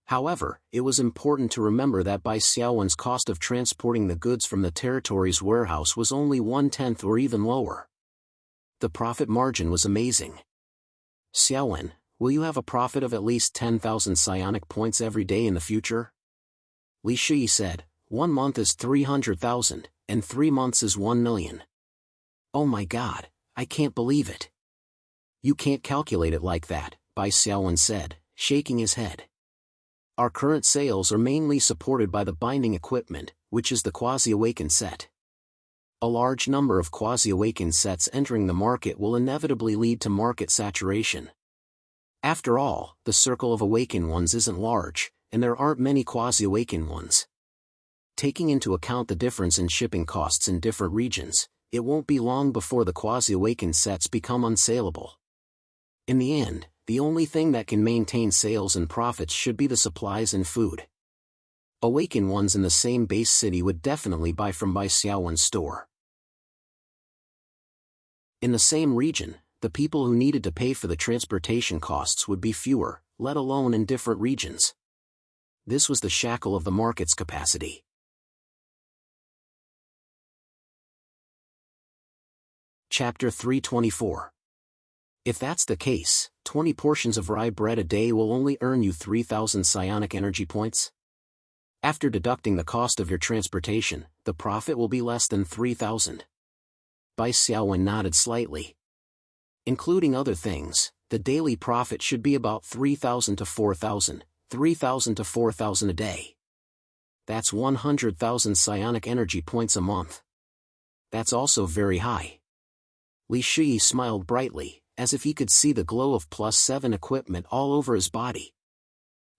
However, it was important to remember that Bai Xiaowen's cost of transporting the goods from the territory's warehouse was only 1/10 or even lower. The profit margin was amazing. Xiaowen, will you have a profit of at least 10,000 psionic points every day in the future? Li Shi said, 1 month is 300,000, and 3 months is 1 million. Oh my god, I can't believe it. You can't calculate it like that, Bai Xiaowen said, shaking his head. Our current sales are mainly supported by the binding equipment, which is the quasi-awakened set. A large number of quasi-awakened sets entering the market will inevitably lead to market saturation. After all, the circle of awakened ones isn't large, and there aren't many quasi-awakened ones. Taking into account the difference in shipping costs in different regions, it won't be long before the quasi-awakened sets become unsaleable. In the end, the only thing that can maintain sales and profits should be the supplies and food. Awakened ones in the same base city would definitely buy from Bai Xiaowen's store. In the same region, the people who needed to pay for the transportation costs would be fewer, let alone in different regions. This was the shackle of the market's capacity. Chapter 324. If that's the case, 20 portions of rye bread a day will only earn you 3,000 psionic energy points. After deducting the cost of your transportation, the profit will be less than 3,000. Bai Xiaowen nodded slightly. Including other things, the daily profit should be about 3,000 to 4,000, 3,000 to 4,000 a day. That's 100,000 psionic energy points a month. That's also very high. Li Shi smiled brightly, as if he could see the glow of +7 equipment all over his body.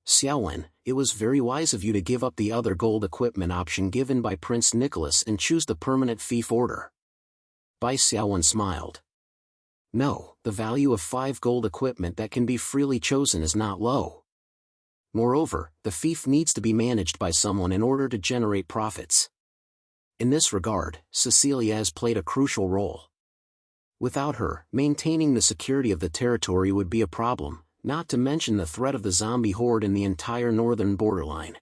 Xiaowen, it was very wise of you to give up the other gold equipment option given by Prince Nicholas and choose the permanent fief order. Bai Xiaowen smiled. No, the value of 5 gold equipment that can be freely chosen is not low. Moreover, the fief needs to be managed by someone in order to generate profits. In this regard, Cecilia has played a crucial role. Without her, maintaining the security of the territory would be a problem, not to mention the threat of the zombie horde in the entire northern borderline.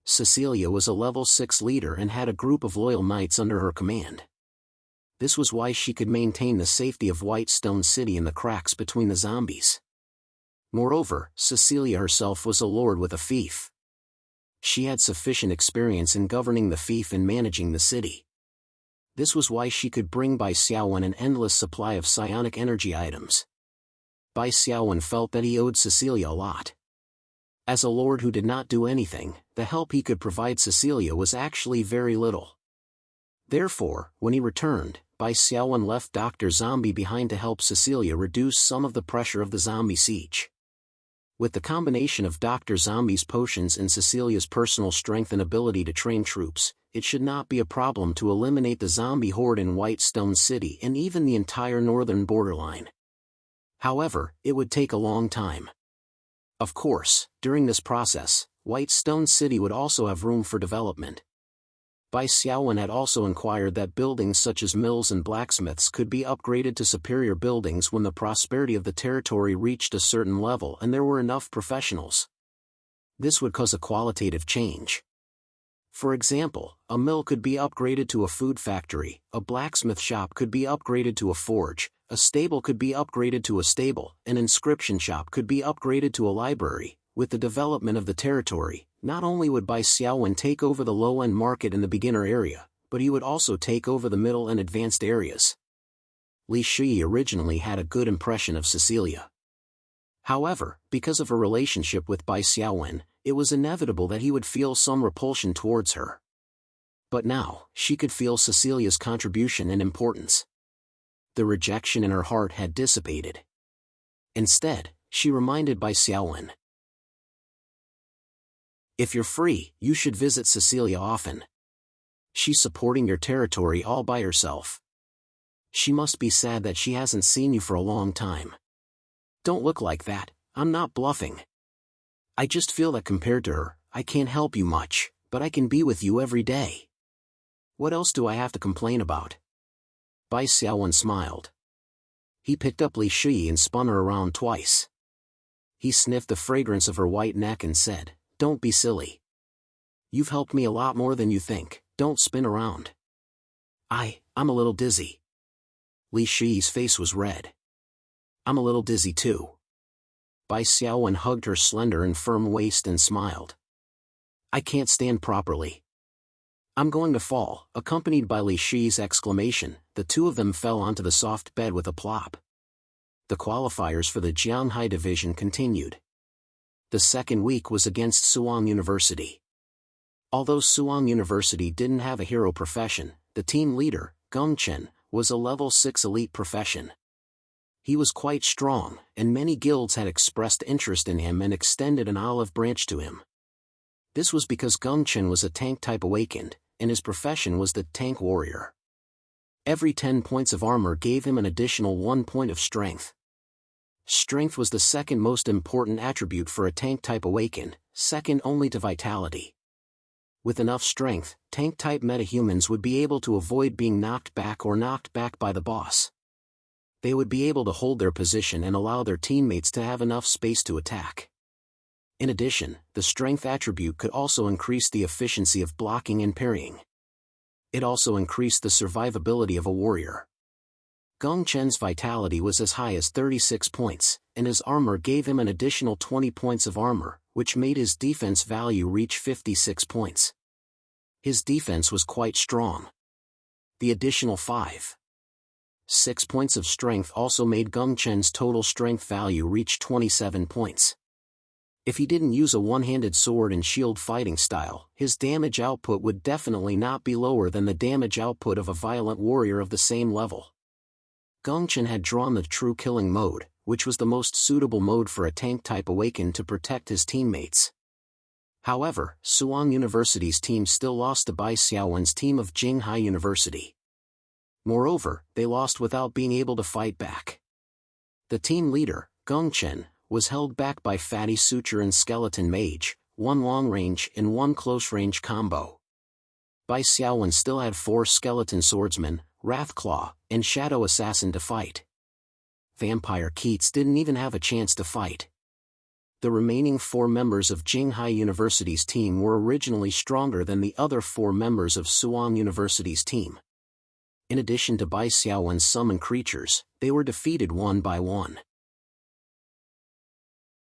Cecilia was a level 6 leader and had a group of loyal knights under her command. This was why she could maintain the safety of Whitestone City in the cracks between the zombies. Moreover, Cecilia herself was a lord with a fief. She had sufficient experience in governing the fief and managing the city. This was why she could bring Bai Xiaowen an endless supply of psionic energy items. Bai Xiaowen felt that he owed Cecilia a lot. As a lord who did not do anything, the help he could provide Cecilia was actually very little. Therefore, when he returned, Bai Xiaowen left Dr. Zombie behind to help Cecilia reduce some of the pressure of the zombie siege. With the combination of Dr. Zombie's potions and Cecilia's personal strength and ability to train troops, it should not be a problem to eliminate the zombie horde in Whitestone City and even the entire northern borderline. However, it would take a long time. Of course, during this process, Whitestone City would also have room for development. Bai Xiaowen had also inquired that buildings such as mills and blacksmiths could be upgraded to superior buildings when the prosperity of the territory reached a certain level and there were enough professionals. This would cause a qualitative change. For example, a mill could be upgraded to a food factory, a blacksmith shop could be upgraded to a forge, a stable could be upgraded to a stable, an inscription shop could be upgraded to a library. With the development of the territory, not only would Bai Xiaowen take over the low-end market in the beginner area, but he would also take over the middle and advanced areas. Li Shi originally had a good impression of Cecilia. However, because of her relationship with Bai Xiaowen, it was inevitable that he would feel some repulsion towards her. But now, she could feel Cecilia's contribution and importance. The rejection in her heart had dissipated. Instead, she reminded Bai Xiaowen, "If you're free, you should visit Cecilia often. She's supporting your territory all by herself. She must be sad that she hasn't seen you for a long time. Don't look like that, I'm not bluffing. I just feel that compared to her, I can't help you much, but I can be with you every day. What else do I have to complain about?" Bai Xiaowen smiled. He picked up Li Shi and spun her around twice. He sniffed the fragrance of her white neck and said, "Don't be silly. You've helped me a lot more than you think, don't spin around." I'm a little dizzy." Li Shi's face was red. "I'm a little dizzy too." Bai Xiaowen hugged her slender and firm waist and smiled. "I can't stand properly. I'm going to fall." Accompanied by Li Shi's exclamation, the two of them fell onto the soft bed with a plop. The qualifiers for the Jianghai division continued. The second week was against Suwang University. Although Suwang University didn't have a hero profession, the team leader, Geng Chen, was a level 6 elite profession. He was quite strong, and many guilds had expressed interest in him and extended an olive branch to him. This was because Geng Chen was a tank type awakened, and his profession was the tank warrior. Every 10 points of armor gave him an additional 1 point of strength. Strength was the second most important attribute for a tank type awakened, second only to vitality. With enough strength, tank type metahumans would be able to avoid being knocked back by the boss. They would be able to hold their position and allow their teammates to have enough space to attack. In addition, the strength attribute could also increase the efficiency of blocking and parrying. It also increased the survivability of a warrior. Geng Chen's vitality was as high as 36 points, and his armor gave him an additional 20 points of armor, which made his defense value reach 56 points. His defense was quite strong. The additional 6 points of strength also made Geng Chen's total strength value reach 27 points. If he didn't use a one-handed sword and shield fighting style, his damage output would definitely not be lower than the damage output of a violent warrior of the same level. Geng Chen had drawn the true killing mode, which was the most suitable mode for a tank-type awakened to protect his teammates. However, Suwang University's team still lost to Bai Xiaowen's team of Jinghai University. Moreover, they lost without being able to fight back. The team leader, Geng Chen, was held back by Fatty Suture and Skeleton Mage, one long-range and one close-range combo. Bai Xiaowen still had 4 Skeleton Swordsmen, Wrathclaw, and Shadow Assassin to fight. Vampire Keats didn't even have a chance to fight. The remaining 4 members of Jinghai University's team were originally stronger than the other 4 members of Suwang University's team. In addition to Bai Xiaowen's summoned creatures, they were defeated one by one.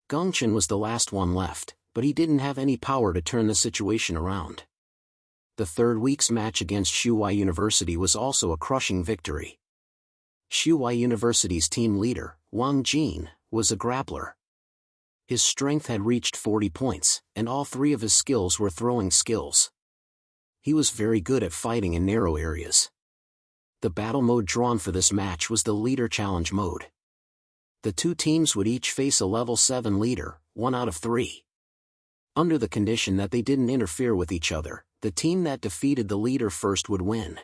Geng Chen was the last one left, but he didn't have any power to turn the situation around. The third week's match against Shuwei University was also a crushing victory. Shuwei University's team leader, Wang Jin, was a grappler. His strength had reached 40 points, and all 3 of his skills were throwing skills. He was very good at fighting in narrow areas. The battle mode drawn for this match was the Leader Challenge mode. The two teams would each face a level 7 leader, 1 out of 3. Under the condition that they didn't interfere with each other, the team that defeated the leader first would win.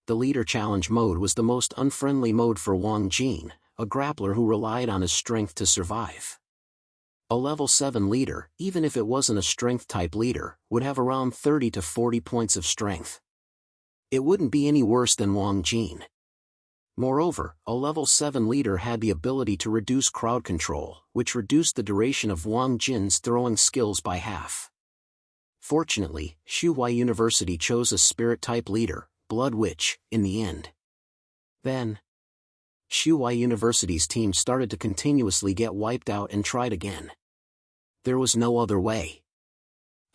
The Leader Challenge mode was the most unfriendly mode for Wang Jin, a grappler who relied on his strength to survive. A level 7 leader, even if it wasn't a strength-type leader, would have around 30 to 40 points of strength. It wouldn't be any worse than Wang Jin. Moreover, a level 7 leader had the ability to reduce crowd control, which reduced the duration of Wang Jin's throwing skills by half. Fortunately, Xuhui University chose a spirit-type leader, Blood Witch, in the end. Then, Xuhui University's team started to continuously get wiped out and tried again. There was no other way.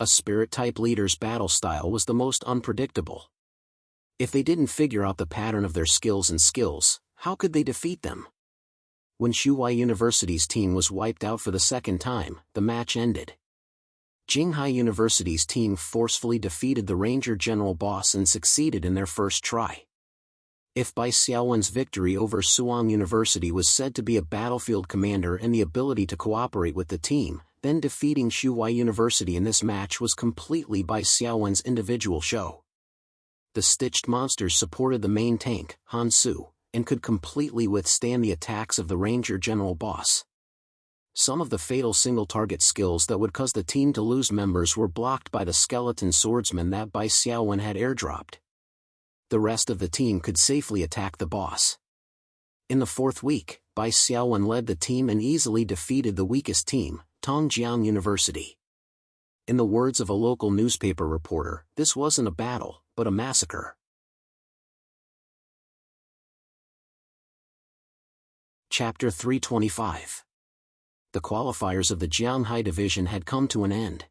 A spirit-type leader's battle style was the most unpredictable. If they didn't figure out the pattern of their skills, how could they defeat them? When Xuhui University's team was wiped out for the second time, the match ended. Jinghai University's team forcefully defeated the Ranger General boss and succeeded in their first try. If Bai Xiaowen's victory over Suang University was said to be a battlefield commander and the ability to cooperate with the team, then defeating Xuhui University in this match was completely Bai Xiaowen's individual show. The stitched monsters supported the main tank, Han Su, and could completely withstand the attacks of the Ranger General boss. Some of the fatal single-target skills that would cause the team to lose members were blocked by the skeleton swordsman that Bai Xiaowen had airdropped. The rest of the team could safely attack the boss. In the fourth week, Bai Xiaowen led the team and easily defeated the weakest team, Tongjiang University. In the words of a local newspaper reporter, this wasn't a battle, but a massacre. Chapter 325. The qualifiers of the Jianghai Division had come to an end.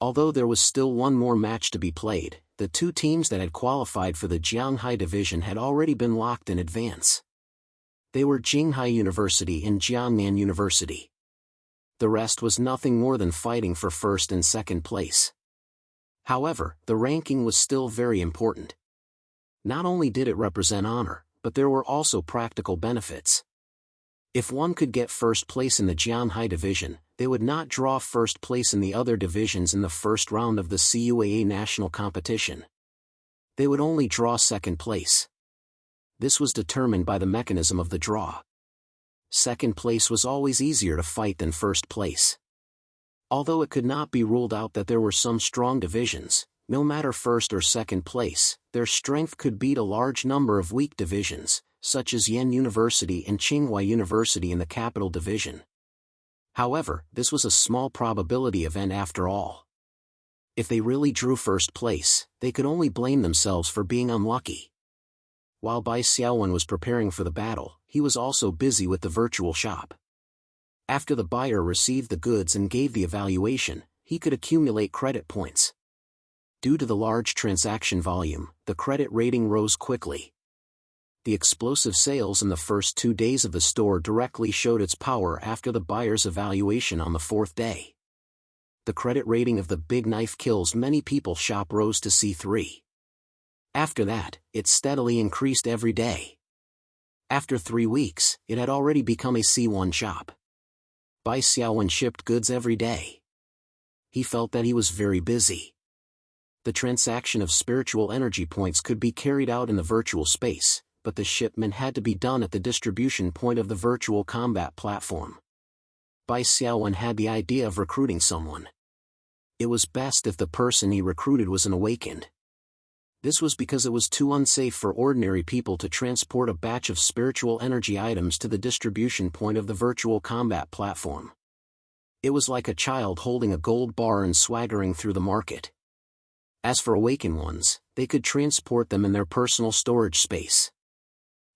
Although there was still one more match to be played, the two teams that had qualified for the Jianghai Division had already been locked in advance. They were Jinghai University and Jiangnan University. The rest was nothing more than fighting for first and second place. However, the ranking was still very important. Not only did it represent honor, but there were also practical benefits. If one could get first place in the Jianghai Division, they would not draw first place in the other divisions in the first round of the CUAA national competition. They would only draw second place. This was determined by the mechanism of the draw. Second place was always easier to fight than first place. Although it could not be ruled out that there were some strong divisions, no matter first or second place, their strength could beat a large number of weak divisions, such as Yen University and Tsinghua University in the Capital Division. However, this was a small probability event after all. If they really drew first place, they could only blame themselves for being unlucky. While Bai Xiaowen was preparing for the battle, he was also busy with the virtual shop. After the buyer received the goods and gave the evaluation, he could accumulate credit points. Due to the large transaction volume, the credit rating rose quickly. The explosive sales in the first 2 days of the store directly showed its power after the buyer's evaluation on the fourth day. The credit rating of the Big Knife Kills Many People shop rose to C3. After that, it steadily increased every day. After 3 weeks, it had already become a C1 shop. Bai Xiaowen shipped goods every day. He felt that he was very busy. The transaction of spiritual energy points could be carried out in the virtual space, but the shipment had to be done at the distribution point of the virtual combat platform. Bai Xiaowen had the idea of recruiting someone. It was best if the person he recruited was an awakened. This was because it was too unsafe for ordinary people to transport a batch of spiritual energy items to the distribution point of the virtual combat platform. It was like a child holding a gold bar and swaggering through the market. As for awakened ones, they could transport them in their personal storage space.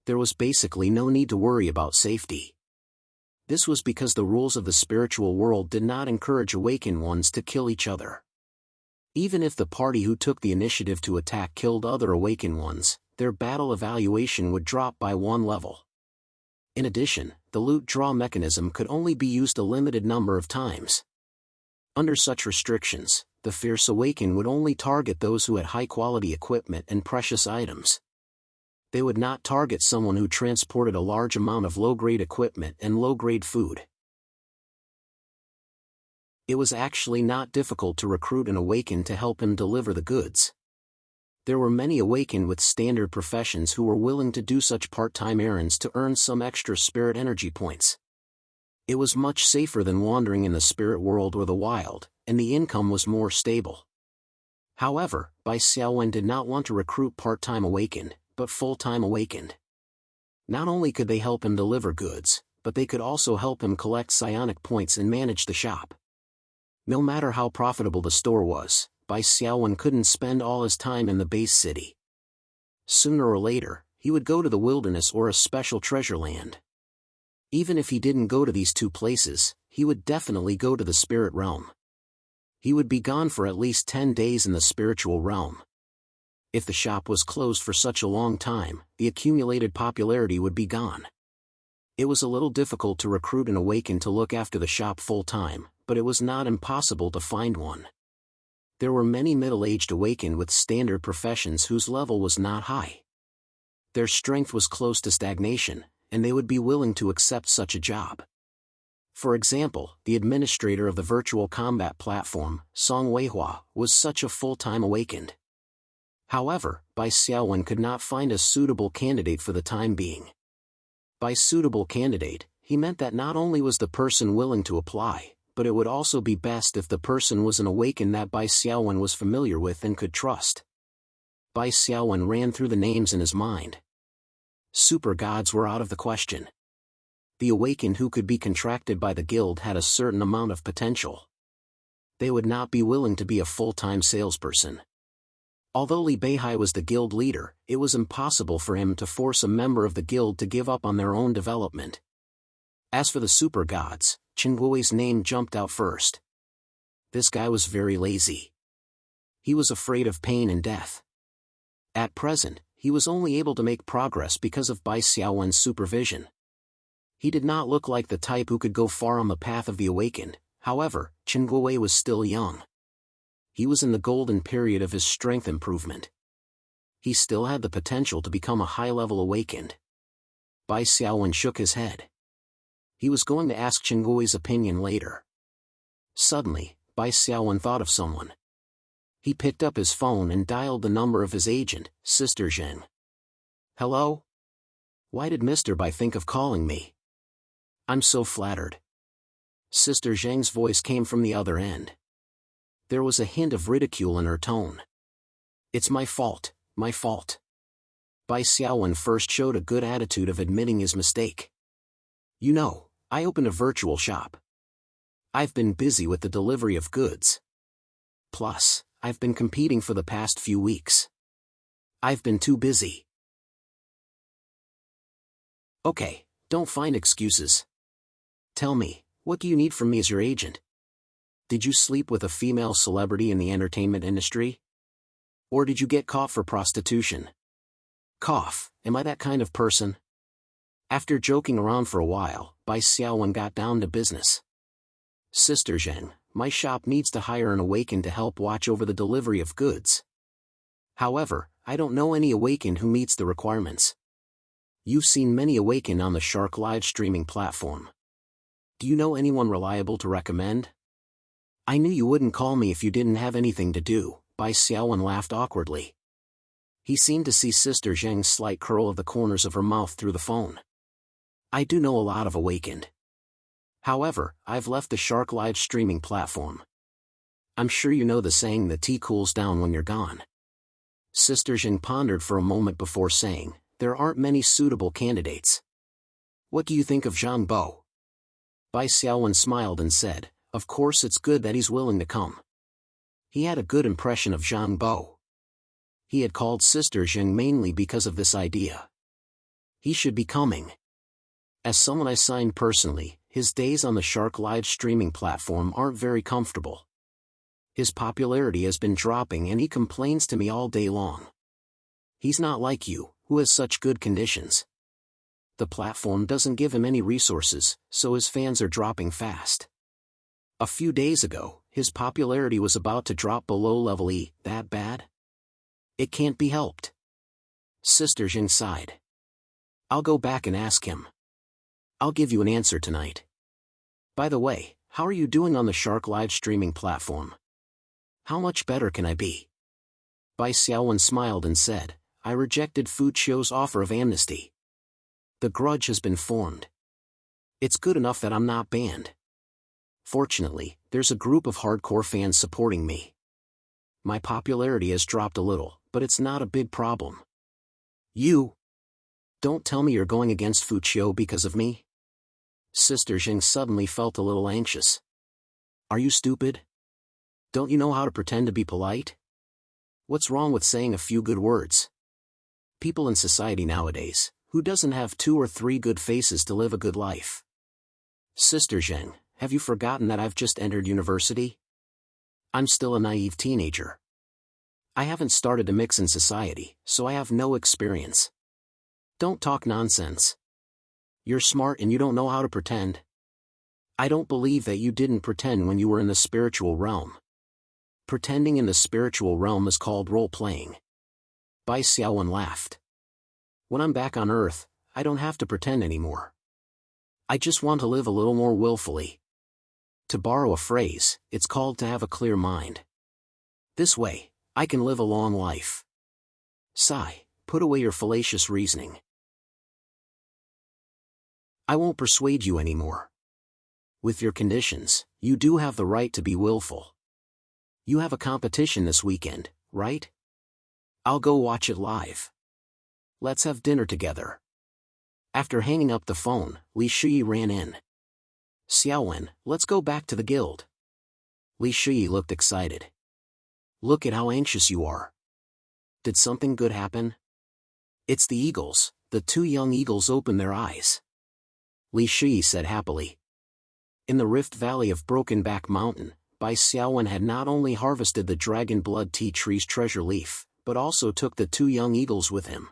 There was basically no need to worry about safety. This was because the rules of the spiritual world did not encourage awakened ones to kill each other. Even if the party who took the initiative to attack killed other awakened ones, their battle evaluation would drop by 1 level. In addition, the loot draw mechanism could only be used a limited number of times. Under such restrictions, the fierce awakened would only target those who had high-quality equipment and precious items. They would not target someone who transported a large amount of low-grade equipment and low-grade food. It was actually not difficult to recruit an awakened to help him deliver the goods. There were many awakened with standard professions who were willing to do such part-time errands to earn some extra spirit energy points. It was much safer than wandering in the spirit world or the wild, and the income was more stable. However, Bai Xiaowen did not want to recruit part-time awakened, but full-time awakened. Not only could they help him deliver goods, but they could also help him collect psionic points and manage the shop. No matter how profitable the store was, Bai Xiaowen couldn't spend all his time in the base city. Sooner or later, he would go to the wilderness or a special treasure land. Even if he didn't go to these two places, he would definitely go to the spirit realm. He would be gone for at least 10 days in the spiritual realm. If the shop was closed for such a long time, the accumulated popularity would be gone. It was a little difficult to recruit an awakened to look after the shop full-time, but it was not impossible to find one. There were many middle-aged awakened with standard professions whose level was not high. Their strength was close to stagnation, and they would be willing to accept such a job. For example, the administrator of the virtual combat platform, Song Weihua, was such a full-time awakened. However, Bai Xiaowen could not find a suitable candidate for the time being. By suitable candidate, he meant that not only was the person willing to apply, but it would also be best if the person was an awakened that Bai Xiaowen was familiar with and could trust. Bai Xiaowen ran through the names in his mind. Super gods were out of the question. The awakened who could be contracted by the guild had a certain amount of potential. They would not be willing to be a full-time salesperson. Although Li Beihai was the guild leader, it was impossible for him to force a member of the guild to give up on their own development. As for the super gods, Chen Guo's name jumped out first. This guy was very lazy. He was afraid of pain and death. At present, he was only able to make progress because of Bai Xiaowen's supervision. He did not look like the type who could go far on the path of the awakened. However, Chen Guo was still young. He was in the golden period of his strength improvement. He still had the potential to become a high-level awakened. Bai Xiaowen shook his head. He was going to ask Chen Guo's opinion later. Suddenly, Bai Xiaowen thought of someone. He picked up his phone and dialed the number of his agent, Sister Zheng. Hello? Why did Mr. Bai think of calling me? I'm so flattered. Sister Zheng's voice came from the other end. There was a hint of ridicule in her tone. It's my fault, my fault. Bai Xiaowen first showed a good attitude of admitting his mistake. You know, I opened a virtual shop. I've been busy with the delivery of goods. Plus, I've been competing for the past few weeks. I've been too busy. Okay, don't find excuses. Tell me, what do you need from me as your agent? Did you sleep with a female celebrity in the entertainment industry? Or did you get caught for prostitution? Cough, am I that kind of person? After joking around for a while, Bai Xiaowen got down to business. Sister Zheng, my shop needs to hire an awakened to help watch over the delivery of goods. However, I don't know any awakened who meets the requirements. You've seen many awakened on the Shark live streaming platform. Do you know anyone reliable to recommend? I knew you wouldn't call me if you didn't have anything to do, Bai Xiaowen laughed awkwardly. He seemed to see Sister Zheng's slight curl of the corners of her mouth through the phone. I do know a lot of awakened. However, I've left the Shark live streaming platform. I'm sure you know the saying the tea cools down when you're gone. Sister Zheng pondered for a moment before saying, there aren't many suitable candidates. What do you think of Zhang Bo? Bai Xiaowen smiled and said, of course it's good that he's willing to come. He had a good impression of Zhang Bo. He had called Sister Zheng mainly because of this idea. He should be coming. As someone I signed personally, his days on the Shark live streaming platform aren't very comfortable. His popularity has been dropping and he complains to me all day long. He's not like you, who has such good conditions. The platform doesn't give him any resources, so his fans are dropping fast. A few days ago, his popularity was about to drop below level E. That bad? It can't be helped. Sister Jing sighed. I'll go back and ask him. I'll give you an answer tonight. By the way, how are you doing on the Shark live streaming platform? How much better can I be? Bai Xiaowen smiled and said, I rejected Fu Qiu's offer of amnesty. The grudge has been formed. It's good enough that I'm not banned. Fortunately, there's a group of hardcore fans supporting me. My popularity has dropped a little, but it's not a big problem. You? Don't tell me you're going against Fu Qiu because of me? Sister Jing suddenly felt a little anxious. Are you stupid? Don't you know how to pretend to be polite? What's wrong with saying a few good words? People in society nowadays, who doesn't have 2 or 3 good faces to live a good life? Sister Zheng, have you forgotten that I've just entered university? I'm still a naive teenager. I haven't started to mix in society, so I have no experience. Don't talk nonsense. You're smart and you don't know how to pretend. I don't believe that you didn't pretend when you were in the spiritual realm. Pretending in the spiritual realm is called role-playing. Bai Xiaowen laughed. When I'm back on Earth, I don't have to pretend anymore. I just want to live a little more willfully. To borrow a phrase, it's called to have a clear mind. This way, I can live a long life. Sigh, put away your fallacious reasoning. I won't persuade you anymore. With your conditions, you do have the right to be willful. You have a competition this weekend, right? I'll go watch it live. Let's have dinner together. After hanging up the phone, Li Shuyi ran in. Xiaowen, let's go back to the guild. Li Shuyi looked excited. Look at how anxious you are. Did something good happen? It's the eagles. The 2 young eagles opened their eyes. Li Shuyi said happily. In the Rift Valley of Broken Back Mountain, Bai Xiaowen had not only harvested the dragon blood tea tree's treasure leaf, but also took the 2 young eagles with him.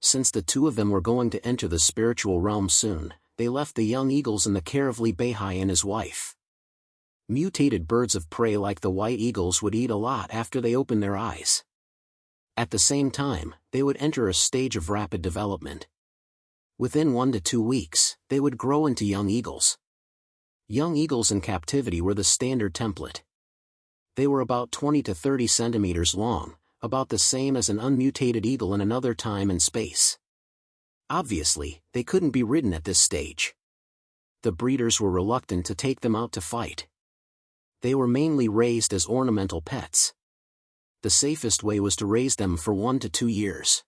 Since the 2 of them were going to enter the spiritual realm soon, they left the young eagles in the care of Li Beihai and his wife. Mutated birds of prey like the white eagles would eat a lot after they opened their eyes. At the same time, they would enter a stage of rapid development. Within 1 to 2 weeks, they would grow into young eagles. Young eagles in captivity were the standard template. They were about 20 to 30 centimeters long, about the same as an unmutated eagle in another time and space. Obviously, they couldn't be ridden at this stage. The breeders were reluctant to take them out to fight. They were mainly raised as ornamental pets. The safest way was to raise them for 1 to 2 years.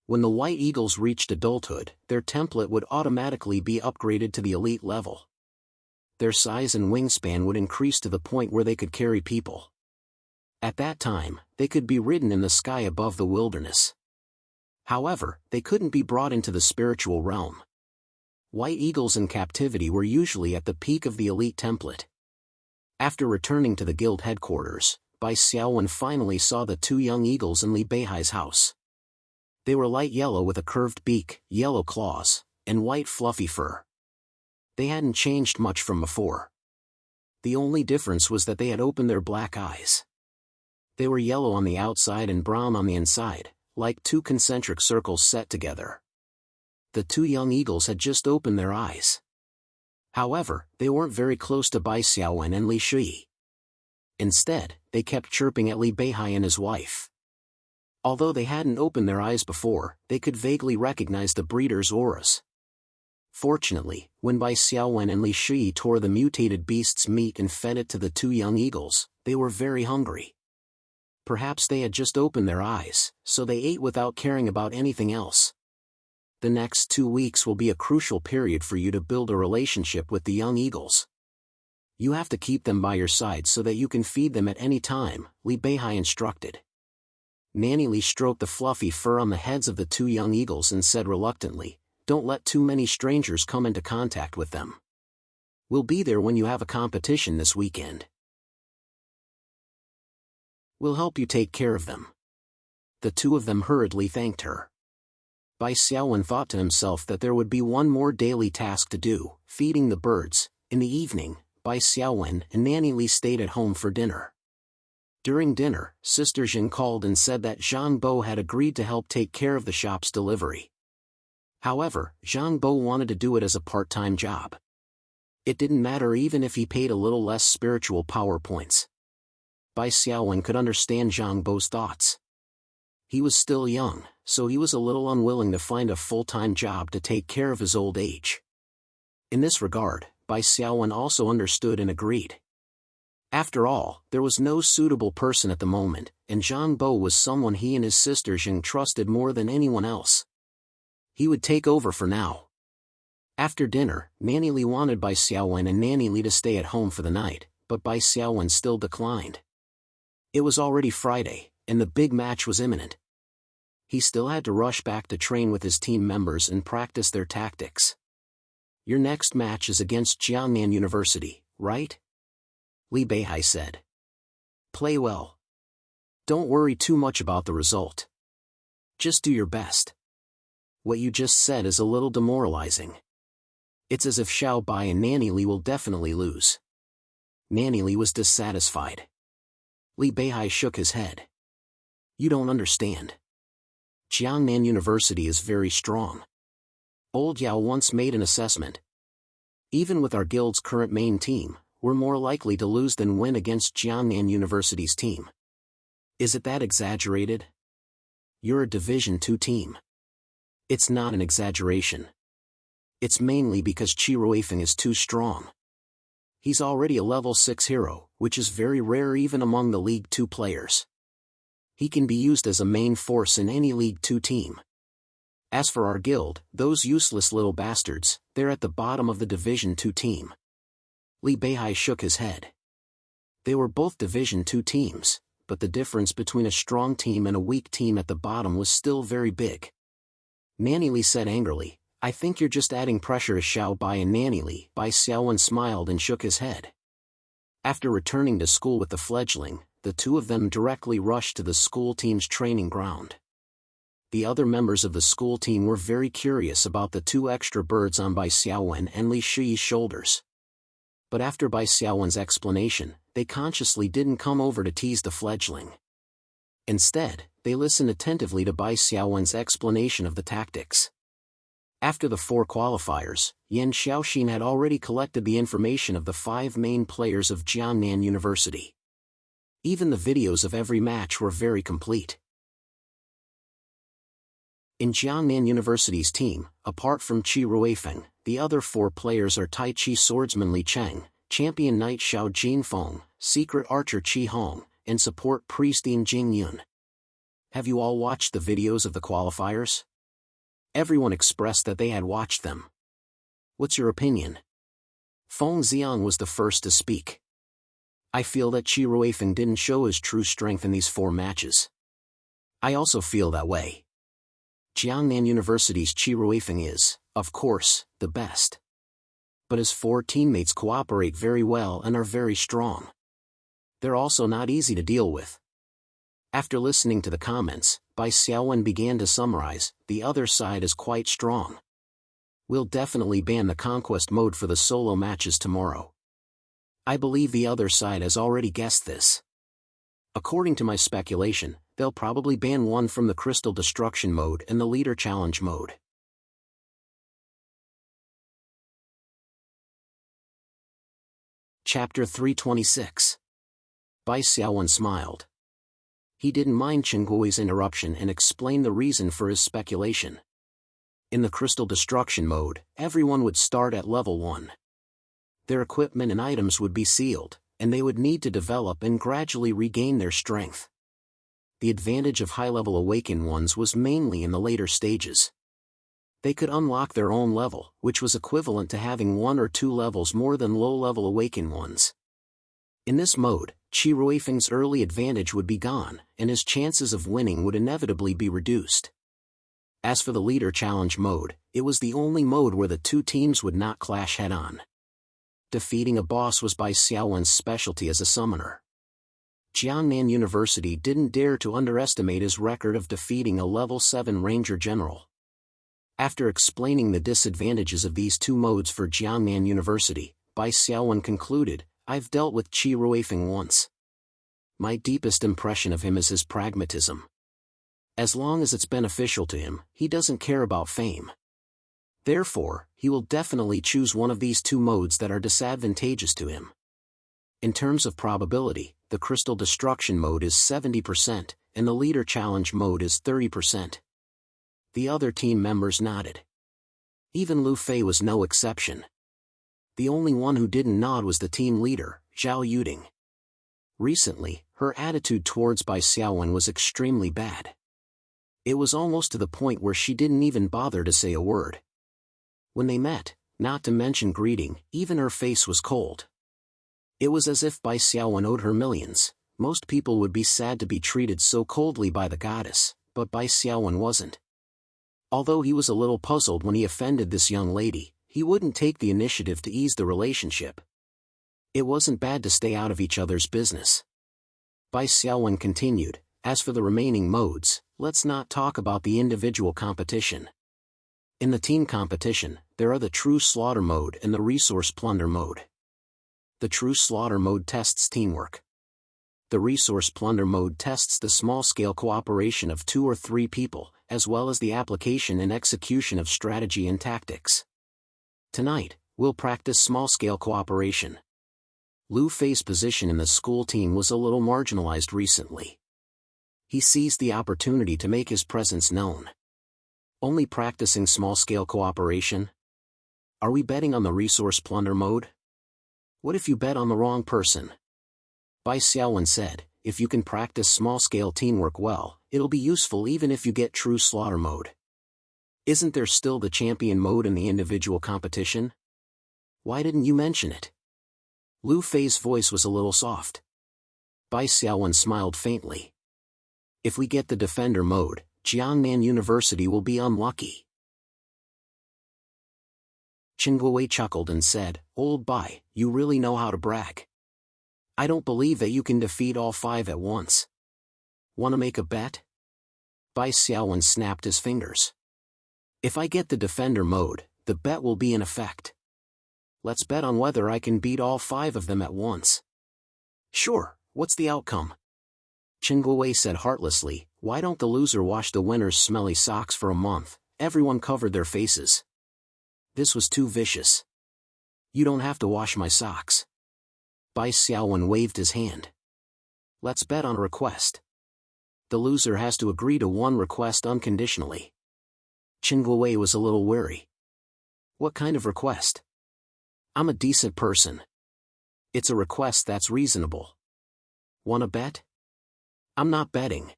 When the white eagles reached adulthood, their template would automatically be upgraded to the elite level. Their size and wingspan would increase to the point where they could carry people. At that time, they could be ridden in the sky above the wilderness. However, they couldn't be brought into the spiritual realm. White eagles in captivity were usually at the peak of the elite template. After returning to the guild headquarters, Bai Xiaowen finally saw the 2 young eagles in Li Beihai's house. They were light yellow with a curved beak, yellow claws, and white fluffy fur. They hadn't changed much from before. The only difference was that they had opened their black eyes. They were yellow on the outside and brown on the inside, like 2 concentric circles set together. The 2 young eagles had just opened their eyes. However, they weren't very close to Bai Xiaowen and Li Shuyi. Instead, they kept chirping at Li Beihai and his wife. Although they hadn't opened their eyes before, they could vaguely recognize the breeder's auras. Fortunately, when Bai Xiaowen and Li Shuyi tore the mutated beast's meat and fed it to the 2 young eagles, they were very hungry. Perhaps they had just opened their eyes, so they ate without caring about anything else. The next 2 weeks will be a crucial period for you to build a relationship with the young eagles. You have to keep them by your side so that you can feed them at any time, Li Beihai instructed. Nanny Li stroked the fluffy fur on the heads of the 2 young eagles and said reluctantly, "Don't let too many strangers come into contact with them. We'll be there when you have a competition this weekend. We'll help you take care of them." The 2 of them hurriedly thanked her. Bai Xiaowen thought to himself that there would be one more daily task to do, feeding the birds. In the evening, Bai Xiaowen and Nanny Li stayed at home for dinner. During dinner, Sister Jing called and said that Zhang Bo had agreed to help take care of the shop's delivery. However, Zhang Bo wanted to do it as a part-time job. It didn't matter even if he paid a little less spiritual power points. Bai Xiaowen could understand Zhang Bo's thoughts. He was still young, so he was a little unwilling to find a full-time job to take care of his old age. In this regard, Bai Xiaowen also understood and agreed. After all, there was no suitable person at the moment, and Zhang Bo was someone he and his sister Jing trusted more than anyone else. He would take over for now. After dinner, Nanny Li wanted Bai Xiaowen and Nanny Li to stay at home for the night, but Bai Xiaowen still declined. It was already Friday, and the big match was imminent. He still had to rush back to train with his team members and practice their tactics. Your next match is against Jiangnan University, right? Li Beihai said. Play well. Don't worry too much about the result. Just do your best. What you just said is a little demoralizing. It's as if Xiao Bai and Nanny Li will definitely lose. Nanny Li was dissatisfied. Li Beihai shook his head. You don't understand. Jiangnan University is very strong. Old Yao once made an assessment. Even with our guild's current main team, we're more likely to lose than win against Jiangnan University's team. Is it that exaggerated? You're a Division 2 team. It's not an exaggeration. It's mainly because Qi Ruifeng is too strong. He's already a level 6 hero, which is very rare even among the League 2 players. He can be used as a main force in any League 2 team. As for our guild, those useless little bastards, they're at the bottom of the Division 2 team. Li Beihai shook his head. They were both Division 2 teams, but the difference between a strong team and a weak team at the bottom was still very big. Nanny Li said angrily, I think you're just adding pressure to Xiao Bai and Nanny Li. Bai Xiaowen smiled and shook his head. After returning to school with the fledgling, the two of them directly rushed to the school team's training ground. The other members of the school team were very curious about the two extra birds on Bai Xiaowen and Li Shiyi's shoulders. But after Bai Xiaowen's explanation, they consciously didn't come over to tease the fledgling. Instead, they listened attentively to Bai Xiaowen's explanation of the tactics. After the 4 qualifiers, Yan Xiaoxin had already collected the information of the 5 main players of Jiangnan University. Even the videos of every match were very complete. In Jiangnan University's team, apart from Qi Ruifeng, the other 4 players are Tai Chi swordsman Li Cheng, champion knight Xiao Jinfeng, secret archer Qi Hong, and support priest Jing Yun. Have you all watched the videos of the qualifiers? Everyone expressed that they had watched them. What's your opinion? Feng Xiang was the first to speak. I feel that Qi Ruifeng didn't show his true strength in these 4 matches. I also feel that way. Jiangnan University's Qi Ruifeng is, of course, the best. But his 4 teammates cooperate very well and are very strong. They're also not easy to deal with. After listening to the comments, Bai Xiaowen began to summarize, the other side is quite strong. We'll definitely ban the conquest mode for the solo matches tomorrow. I believe the other side has already guessed this. According to my speculation, they'll probably ban one from the crystal destruction mode and the leader challenge mode. Chapter 326. Bai Xiaowen smiled. He didn't mind Chen Guo's interruption and explained the reason for his speculation. In the crystal destruction mode, everyone would start at level 1. Their equipment and items would be sealed, and they would need to develop and gradually regain their strength. The advantage of high-level awakened ones was mainly in the later stages. They could unlock their own level, which was equivalent to having 1 or 2 levels more than low-level awakened ones. In this mode, Qi Ruifeng's early advantage would be gone, and his chances of winning would inevitably be reduced. As for the leader challenge mode, it was the only mode where the 2 teams would not clash head-on. Defeating a boss was Bai Xiaowen's specialty as a summoner. Jiangnan University didn't dare to underestimate his record of defeating a level 7 ranger general. After explaining the disadvantages of these 2 modes for Jiangnan University, Bai Xiaowen concluded, I've dealt with Qi Ruifeng once. My deepest impression of him is his pragmatism. As long as it's beneficial to him, he doesn't care about fame. Therefore, he will definitely choose one of these two modes that are disadvantageous to him. In terms of probability, the crystal destruction mode is 70%, and the leader challenge mode is 30%. The other team members nodded. Even Lu Fei was no exception. The only one who didn't nod was the team leader, Zhao Yuding. Recently, her attitude towards Bai Xiaowen was extremely bad. It was almost to the point where she didn't even bother to say a word. When they met, not to mention greeting, even her face was cold. It was as if Bai Xiaowen owed her millions. Most people would be sad to be treated so coldly by the goddess, but Bai Xiaowen wasn't. Although he was a little puzzled when he offended this young lady, he wouldn't take the initiative to ease the relationship. It wasn't bad to stay out of each other's business. Bai Xiaowen continued, as for the remaining modes, let's not talk about the individual competition. In the team competition, there are the true slaughter mode and the resource plunder mode. The true slaughter mode tests teamwork. The resource plunder mode tests the small-scale cooperation of 2 or 3 people, as well as the application and execution of strategy and tactics. Tonight, we'll practice small-scale cooperation. Lu Fei's position in the school team was a little marginalized recently. He seized the opportunity to make his presence known. Only practicing small-scale cooperation? Are we betting on the resource plunder mode? What if you bet on the wrong person? Bai Xiaowen said, if you can practice small-scale teamwork well, it'll be useful even if you get true slaughter mode. Isn't there still the champion mode in the individual competition? Why didn't you mention it? Lu Fei's voice was a little soft. Bai Xiaowen smiled faintly. If we get the defender mode, Jiangnan University will be unlucky. Chen Guowei chuckled and said, Old Bai, you really know how to brag. I don't believe that you can defeat all 5 at once. Wanna make a bet? Bai Xiaowen snapped his fingers. If I get the defender mode, the bet will be in effect. Let's bet on whether I can beat all 5 of them at once. Sure, what's the outcome? Chen Guowei said heartlessly, why don't the loser wash the winner's smelly socks for a month? Everyone covered their faces. This was too vicious. You don't have to wash my socks. Bai Xiaowen waved his hand. Let's bet on a request. The loser has to agree to one request unconditionally. Chen Guowei was a little wary. What kind of request? I'm a decent person. It's a request that's reasonable. Wanna bet? I'm not betting.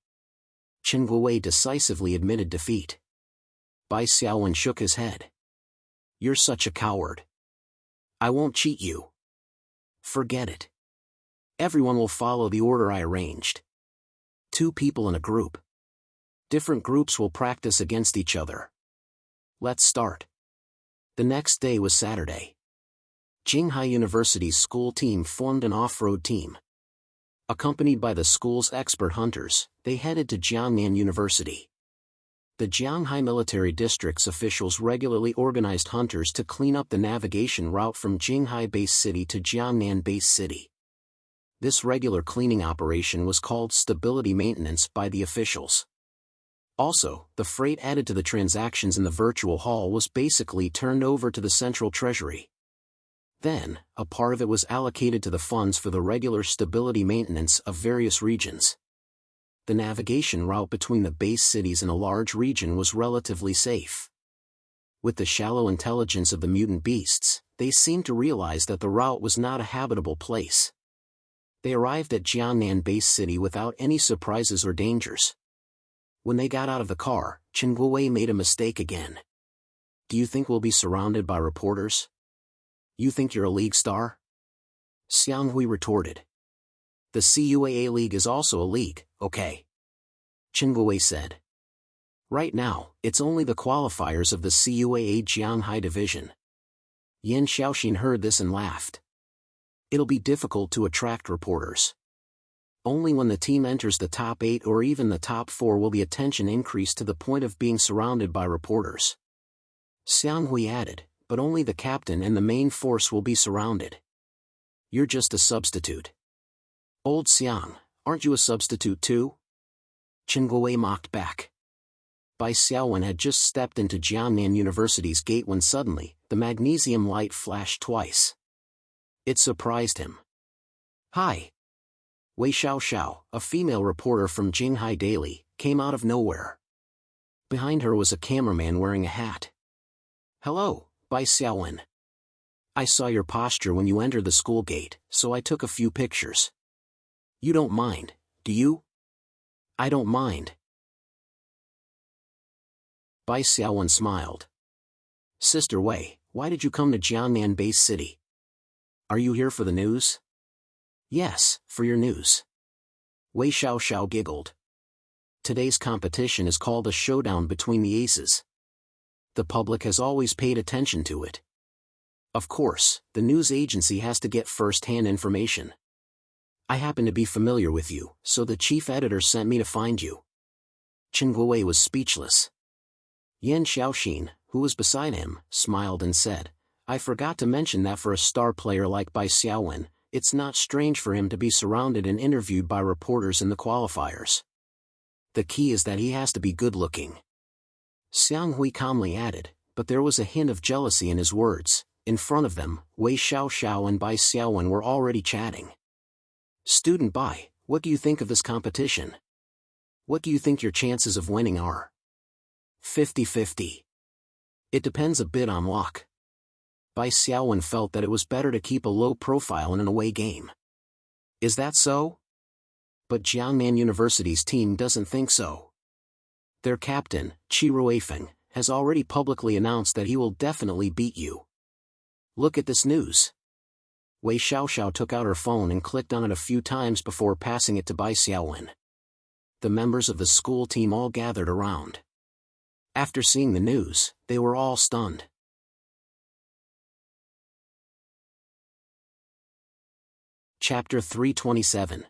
Chen Guowei decisively admitted defeat. Bai Xiaowen shook his head. You're such a coward. I won't cheat you. Forget it. Everyone will follow the order I arranged. 2 people in a group. Different groups will practice against each other. Let's start. The next day was Saturday. Jinghai University's school team formed an off-road team. Accompanied by the school's expert hunters, they headed to Jiangnan University. The Jianghai Military District's officials regularly organized hunters to clean up the navigation route from Jinghai Base City to Jiangnan Base City. This regular cleaning operation was called stability maintenance by the officials. Also, the freight added to the transactions in the virtual hall was basically turned over to the central treasury. Then, a part of it was allocated to the funds for the regular stability maintenance of various regions. The navigation route between the base cities in a large region was relatively safe. With the shallow intelligence of the mutant beasts, they seemed to realize that the route was not a habitable place. They arrived at Jiangnan Base City without any surprises or dangers. When they got out of the car, Chen Guowei made a mistake again. Do you think we'll be surrounded by reporters? You think you're a league star? Xiang Hui retorted. The CUAA League is also a league, okay? Chen Guowei said. Right now, it's only the qualifiers of the CUAA Jianghai Division. Yan Xiaoxin heard this and laughed. It'll be difficult to attract reporters. Only when the team enters the top 8 or even the top 4 will the attention increase to the point of being surrounded by reporters. Xiang Hui added, but only the captain and the main force will be surrounded. You're just a substitute. Old Xiang, Aren't you a substitute too? Qingguowei mocked back. Bai Xiaowen had just stepped into Jiangnan University's gate when suddenly, the magnesium light flashed twice. It surprised him. Hi! Wei Xiaoxiao, a female reporter from Jinghai Daily, came out of nowhere. Behind her was a cameraman wearing a hat. Hello, Bai Xiaowen. I saw your posture when you entered the school gate, so I took a few pictures. You don't mind, do you? I don't mind. Bai Xiaowen smiled. Sister Wei, why did you come to Jiangnan Base City? Are you here for the news? Yes, for your news. Wei Xiaoxiao giggled. Today's competition is called a showdown between the aces. The public has always paid attention to it. Of course, the news agency has to get first-hand information. I happen to be familiar with you, so the chief editor sent me to find you. Qingguowei was speechless. Yan Xiaoxin, who was beside him, smiled and said, I forgot to mention that for a star player like Bai Xiaowen, it's not strange for him to be surrounded and interviewed by reporters in the qualifiers. The key is that he has to be good-looking. Xiang Hui calmly added, but there was a hint of jealousy in his words. In front of them, Wei Xiaoxiao and Bai Xiaowen were already chatting. Student Bai, what do you think of this competition? What do you think your chances of winning are? 50-50. It depends a bit on luck. Bai Xiaowen felt that it was better to keep a low profile in an away game. Is that so? But Jiangnan University's team doesn't think so. Their captain, Qi Ruifeng, has already publicly announced that he will definitely beat you. Look at this news. Wei Xiaoxiao took out her phone and clicked on it a few times before passing it to Bai Xiaowen. The members of the school team all gathered around. After seeing the news, they were all stunned. Chapter 327.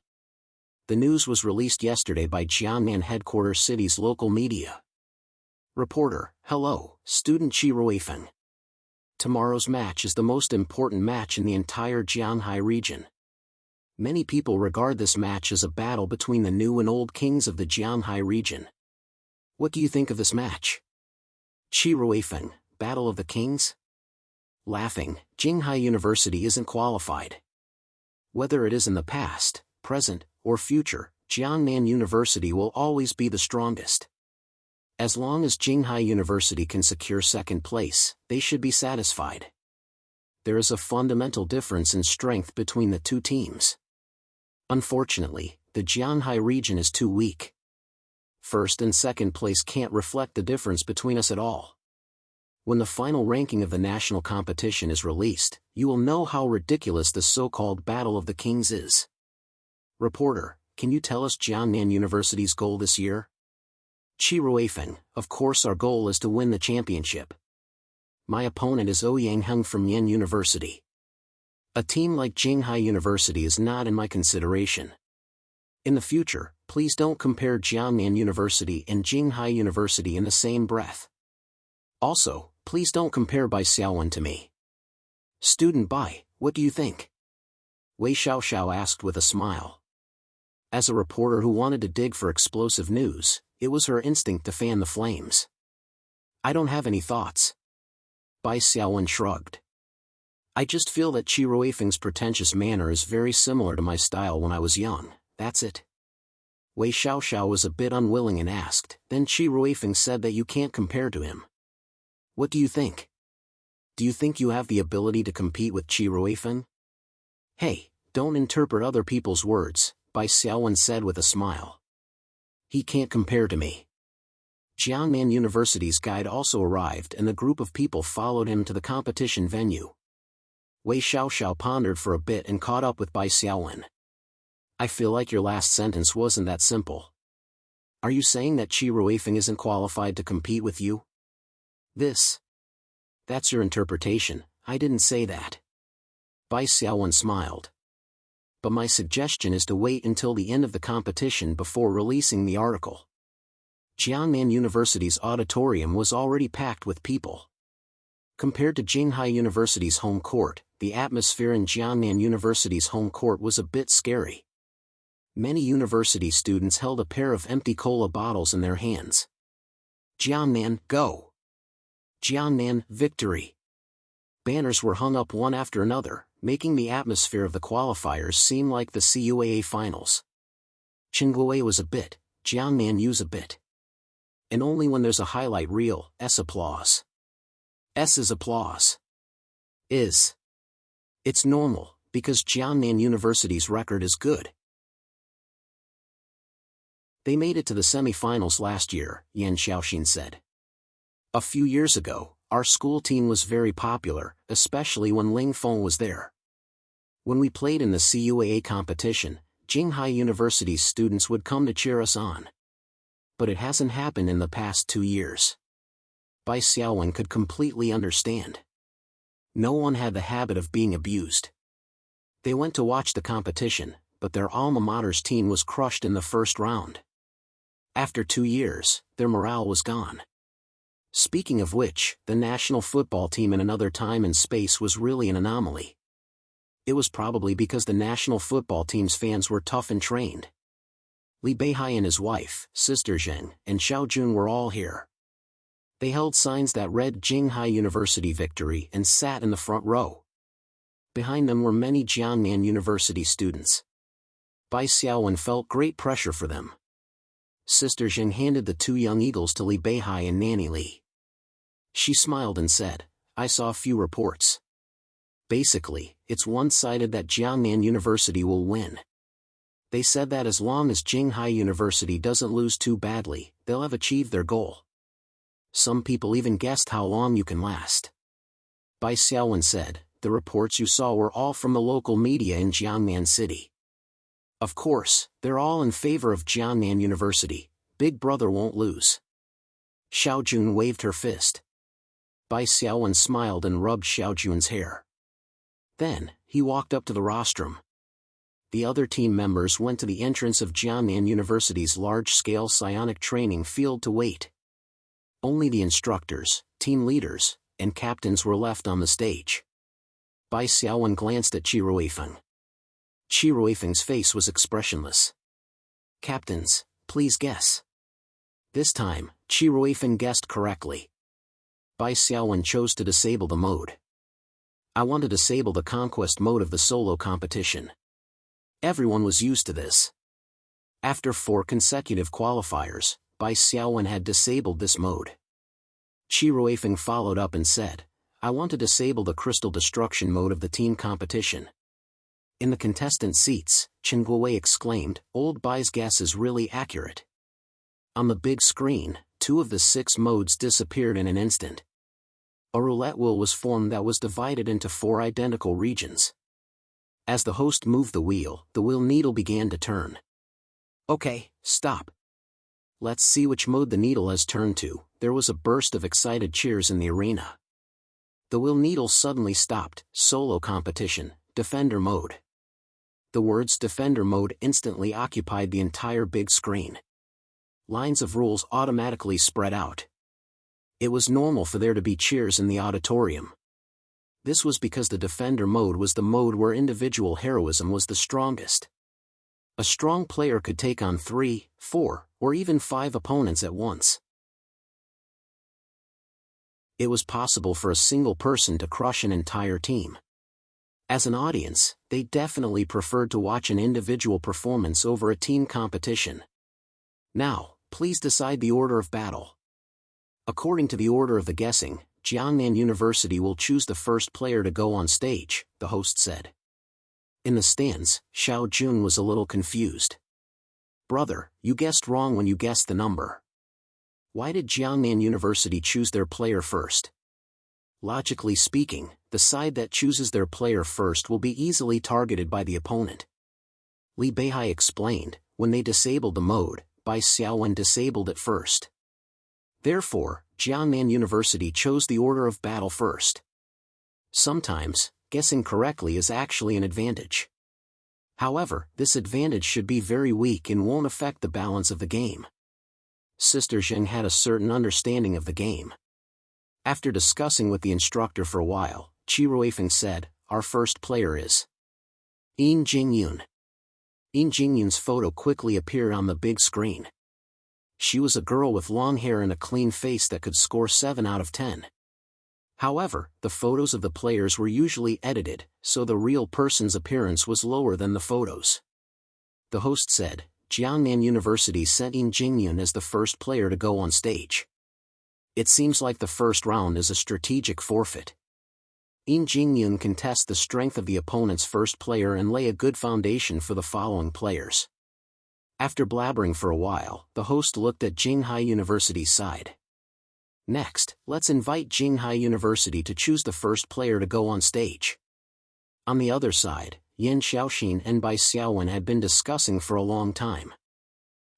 The news was released yesterday by Jiangnan Headquarters City's local media. Reporter, hello, student Qi Ruifeng. Tomorrow's match is the most important match in the entire Jianghai region. Many people regard this match as a battle between the new and old kings of the Jianghai region. What do you think of this match? Qi Ruifeng, Battle of the Kings? Laughing, Jinghai University isn't qualified. Whether it is in the past, present, or future, Jiangnan University will always be the strongest. As long as Jinghai University can secure second place, they should be satisfied. There is a fundamental difference in strength between the two teams. Unfortunately, the Jianghai region is too weak. First and second place can't reflect the difference between us at all. When the final ranking of the national competition is released, you will know how ridiculous the so-called Battle of the Kings is. Reporter, can you tell us Jiangnan University's goal this year? Qi Ruifeng, of course our goal is to win the championship. My opponent is Ouyang Heng from Yen University. A team like Jinghai University is not in my consideration. In the future, please don't compare Jiangnan University and Jinghai University in the same breath. Also, please don't compare Bai Xiaowen to me. Student Bai, what do you think? Wei Xiaoxiao asked with a smile. As a reporter who wanted to dig for explosive news, it was her instinct to fan the flames. I don't have any thoughts. Bai Xiaowen shrugged. I just feel that Qi Ruifeng's pretentious manner is very similar to my style when I was young, that's it. Wei Xiaoxiao was a bit unwilling and asked, then Qi Ruifeng said that you can't compare to him. What do you think? Do you think you have the ability to compete with Qi Ruifeng? Hey, don't interpret other people's words, Bai Xiaowen said with a smile. He can't compare to me. Jiangnan University's guide also arrived and the group of people followed him to the competition venue. Wei Xiaoxiao pondered for a bit and caught up with Bai Xiaowen. I feel like your last sentence wasn't that simple. Are you saying that Qi Ruifeng isn't qualified to compete with you? That's your interpretation, I didn't say that. Bai Xiaowen smiled. But my suggestion is to wait until the end of the competition before releasing the article. Jiangnan University's auditorium was already packed with people. Compared to Jinghai University's home court, the atmosphere in Jiangnan University's home court was a bit scary. Many university students held a pair of empty cola bottles in their hands. Jiangnan, go! Jiangnan, victory! Banners were hung up one after another, making the atmosphere of the qualifiers seem like the CUAA finals. Qinghua was a bit, Jiangnan U's a bit. And only when there's a highlight reel, S applause. S is applause. Is. It's normal, because Jiangnan University's record is good. They made it to the semi-finals last year, Yan Xiaoxin said. A few years ago, our school team was very popular, especially when Ling Feng was there. When we played in the CUAA competition, Jinghai University's students would come to cheer us on. But it hasn't happened in the past 2 years. Bai Xiaowen could completely understand. No one had the habit of being abused. They went to watch the competition, but their alma mater's team was crushed in the first round. After 2 years, their morale was gone. Speaking of which, the national football team in another time and space was really an anomaly. It was probably because the national football team's fans were tough and trained. Li Beihai and his wife, Sister Zheng, and Xiao Jun were all here. They held signs that read Jinghai University victory and sat in the front row. Behind them were many Jiangnan University students. Bai Xiaowen felt great pressure for them. Sister Zheng handed the 2 young eagles to Li Beihai and Nanny Li. She smiled and said, I saw a few reports. Basically, it's one-sided that Jiangnan University will win. They said that as long as Jinghai University doesn't lose too badly, they'll have achieved their goal. Some people even guessed how long you can last. Bai Xiaowen said, the reports you saw were all from the local media in Jiangnan City. Of course, they're all in favor of Jiangnan University. Big Brother won't lose. Xiao Jun waved her fist. Bai Xiaowen smiled and rubbed Xiao Jun's hair. Then, he walked up to the rostrum. The other team members went to the entrance of Jiangnan University's large-scale psionic training field to wait. Only the instructors, team leaders, and captains were left on the stage. Bai Xiaowen glanced at Qi Ruifeng. Qi Ruifeng's face was expressionless. Captains, please guess. This time, Qi Ruifeng guessed correctly. Bai Xiaowen chose to disable the mode. I want to disable the conquest mode of the solo competition. Everyone was used to this. After 4 consecutive qualifiers, Bai Xiaowen had disabled this mode. Qi Ruifeng followed up and said, I want to disable the crystal destruction mode of the team competition. In the contestant seats, Chen Guowei exclaimed, Old Bai's guess is really accurate. On the big screen, 2 of the 6 modes disappeared in an instant. A roulette wheel was formed that was divided into 4 identical regions. As the host moved the wheel needle began to turn. Okay, stop. Let's see which mode the needle has turned to. There was a burst of excited cheers in the arena. The wheel needle suddenly stopped. Solo competition, defender mode. The words defender mode instantly occupied the entire big screen. Lines of rules automatically spread out. It was normal for there to be cheers in the auditorium. This was because the defender mode was the mode where individual heroism was the strongest. A strong player could take on 3, 4, or even 5 opponents at once. It was possible for a single person to crush an entire team. As an audience, they definitely preferred to watch an individual performance over a team competition. Now, please decide the order of battle. According to the order of the guessing, Jiangnan University will choose the first player to go on stage, the host said. In the stands, Xiao Jun was a little confused. Brother, you guessed wrong when you guessed the number. Why did Jiangnan University choose their player first? Logically speaking, the side that chooses their player first will be easily targeted by the opponent. Li Beihai explained, when they disabled the mode, Bai Xiaowen disabled it first. Therefore, Jiangnan University chose the order of battle first. Sometimes, guessing correctly is actually an advantage. However, this advantage should be very weak and won't affect the balance of the game. Sister Zheng had a certain understanding of the game. After discussing with the instructor for a while, Qi Ruifeng said, our first player is Yin Jingyun. In Jingyun's photo quickly appeared on the big screen. She was a girl with long hair and a clean face that could score 7 out of 10. However, the photos of the players were usually edited, so the real person's appearance was lower than the photos. The host said, Jiangnan University sent In Jingyun as the first player to go on stage. It seems like the first round is a strategic forfeit. In Jingyun can test the strength of the opponent's first player and lay a good foundation for the following players. After blabbering for a while, the host looked at Jinghai University's side. Next, let's invite Jinghai University to choose the first player to go on stage. On the other side, Yan Xiaoxin and Bai Xiaowen had been discussing for a long time.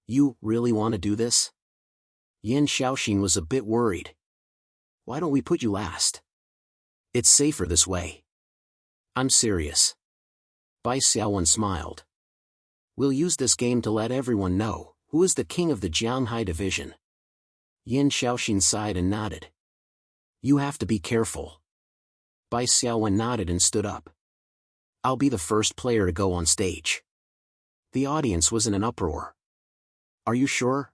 You really want to do this? Yan Xiaoxin was a bit worried. Why don't we put you last? It's safer this way. I'm serious. Bai Xiaowen smiled. We'll use this game to let everyone know who is the king of the Jianghai division. Yan Xiaoxin sighed and nodded. You have to be careful. Bai Xiaowen nodded and stood up. I'll be the first player to go on stage. The audience was in an uproar. Are you sure?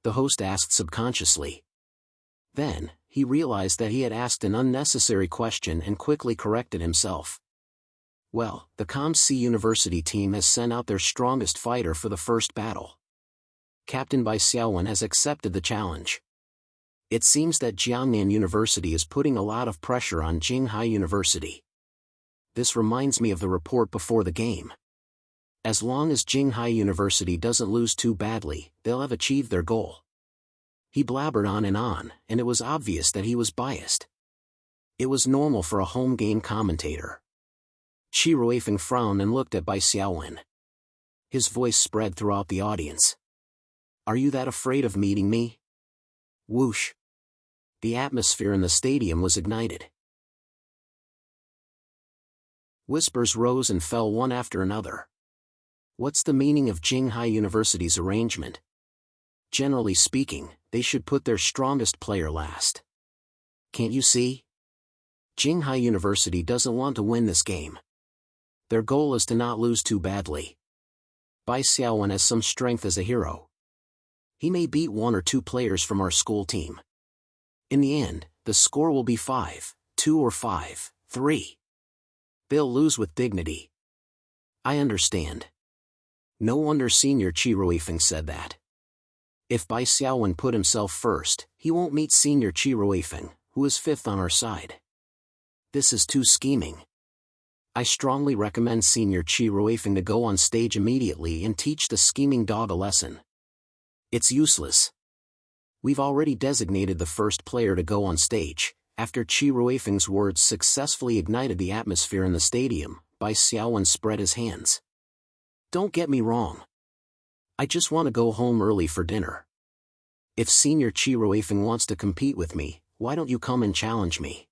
The host asked subconsciously. Then, he realized that he had asked an unnecessary question and quickly corrected himself. Well, the ComC University team has sent out their strongest fighter for the first battle. Captain Bai Xiaowen has accepted the challenge. It seems that Jiangnan University is putting a lot of pressure on Jinghai University. This reminds me of the report before the game. As long as Jinghai University doesn't lose too badly, they'll have achieved their goal. He blabbered on, and it was obvious that he was biased. It was normal for a home game commentator. Qi Ruifeng frowned and looked at Bai Xiaowen. His voice spread throughout the audience. Are you that afraid of meeting me? Whoosh. The atmosphere in the stadium was ignited. Whispers rose and fell one after another. What's the meaning of Jinghai University's arrangement? Generally speaking, they should put their strongest player last. Can't you see? Jinghai University doesn't want to win this game. Their goal is to not lose too badly. Bai Xiaowen has some strength as a hero. He may beat 1 or 2 players from our school team. In the end, the score will be 5-2 or 5-3. They'll lose with dignity. I understand. No wonder Senior Qi Ruifeng said that. If Bai Xiaowen put himself first, he won't meet Senior Qi Ruifeng, who is 5th on our side. This is too scheming. I strongly recommend Senior Qi Ruifeng to go on stage immediately and teach the scheming dog a lesson. It's useless. We've already designated the first player to go on stage. After Qi Ruifeng's words successfully ignited the atmosphere in the stadium, Bai Xiaowen spread his hands. Don't get me wrong. I just want to go home early for dinner. If Senior Qi Ruifeng wants to compete with me, why don't you come and challenge me?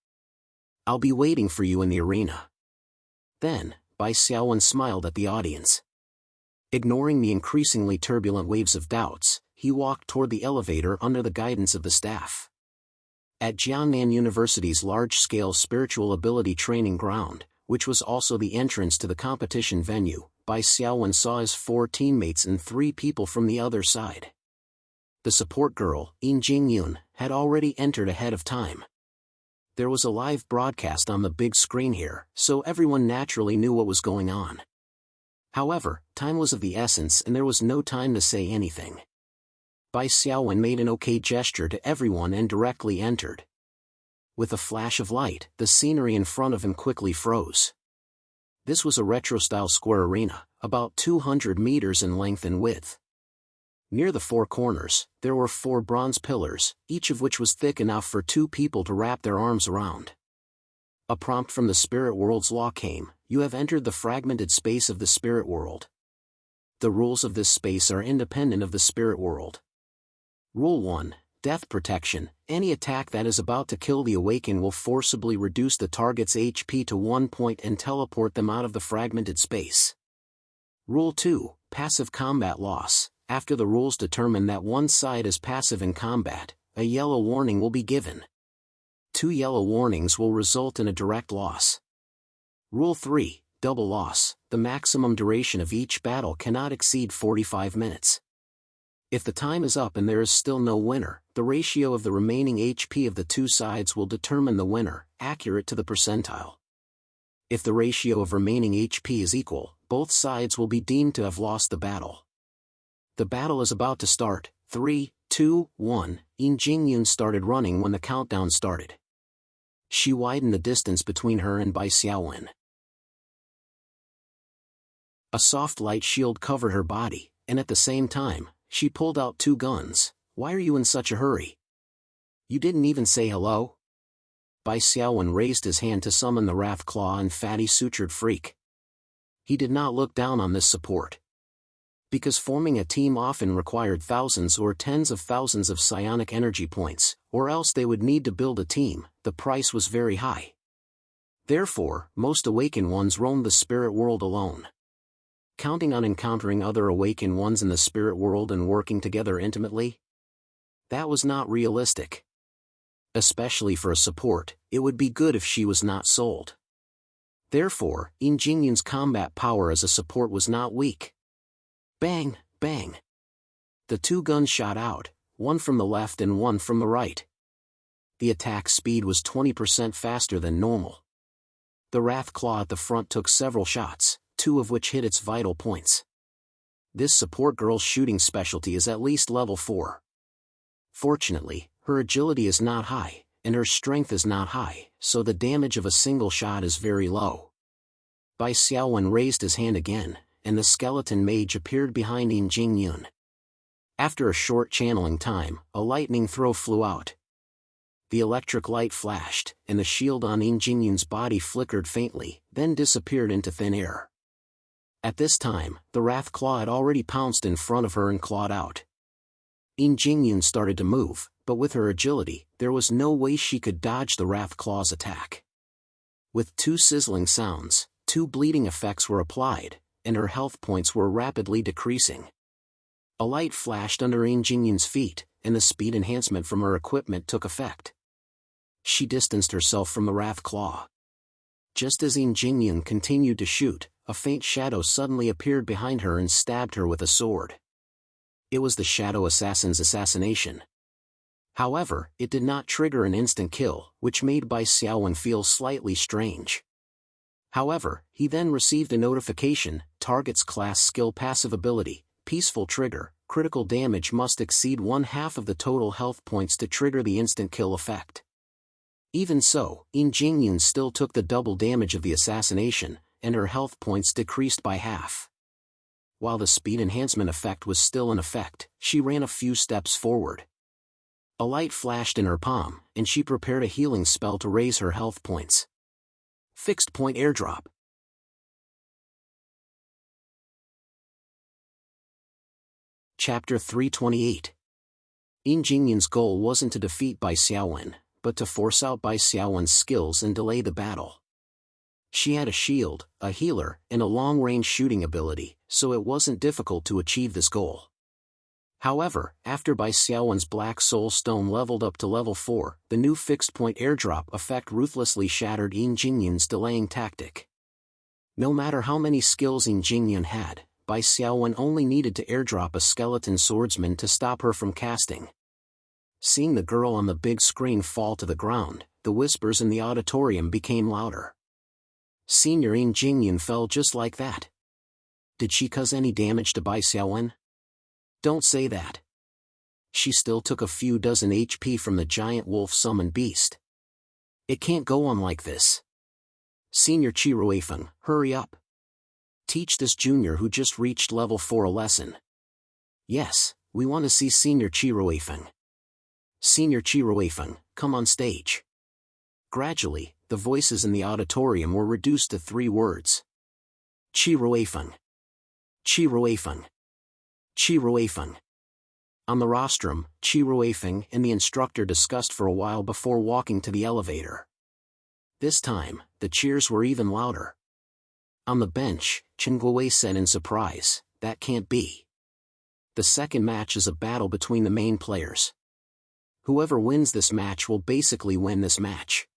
I'll be waiting for you in the arena. Then, Bai Xiaowen smiled at the audience. Ignoring the increasingly turbulent waves of doubts, he walked toward the elevator under the guidance of the staff. At Jiangnan University's large-scale spiritual ability training ground, which was also the entrance to the competition venue, Bai Xiaowen saw his 4 teammates and 3 people from the other side. The support girl, In Jingyun, had already entered ahead of time. There was a live broadcast on the big screen here, so everyone naturally knew what was going on. However, time was of the essence and there was no time to say anything. Bai Xiaowen made an okay gesture to everyone and directly entered. With a flash of light, the scenery in front of him quickly froze. This was a retro-style square arena, about 200 meters in length and width. Near the 4 corners, there were 4 bronze pillars, each of which was thick enough for 2 people to wrap their arms around. A prompt from the spirit world's law came: you have entered the fragmented space of the spirit world. The rules of this space are independent of the spirit world. Rule 1, Death Protection. Any attack that is about to kill the awakened will forcibly reduce the target's HP to 1 point and teleport them out of the fragmented space. Rule 2, Passive Combat Loss. After the rules determine that one side is passive in combat, a yellow warning will be given. 2 yellow warnings will result in a direct loss. Rule 3, double loss, the maximum duration of each battle cannot exceed 45 minutes. If the time is up and there is still no winner, the ratio of the remaining HP of the two sides will determine the winner, accurate to the percentile. If the ratio of remaining HP is equal, both sides will be deemed to have lost the battle. The battle is about to start. 3, 2, 1. Yin Jingyun started running when the countdown started. She widened the distance between her and Bai Xiaowen. A soft light shield covered her body, and at the same time, she pulled out two guns. Why are you in such a hurry? You didn't even say hello? Bai Xiaowen raised his hand to summon the Wrath Claw and Fatty Sutured Freak. He did not look down on this support. Because forming a team often required thousands or tens of thousands of psionic energy points, or else they would need to build a team, the price was very high. Therefore, most awakened ones roamed the spirit world alone. Counting on encountering other awakened ones in the spirit world and working together intimately? That was not realistic. Especially for a support, it would be good if she was not sold. Therefore, Yin Jingyun's combat power as a support was not weak. Bang, bang. The two guns shot out, one from the left and one from the right. The attack speed was 20% faster than normal. The Wrath Claw at the front took several shots, two of which hit its vital points. This support girl's shooting specialty is at least level 4. Fortunately, her agility is not high, and her strength is not high, so the damage of a single shot is very low. Bai Xiaowen raised his hand again, and the skeleton mage appeared behind Yin Jingyun. After a short channeling time, a lightning throw flew out. The electric light flashed, and the shield on Yin Jingyun's body flickered faintly, then disappeared into thin air. At this time, the Wrath Claw had already pounced in front of her and clawed out. Yin Jingyun started to move, but with her agility, there was no way she could dodge the Wrath Claw's attack. With two sizzling sounds, two bleeding effects were applied, and her health points were rapidly decreasing. A light flashed under Yin Jingyun's feet, and the speed enhancement from her equipment took effect. She distanced herself from the Wrath Claw. Just as Yin Jingyun continued to shoot, a faint shadow suddenly appeared behind her and stabbed her with a sword. It was the Shadow Assassin's assassination. However, it did not trigger an instant kill, which made Bai Xiaowen feel slightly strange. However, he then received a notification: target's class skill passive ability, peaceful trigger, critical damage must exceed 1/2 of the total health points to trigger the instant kill effect. Even so, Yin Jingyun still took the double damage of the assassination, and her health points decreased by half. While the speed enhancement effect was still in effect, she ran a few steps forward. A light flashed in her palm, and she prepared a healing spell to raise her health points. Fixed point airdrop. Chapter 328. Yin Jingyun's goal wasn't to defeat Bai Xiaowen, but to force out Bai Xiaowen's skills and delay the battle. She had a shield, a healer, and a long-range shooting ability, so it wasn't difficult to achieve this goal. However, after Bai Xiaowen's Black Soul Stone leveled up to level 4, the new fixed-point airdrop effect ruthlessly shattered Yin Jingyun's delaying tactic. No matter how many skills Yin Jingyun had, Bai Xiaowen only needed to airdrop a skeleton swordsman to stop her from casting. Seeing the girl on the big screen fall to the ground, the whispers in the auditorium became louder. Senior Yin Jingyun fell just like that. Did she cause any damage to Bai Xiaowen? Don't say that. She still took a few dozen HP from the giant wolf-summoned beast. It can't go on like this. Senior Chiruefeng, hurry up. Teach this junior who just reached level 4 a lesson. Yes, we want to see Senior Chiruefeng. Senior Chiruefeng, come on stage. Gradually, the voices in the auditorium were reduced to 3 words. Chiruefeng. Chiruefeng. Chiruefeng. On the rostrum, Chiruefeng and the instructor discussed for a while before walking to the elevator. This time, the cheers were even louder. On the bench, Chingguowei said in surprise, "That can't be. The second match is a battle between the main players. Whoever wins this match will basically win this match."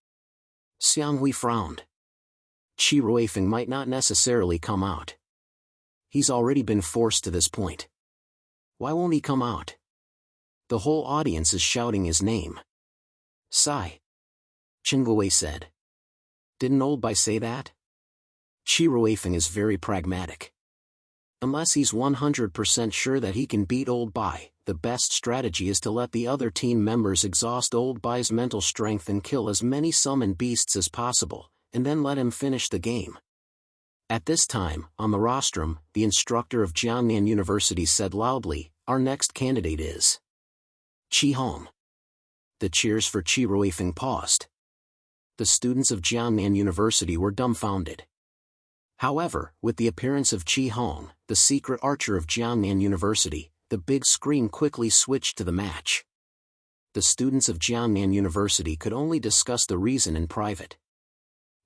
Xianghui frowned. Qi Ruifeng might not necessarily come out. He's already been forced to this point. Why won't he come out? The whole audience is shouting his name. Sigh. Qingwei said. Didn't old Bai say that? Qi Ruifeng is very pragmatic. Unless he's 100% sure that he can beat old Bai, the best strategy is to let the other team members exhaust old Bai's mental strength and kill as many summoned beasts as possible, and then let him finish the game. At this time, on the rostrum, the instructor of Jiangnan University said loudly, "Our next candidate is Qi Hong." The cheers for Qi Ruifeng paused. The students of Jiangnan University were dumbfounded. However, with the appearance of Qi Hong, the secret archer of Jiangnan University, the big screen quickly switched to the match. The students of Jiangnan University could only discuss the reason in private.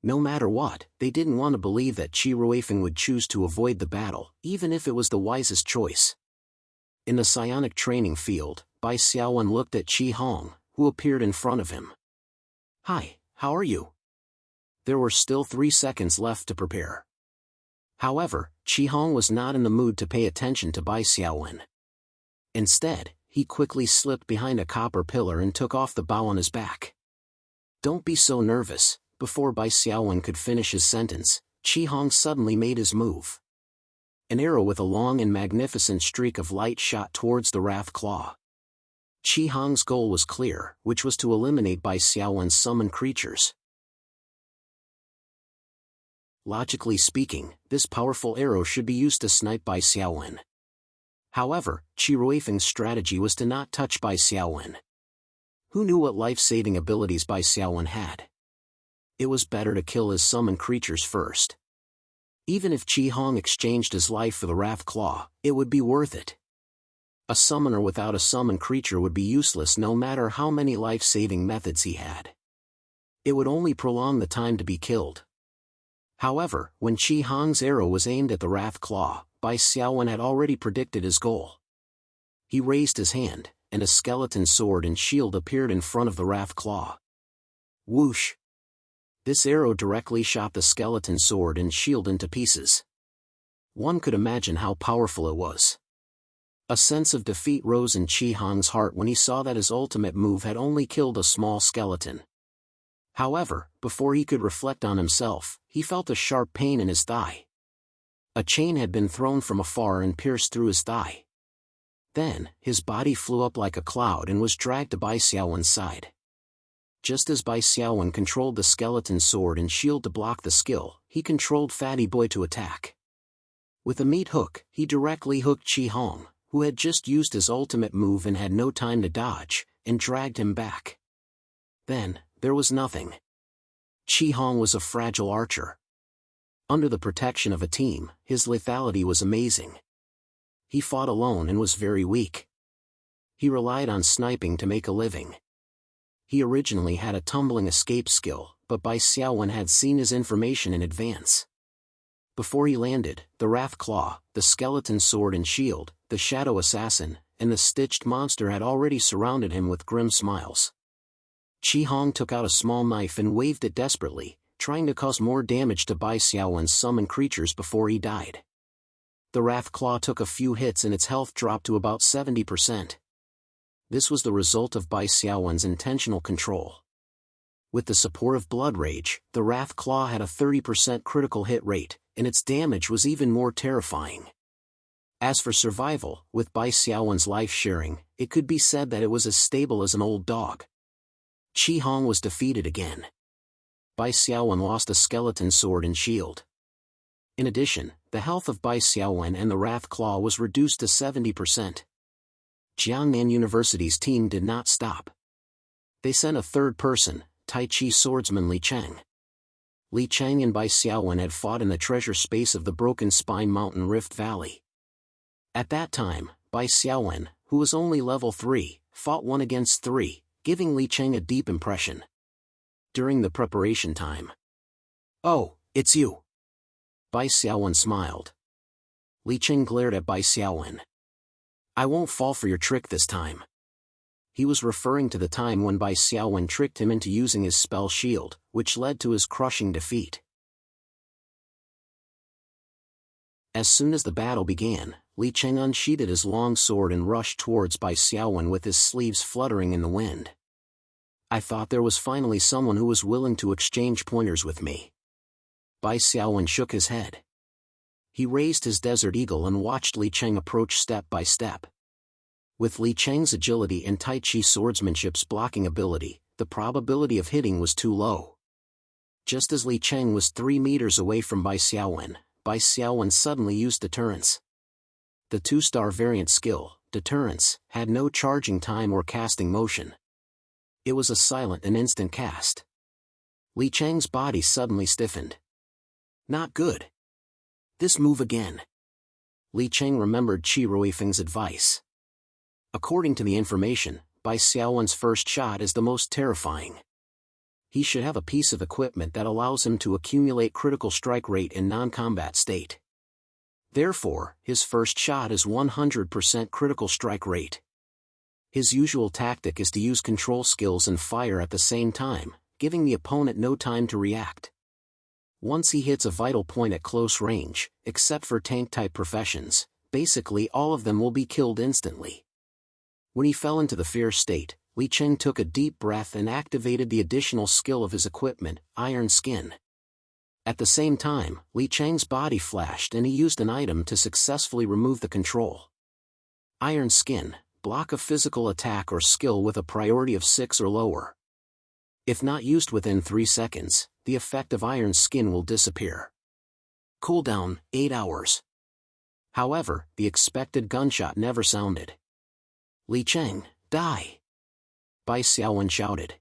No matter what, they didn't want to believe that Qi Ruifeng would choose to avoid the battle, even if it was the wisest choice. In the psionic training field, Bai Xiaowen looked at Qi Hong, who appeared in front of him. "Hi, how are you?" There were still 3 seconds left to prepare. However, Qi Hong was not in the mood to pay attention to Bai Xiaowen. Instead, he quickly slipped behind a copper pillar and took off the bow on his back. "Don't be so nervous." Before Bai Xiaowen could finish his sentence, Qi Hong suddenly made his move. An arrow with a long and magnificent streak of light shot towards the Wrath Claw. Qi Hong's goal was clear, which was to eliminate Bai Xiaowen's summoned creatures. Logically speaking, this powerful arrow should be used to snipe Bai Xiaowen. However, Qi Ruifeng's strategy was to not touch Bai Xiaowen. Who knew what life-saving abilities Bai Xiaowen had? It was better to kill his summoned creatures first. Even if Qi Hong exchanged his life for the Wrath Claw, it would be worth it. A summoner without a summoned creature would be useless no matter how many life-saving methods he had. It would only prolong the time to be killed. However, when Qi Hong's arrow was aimed at the Wrath Claw, Bai Xiaowen had already predicted his goal. He raised his hand, and a skeleton sword and shield appeared in front of the Wrath Claw. Whoosh! This arrow directly shot the skeleton sword and shield into pieces. One could imagine how powerful it was. A sense of defeat rose in Qi Hong's heart when he saw that his ultimate move had only killed a small skeleton. However, before he could reflect on himself, he felt a sharp pain in his thigh. A chain had been thrown from afar and pierced through his thigh. Then, his body flew up like a cloud and was dragged to Bai Xiaowen's side. Just as Bai Xiaowen controlled the skeleton sword and shield to block the skill, he controlled Fatty Boy to attack. With a meat hook, he directly hooked Qi Hong, who had just used his ultimate move and had no time to dodge, and dragged him back. Then, there was nothing. Qi Hong was a fragile archer. Under the protection of a team, his lethality was amazing. He fought alone and was very weak. He relied on sniping to make a living. He originally had a tumbling escape skill, but Bai Xiaowen had seen his information in advance. Before he landed, the Wrath Claw, the skeleton sword and shield, the shadow assassin, and the stitched monster had already surrounded him with grim smiles. Qi Hong took out a small knife and waved it desperately, trying to cause more damage to Bai Xiaowen's summoned creatures before he died. The Wrath Claw took a few hits and its health dropped to about 70%. This was the result of Bai Xiaowen's intentional control. With the support of Blood Rage, the Wrath Claw had a 30% critical hit rate, and its damage was even more terrifying. As for survival, with Bai Xiaowen's life sharing, it could be said that it was as stable as an old dog. Qi Hong was defeated again. Bai Xiaowen lost a skeleton sword and shield. In addition, the health of Bai Xiaowen and the Wrath Claw was reduced to 70%. Jiangnan University's team did not stop. They sent a third person, Tai Chi swordsman Li Cheng. Li Cheng and Bai Xiaowen had fought in the treasure space of the Broken Spine Mountain Rift Valley. At that time, Bai Xiaowen, who was only level 3, fought 1 against 3, giving Li Cheng a deep impression. During the preparation time. "Oh, it's you." Bai Xiaowen smiled. Li Cheng glared at Bai Xiaowen. "I won't fall for your trick this time." He was referring to the time when Bai Xiaowen tricked him into using his spell shield, which led to his crushing defeat. As soon as the battle began, Li Cheng unsheathed his long sword and rushed towards Bai Xiaowen with his sleeves fluttering in the wind. I thought there was finally someone who was willing to exchange pointers with me. Bai Xiaowen shook his head. He raised his desert eagle and watched Li Cheng approach step by step. With Li Cheng's agility and Tai Chi swordsmanship's blocking ability, the probability of hitting was too low. Just as Li Cheng was 3 meters away from Bai Xiaowen suddenly used deterrence. The 2-star variant skill, deterrence, had no charging time or casting motion. It was a silent and instant cast. Li Cheng's body suddenly stiffened. Not good. This move again. Li Cheng remembered Qi Ruifeng's advice. According to the information, Bai Xiaowen's first shot is the most terrifying. He should have a piece of equipment that allows him to accumulate critical strike rate in non-combat state. Therefore, his first shot is 100% critical strike rate. His usual tactic is to use control skills and fire at the same time, giving the opponent no time to react. Once he hits a vital point at close range, except for tank-type professions, basically all of them will be killed instantly. When he fell into the fear state, Li Cheng took a deep breath and activated the additional skill of his equipment, Iron Skin. At the same time, Li Cheng's body flashed and he used an item to successfully remove the control. Iron Skin, block a physical attack or skill with a priority of 6 or lower. If not used within 3 seconds, the effect of Iron Skin will disappear. Cooldown, 8 hours. However, the expected gunshot never sounded. Li Cheng, die! Bai Xiaowen shouted.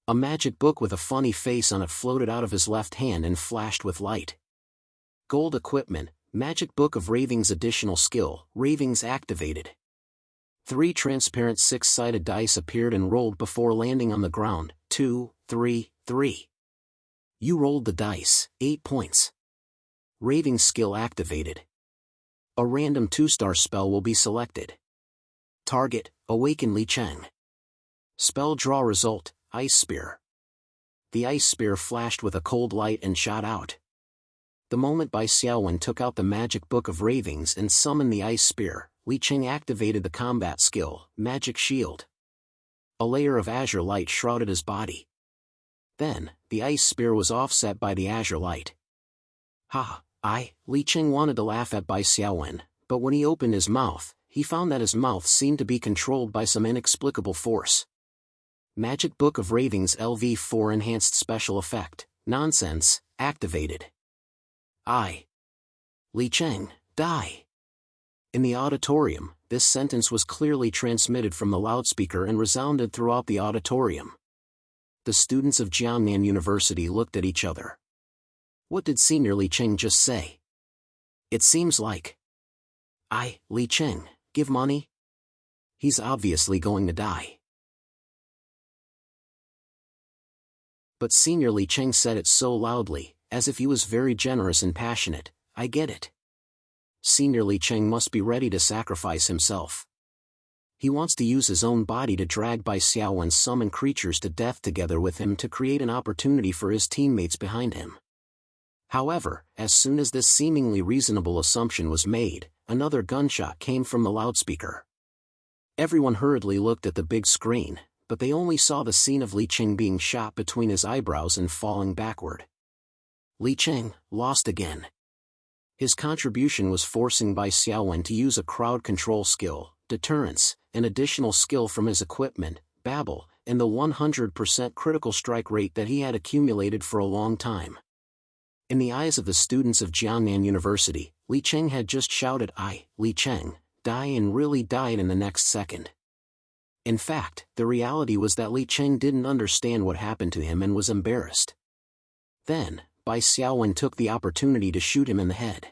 A magic book with a funny face on it floated out of his left hand and flashed with light. Gold equipment, Magic Book of Ravings additional skill, Ravings activated. 3 transparent 6-sided dice appeared and rolled before landing on the ground, 2, 3, 3. You rolled the dice, 8 points. Raving skill activated. A random 2-star spell will be selected. Target, Awaken Li Cheng. Spell draw result, Ice Spear. The ice spear flashed with a cold light and shot out. The moment Bai Xiaowen took out the Magic Book of Ravings and summoned the ice spear, Li Cheng activated the combat skill, Magic Shield. A layer of azure light shrouded his body. Then, the ice spear was offset by the azure light. Li Cheng wanted to laugh at Bai Xiaowen, but when he opened his mouth, he found that his mouth seemed to be controlled by some inexplicable force. Magic Book of Ravings LV4 Enhanced Special Effect, Nonsense, activated. Li Cheng, die! In the auditorium, this sentence was clearly transmitted from the loudspeaker and resounded throughout the auditorium. The students of Jiangnan University looked at each other. What did Senior Li Cheng just say? It seems like... Li Cheng, give money? He's obviously going to die. But Senior Li Cheng said it so loudly, as if he was very generous and passionate. I get it. Senior Li Cheng must be ready to sacrifice himself. He wants to use his own body to drag Bai Xiaowen summon creatures to death together with him to create an opportunity for his teammates behind him. However, as soon as this seemingly reasonable assumption was made, another gunshot came from the loudspeaker. Everyone hurriedly looked at the big screen, but they only saw the scene of Li Cheng being shot between his eyebrows and falling backward. Li Cheng, lost again. His contribution was forcing Bai Xiaowen to use a crowd control skill, deterrence, an additional skill from his equipment, babble, and the 100% critical strike rate that he had accumulated for a long time. In the eyes of the students of Jiangnan University, Li Cheng had just shouted Li Cheng, die, and really died in the next second. In fact, the reality was that Li Cheng didn't understand what happened to him and was embarrassed. Then, Bai Xiaowen took the opportunity to shoot him in the head.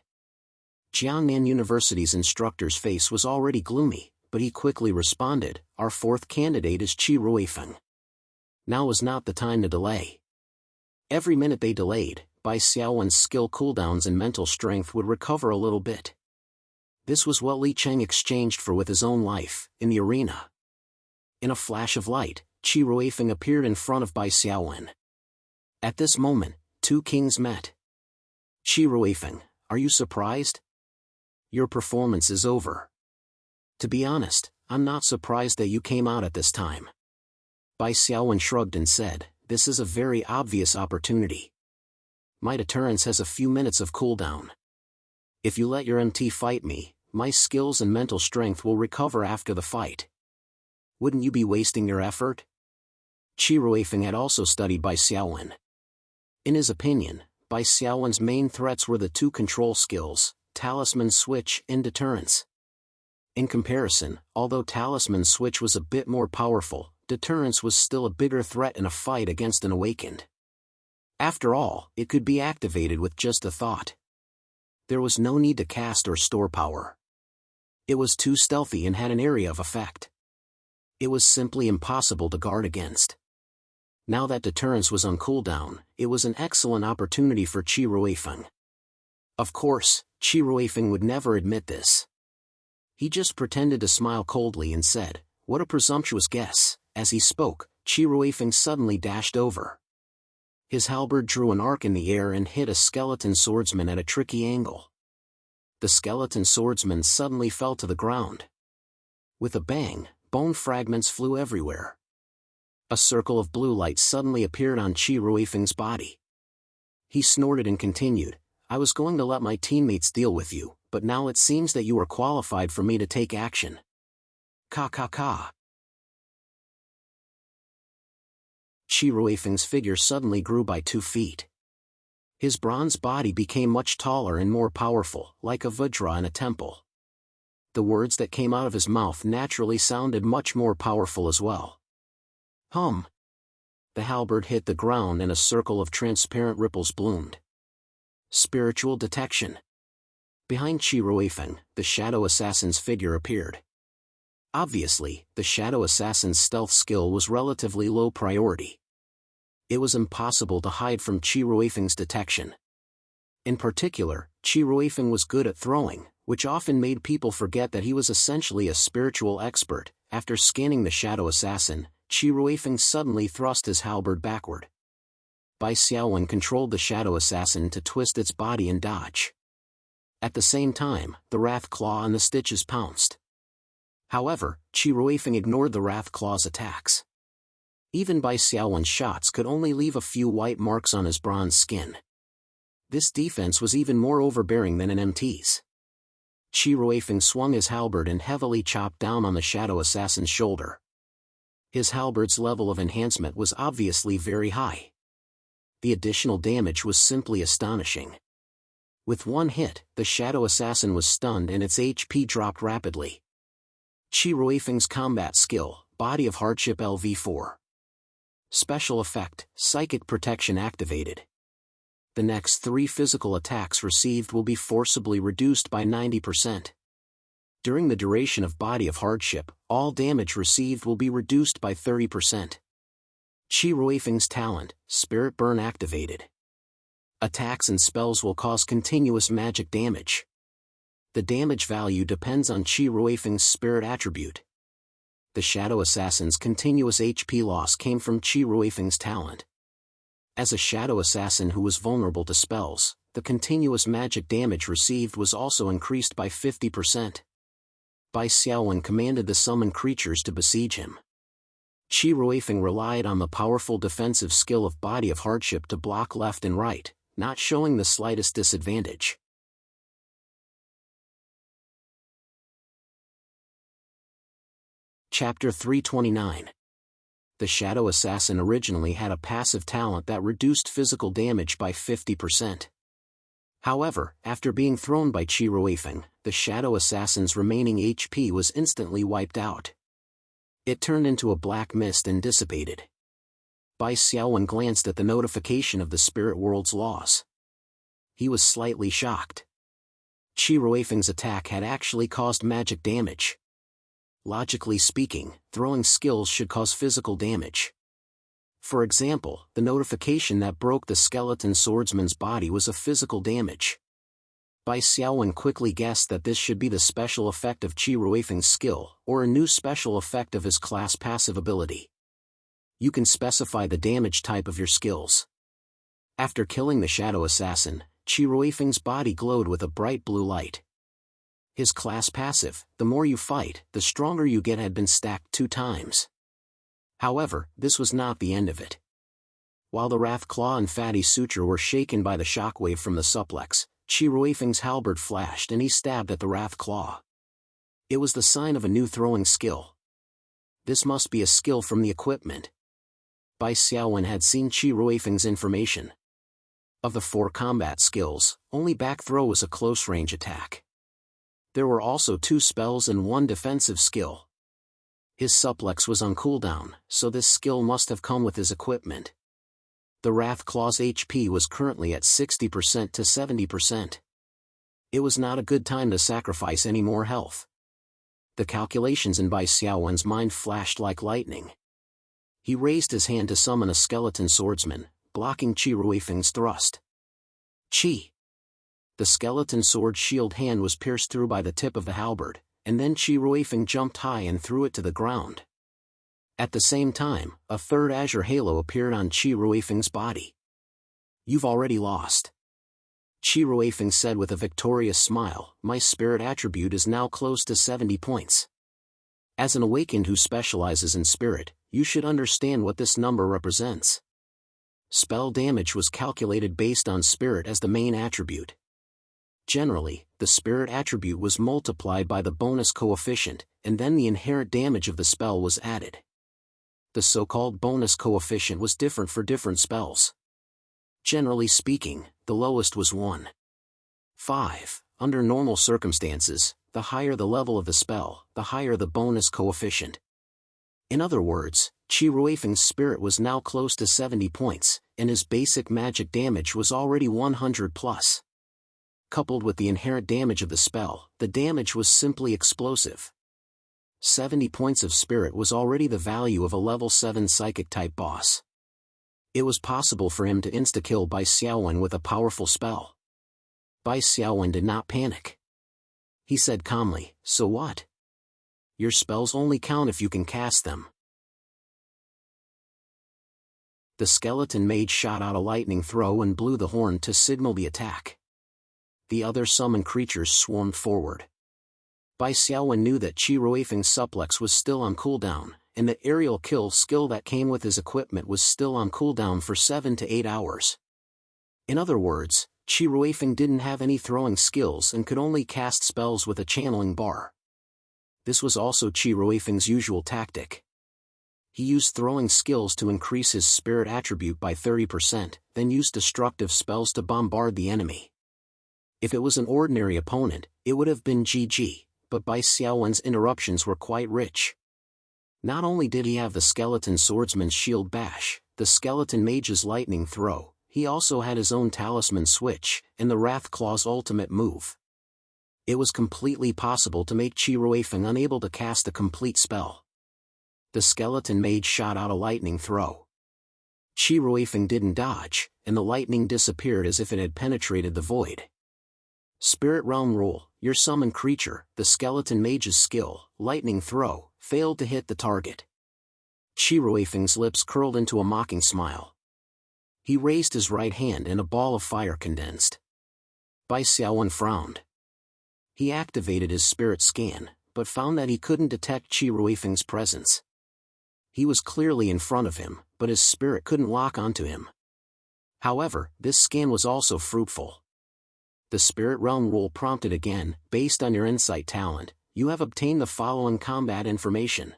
Jiangnan University's instructor's face was already gloomy, but he quickly responded, our 4th candidate is Qi Ruifeng. Now was not the time to delay. Every minute they delayed, Bai Xiaowen's skill cooldowns and mental strength would recover a little bit. This was what Li Cheng exchanged for with his own life, in the arena. In a flash of light, Qi Ruifeng appeared in front of Bai Xiaowen. At this moment, 2 kings met. Qi Ruifeng, are you surprised? Your performance is over. To be honest, I'm not surprised that you came out at this time. Bai Xiaowen shrugged and said, this is a very obvious opportunity. My deterrence has a few minutes of cooldown. If you let your MT fight me, my skills and mental strength will recover after the fight. Wouldn't you be wasting your effort? Qi Ruifeng had also studied Bai Xiaowen. In his opinion, Bai Xiaowen's main threats were the two control skills, Talisman Switch and Deterrence. In comparison, although Talisman Switch was a bit more powerful, Deterrence was still a bigger threat in a fight against an awakened. After all, it could be activated with just a thought. There was no need to cast or store power. It was too stealthy and had an area of effect. It was simply impossible to guard against. Now that Deterrence was on cooldown, it was an excellent opportunity for Qi Ruifeng. Of course, Qi Ruifeng would never admit this. He just pretended to smile coldly and said, "What a presumptuous guess." As he spoke, Qi Ruifeng suddenly dashed over. His halberd drew an arc in the air and hit a skeleton swordsman at a tricky angle. The skeleton swordsman suddenly fell to the ground. With a bang, bone fragments flew everywhere. A circle of blue light suddenly appeared on Qi Ruifeng's body. He snorted and continued, "I was going to let my teammates deal with you, but now it seems that you are qualified for me to take action." Ka ka ka. Qi Ruifeng's figure suddenly grew by 2 feet. His bronze body became much taller and more powerful, like a Vajra in a temple. The words that came out of his mouth naturally sounded much more powerful as well. Hum. The halberd hit the ground and a circle of transparent ripples bloomed. Spiritual detection. Behind Qi Ruifeng, the Shadow Assassin's figure appeared. Obviously, the Shadow Assassin's stealth skill was relatively low priority. It was impossible to hide from Qi Ruifeng's detection. In particular, Qi Ruifeng was good at throwing, which often made people forget that he was essentially a spiritual expert. After scanning the Shadow Assassin, Qi Ruifeng suddenly thrust his halberd backward. Bai Xiaowen controlled the Shadow Assassin to twist its body and dodge. At the same time, the Wrath Claw and the Stitches pounced. However, Qi Ruifeng ignored the Wrath Claw's attacks. Even Bai Xiaowen's shots could only leave a few white marks on his bronze skin. This defense was even more overbearing than an MT's. Qi Ruifeng swung his halberd and heavily chopped down on the Shadow Assassin's shoulder. His halberd's level of enhancement was obviously very high. The additional damage was simply astonishing. With one hit, the Shadow Assassin was stunned and its HP dropped rapidly. Qi Ruifeng's combat skill, Body of Hardship LV4. Special effect, Psychic Protection activated. The next 3 physical attacks received will be forcibly reduced by 90%. During the duration of Body of Hardship, all damage received will be reduced by 30%. Qi Ruifeng's talent, Spirit Burn activated. Attacks and spells will cause continuous magic damage. The damage value depends on Qi Ruifeng's spirit attribute. The Shadow Assassin's continuous HP loss came from Qi Ruifeng's talent. As a Shadow Assassin who was vulnerable to spells, the continuous magic damage received was also increased by 50%. Bai Xiaowen commanded the summoned creatures to besiege him. Qi Ruifeng relied on the powerful defensive skill of Body of Hardship to block left and right, not showing the slightest disadvantage. Chapter 329. The Shadow Assassin originally had a passive talent that reduced physical damage by 50%. However, after being thrown by Qi Ruifeng, the Shadow Assassin's remaining HP was instantly wiped out. It turned into a black mist and dissipated. Bai Xiaowen glanced at the notification of the spirit world's loss. He was slightly shocked. Qi Ruifeng's attack had actually caused magic damage. Logically speaking, throwing skills should cause physical damage. For example, the notification that broke the skeleton swordsman's body was a physical damage. Bai Xiaowen quickly guessed that this should be the special effect of Qi Ruifeng's skill, or a new special effect of his class passive ability. You can specify the damage type of your skills. After killing the Shadow Assassin, Qi Ruifeng's body glowed with a bright blue light. His class passive, the more you fight, the stronger you get, had been stacked 2 times. However, this was not the end of it. While the Wrath Claw and Fatty Suture were shaken by the shockwave from the suplex, Chi Ruifeng's halberd flashed and he stabbed at the Wrath Claw. It was the sign of a new throwing skill. This must be a skill from the equipment. Bai Xiaowen had seen Chi Ruifeng's information. Of the 4 combat skills, only back throw was a close-range attack. There were also 2 spells and 1 defensive skill. His suplex was on cooldown, so this skill must have come with his equipment. The Wrath Claw's HP was currently at 60% to 70%. It was not a good time to sacrifice any more health. The calculations in Bai Xiaowen's mind flashed like lightning. He raised his hand to summon a skeleton swordsman, blocking Chi Ruifeng's thrust. Chi! The skeleton sword shield hand was pierced through by the tip of the halberd, and then Chi Ruifeng jumped high and threw it to the ground. At the same time, a third azure halo appeared on Chi Ruifeng's body. "You've already lost," Chi Ruifeng said with a victorious smile. "My spirit attribute is now close to 70 points. As an awakened who specializes in spirit, you should understand what this number represents." Spell damage was calculated based on spirit as the main attribute. Generally, the spirit attribute was multiplied by the bonus coefficient, and then the inherent damage of the spell was added. The so-called bonus coefficient was different for different spells. Generally speaking, the lowest was 1.5. Under normal circumstances, the higher the level of the spell, the higher the bonus coefficient. In other words, Chi Ruifeng's spirit was now close to 70 points, and his basic magic damage was already 100 plus. Coupled with the inherent damage of the spell, the damage was simply explosive. 70 points of spirit was already the value of a level 7 psychic-type boss. It was possible for him to insta-kill Bai Xiaowen with a powerful spell. Bai Xiaowen did not panic. He said calmly, "So what? Your spells only count if you can cast them." The skeleton mage shot out a lightning throw and blew the horn to signal the attack. The other summoned creatures swarmed forward. Bai Xiaowen knew that Chi Ruifeng's suplex was still on cooldown, and the aerial kill skill that came with his equipment was still on cooldown for 7 to 8 hours. In other words, Chi Ruifeng didn't have any throwing skills and could only cast spells with a channeling bar. This was also Chi Ruifeng's usual tactic. He used throwing skills to increase his spirit attribute by 30%, then used destructive spells to bombard the enemy. If it was an ordinary opponent, it would have been GG, but Bai Xiaowen's interruptions were quite rich. Not only did he have the skeleton swordsman's shield bash, the skeleton mage's lightning throw, he also had his own talisman switch, and the Wrath Claw's ultimate move. It was completely possible to make Chi Ruifeng unable to cast a complete spell. The skeleton mage shot out a lightning throw. Chi Ruifeng didn't dodge, and the lightning disappeared as if it had penetrated the void. Spirit Realm Rule, your summoned creature, the skeleton mage's skill, lightning throw, failed to hit the target. Chi Ruifeng's lips curled into a mocking smile. He raised his right hand and a ball of fire condensed. Bai Xiaowen frowned. He activated his spirit scan, but found that he couldn't detect Chi Ruifeng's presence. He was clearly in front of him, but his spirit couldn't lock onto him. However, this scan was also fruitful. The Spirit Realm rule prompted again, based on your insight talent, you have obtained the following combat information.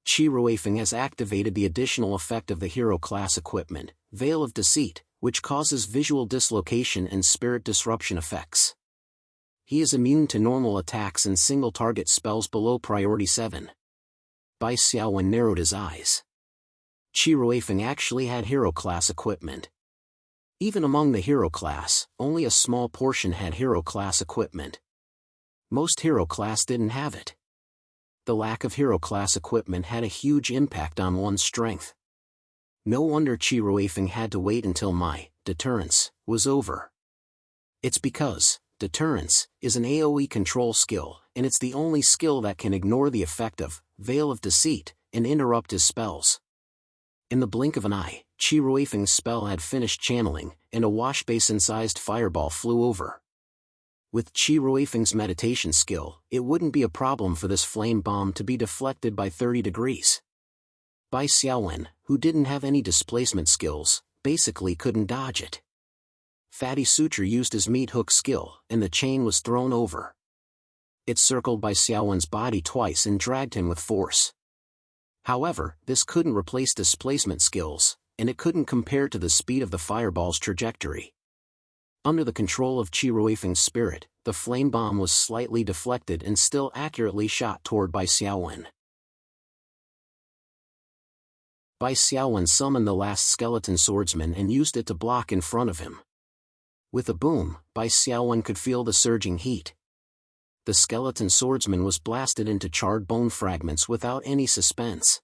Chi Ruifeng has activated the additional effect of the hero class equipment, Veil of Deceit, which causes visual dislocation and spirit disruption effects. He is immune to normal attacks and single-target spells below priority 7. Bai Xiaowen narrowed his eyes. Chi Ruifeng actually had hero class equipment. Even among the hero class, only a small portion had hero class equipment. Most hero class didn't have it. The lack of hero class equipment had a huge impact on one's strength. No wonder Chi Ruifeng had to wait until my deterrence was over. It's because deterrence is an AoE control skill, and it's the only skill that can ignore the effect of Veil of Deceit and interrupt his spells. In the blink of an eye, Chi Ruifeng's spell had finished channeling, and a washbasin-sized fireball flew over. With Qi Ruifeng's meditation skill, it wouldn't be a problem for this flame bomb to be deflected by 30 degrees. Bai Xiaowen, who didn't have any displacement skills, basically couldn't dodge it. Fatty Suture used his meat hook skill, and the chain was thrown over. It circled Bai Xiaowen's body twice and dragged him with force. However, this couldn't replace displacement skills, and it couldn't compare to the speed of the fireball's trajectory. Under the control of Qi Ruifeng's spirit, the flame bomb was slightly deflected and still accurately shot toward Bai Xiaowen. Bai Xiaowen summoned the last skeleton swordsman and used it to block in front of him. With a boom, Bai Xiaowen could feel the surging heat. The skeleton swordsman was blasted into charred bone fragments without any suspense.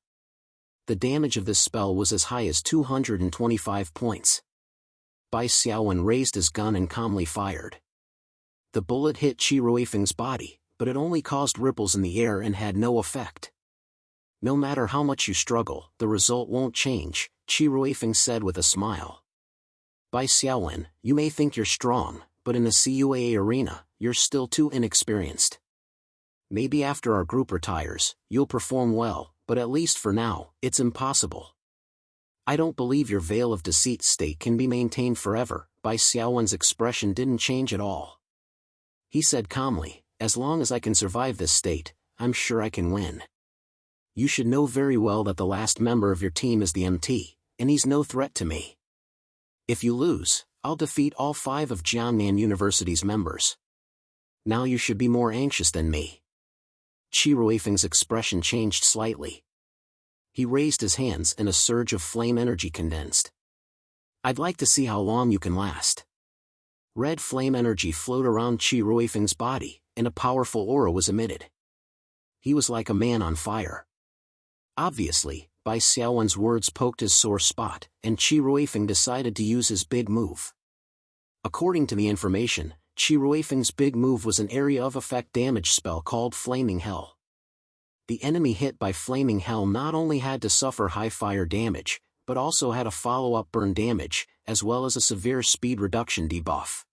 The damage of this spell was as high as 225 points. Bai Xiaowen raised his gun and calmly fired. The bullet hit Qi Ruifeng's body, but it only caused ripples in the air and had no effect. No matter how much you struggle, the result won't change, Qi Ruifeng said with a smile. Bai Xiaowen, you may think you're strong, but in the CUAA arena, you're still too inexperienced. Maybe after our group retires, you'll perform well, but at least for now, it's impossible. I don't believe your veil of deceit state can be maintained forever. Bai Xiaowen's expression didn't change at all. He said calmly, as long as I can survive this state, I'm sure I can win. You should know very well that the last member of your team is the MT, and he's no threat to me. If you lose, I'll defeat all 5 of Jiangnan University's members. Now you should be more anxious than me. Qi Ruifeng's expression changed slightly. He raised his hands and a surge of flame energy condensed. I'd like to see how long you can last. Red flame energy flowed around Qi Ruifeng's body, and a powerful aura was emitted. He was like a man on fire. Obviously, Bai Xiaowen's words poked his sore spot, and Qi Ruifeng decided to use his big move. According to the information, Qi Ruifeng's big move was an area of effect damage spell called Flaming Hell. The enemy hit by Flaming Hell not only had to suffer high fire damage, but also had a follow-up burn damage, as well as a severe speed reduction debuff.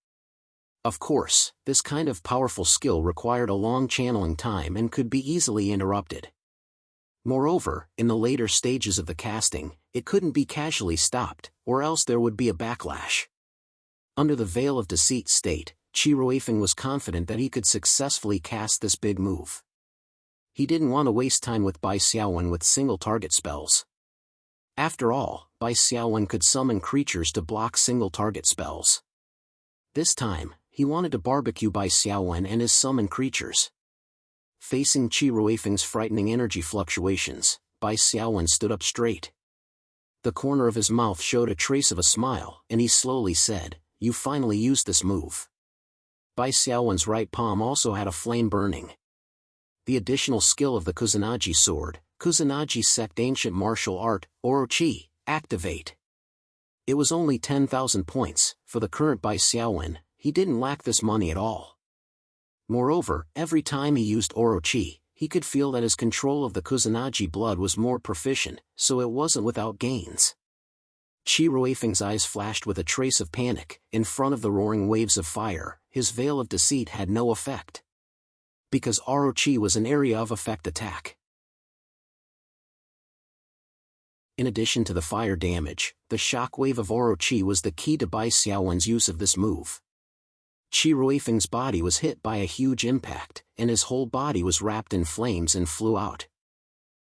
Of course, this kind of powerful skill required a long channeling time and could be easily interrupted. Moreover, in the later stages of the casting, it couldn't be casually stopped, or else there would be a backlash. Under the veil of deceit state, Qi Ruifeng was confident that he could successfully cast this big move. He didn't want to waste time with Bai Xiaowen with single-target spells. After all, Bai Xiaowen could summon creatures to block single-target spells. This time, he wanted to barbecue Bai Xiaowen and his summoned creatures. Facing Qi Ruifeng's frightening energy fluctuations, Bai Xiaowen stood up straight. The corner of his mouth showed a trace of a smile, and he slowly said, "You finally used this move." Bai Xiaowen's right palm also had a flame burning. The additional skill of the Kusanagi sword, Kusanagi Sect Ancient Martial Art, Orochi, activate. It was only 10,000 points, for the current Bai Xiaowen, he didn't lack this money at all. Moreover, every time he used Orochi, he could feel that his control of the Kusanagi blood was more proficient, so it wasn't without gains. Qi Ruifeng's eyes flashed with a trace of panic. In front of the roaring waves of fire, his veil of deceit had no effect. Because Orochi was an area of effect attack. In addition to the fire damage, the shockwave of Orochi was the key to Bai Xiaowen's use of this move. Qi Ruifeng's body was hit by a huge impact, and his whole body was wrapped in flames and flew out.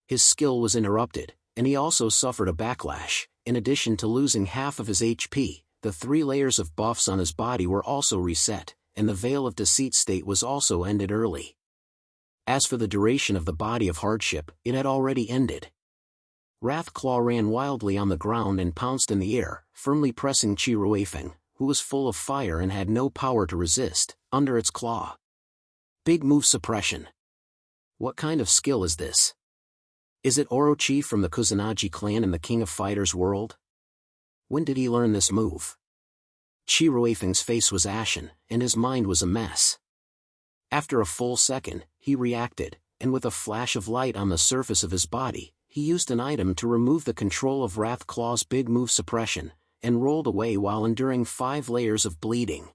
His skill was interrupted, and he also suffered a backlash. In addition to losing half of his HP, the 3 layers of buffs on his body were also reset, and the veil of deceit state was also ended early. As for the duration of the body of hardship, it had already ended. Wrathclaw ran wildly on the ground and pounced in the air, firmly pressing Qi Ruifeng, who was full of fire and had no power to resist, under its claw. Big move suppression. What kind of skill is this? Is it Orochi from the Kusanagi clan in the King of Fighters world? When did he learn this move? Qi Ruifeng's face was ashen, and his mind was a mess. After a full second, he reacted, and with a flash of light on the surface of his body, he used an item to remove the control of Wrathclaw's big move suppression, and rolled away while enduring 5 layers of bleeding.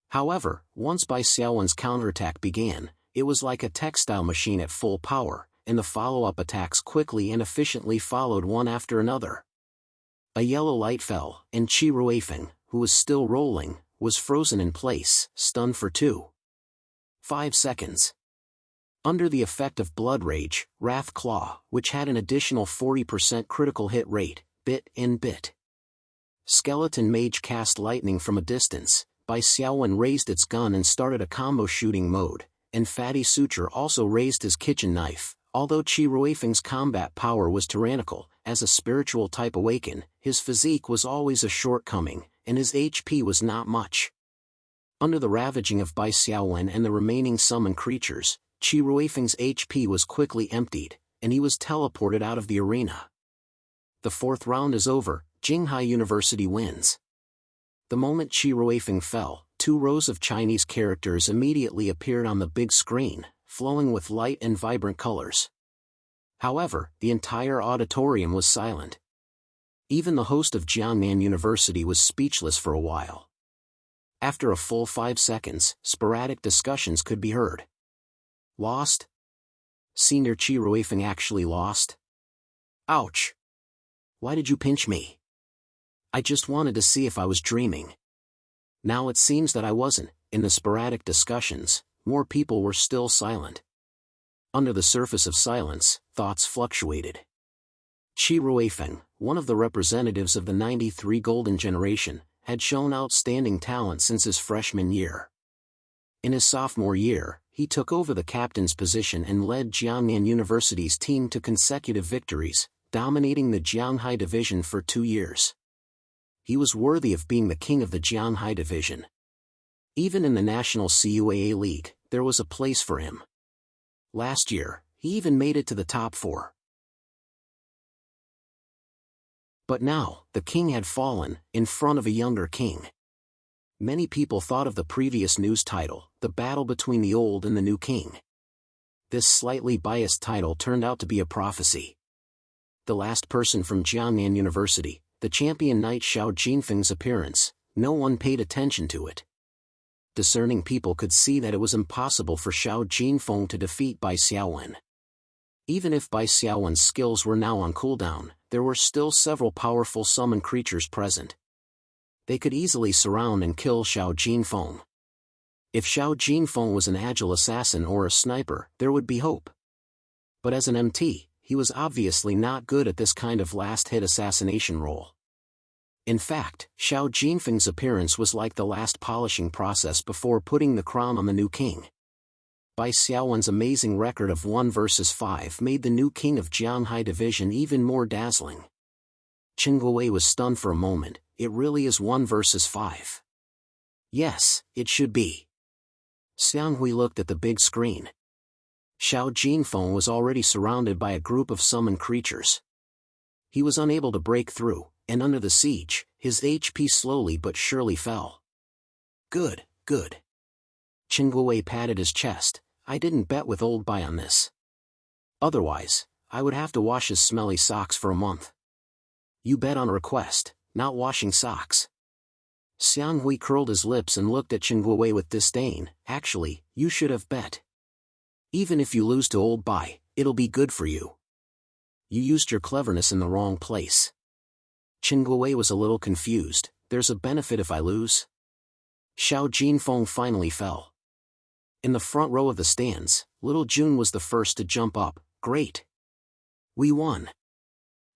However, once Bai Xiaowen's counterattack began, it was like a textile machine at full power, and the follow-up attacks quickly and efficiently followed one after another. A yellow light fell, and Qi Ruifeng, who was still rolling, was frozen in place, stunned for 2.5 seconds. Under the effect of Blood Rage, Wrath Claw, which had an additional 40% critical hit rate, bit. Skeleton Mage cast lightning from a distance. Bai Xiaowen raised its gun and started a combo shooting mode, and Fatty Suture also raised his kitchen knife. Although Qi Ruifeng's combat power was tyrannical, as a spiritual type awaken, his physique was always a shortcoming, and his HP was not much. Under the ravaging of Bai Xiaowen and the remaining summoned creatures, Qi Ruifeng's HP was quickly emptied, and he was teleported out of the arena. The fourth round is over, Jinghai University wins. The moment Qi Ruifeng fell, 2 rows of Chinese characters immediately appeared on the big screen, flowing with light and vibrant colors. However, the entire auditorium was silent. Even the host of Jiangnan University was speechless for a while. After a full 5 seconds, sporadic discussions could be heard. Lost? Senior Qi Ruifeng actually lost? Ouch! Why did you pinch me? I just wanted to see if I was dreaming. Now it seems that I wasn't. In the sporadic discussions, more people were still silent. Under the surface of silence, thoughts fluctuated. Qi Ruifeng, one of the representatives of the 93 Golden Generation, had shown outstanding talent since his freshman year. In his sophomore year, he took over the captain's position and led Jiangnan University's team to consecutive victories, dominating the Jianghai Division for 2 years. He was worthy of being the king of the Jianghai Division. Even in the National CUAA League, there was a place for him. Last year, he even made it to the top 4. But now, the king had fallen, in front of a younger king. Many people thought of the previous news title, The Battle Between the Old and the New King. This slightly biased title turned out to be a prophecy. The last person from Jiangnan University, the champion knight Xiao Jinfeng's appearance, no one paid attention to it. Discerning people could see that it was impossible for Xiao Jinfeng to defeat Bai Xiaowen. Even if Bai Xiaowen's skills were now on cooldown, there were still several powerful summon creatures present. They could easily surround and kill Xiao Jinfeng. If Xiao Jinfeng was an agile assassin or a sniper, there would be hope. But as an MT, he was obviously not good at this kind of last-hit assassination role. In fact, Xiao Jinfeng's appearance was like the last polishing process before putting the crown on the new king. Bai Xiaowen's amazing record of 1 versus 5 made the new king of Jianghai Division even more dazzling. Chen Guowei was stunned for a moment. It really is 1 versus 5. Yes, it should be. Xiang Hui looked at the big screen. Xiao Jinfeng was already surrounded by a group of summoned creatures. He was unable to break through, and under the siege, his HP slowly but surely fell. Good. Chen Guowei patted his chest. I didn't bet with old Bai on this. Otherwise, I would have to wash his smelly socks for a month. You bet on a request, not washing socks. Xiang Hui curled his lips and looked at Chen Guowei with disdain. Actually, you should have bet. Even if you lose to old Bai, it'll be good for you. You used your cleverness in the wrong place. Chen Guowei was a little confused. There's a benefit if I lose? Xiao Jinfeng finally fell. In the front row of the stands, little Jun was the first to jump up. Great. We won.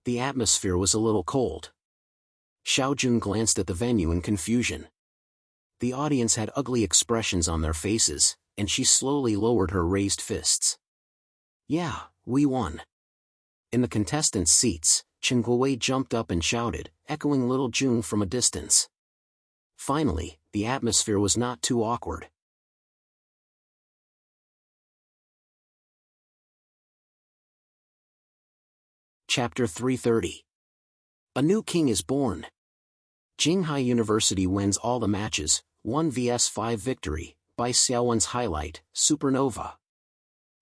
The atmosphere was a little cold. Xiao Jun glanced at the venue in confusion. The audience had ugly expressions on their faces, and she slowly lowered her raised fists. Yeah, we won. In the contestants' seats, Chen Guowei jumped up and shouted, echoing little Jun from a distance. Finally, the atmosphere was not too awkward. Chapter 330. A new king is born. Jinghai University wins all the matches, 1 vs 5 victory, Bai Xiaowen's highlight, Supernova.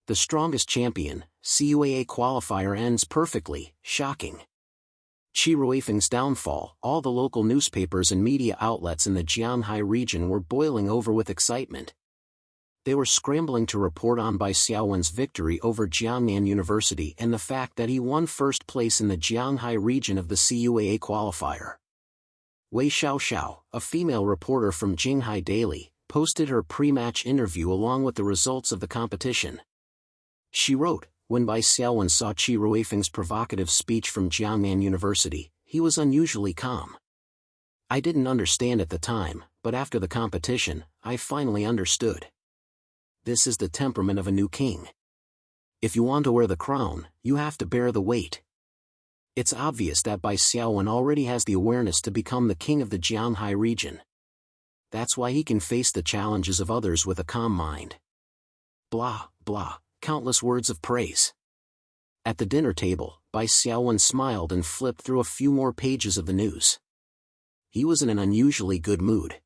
The strongest champion, CUAA qualifier ends perfectly, shocking. Qi Ruifeng's downfall. All the local newspapers and media outlets in the Jianghai region were boiling over with excitement. They were scrambling to report on Bai Xiaowen's victory over Jiangnan University and the fact that he won first place in the Jianghai region of the CUAA qualifier. Wei Xiaoxiao, a female reporter from Jinghai Daily, posted her pre-match interview along with the results of the competition. She wrote, "When Bai Xiaowen saw Qi Ruifeng's provocative speech from Jiangnan University, he was unusually calm. I didn't understand at the time, but after the competition, I finally understood. This is the temperament of a new king. If you want to wear the crown, you have to bear the weight." It's obvious that Bai Xiaowen already has the awareness to become the king of the Jianghai region. That's why he can face the challenges of others with a calm mind. Blah, blah, countless words of praise. At the dinner table, Bai Xiaowen smiled and flipped through a few more pages of the news. He was in an unusually good mood.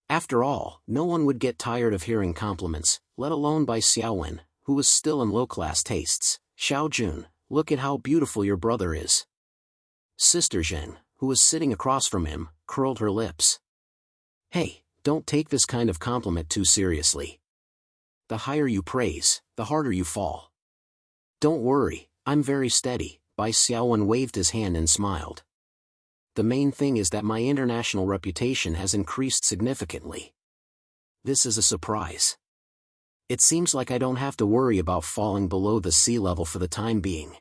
After all, no one would get tired of hearing compliments, let alone Bai Xiaowen, who was still in low-class tastes. "Xiao Jun, look at how beautiful your brother is." Sister Zheng, who was sitting across from him, curled her lips. "Hey, don't take this kind of compliment too seriously. The higher you praise, the harder you fall." "Don't worry, I'm very steady," Bai Xiaowen waved his hand and smiled. "The main thing is that my international reputation has increased significantly. This is a surprise. It seems like I don't have to worry about falling below the sea level for the time being."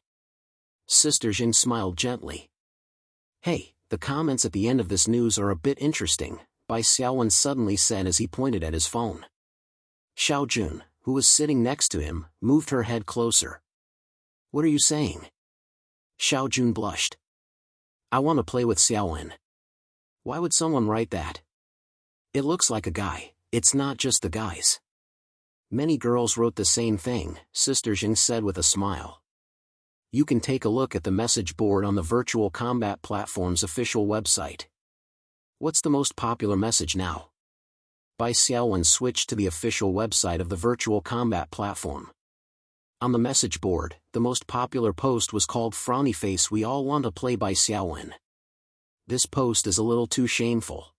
Sister Jing smiled gently. "Hey, the comments at the end of this news are a bit interesting," Bai Xiaowen suddenly said as he pointed at his phone. Xiao Jun, who was sitting next to him, moved her head closer. "What are you saying?" Xiao Jun blushed. "I want to play with Xiaowen." "Why would someone write that?" "It looks like a guy, it's not just the guys." "Many girls wrote the same thing," Sister Jing said with a smile. "You can take a look at the message board on the Virtual Combat Platform's official website." "What's the most popular message now?" Bai Xiaowen switched to the official website of the Virtual Combat Platform. On the message board, the most popular post was called "Frowny Face, we all want to play Bai Xiaowen." "This post is a little too shameful."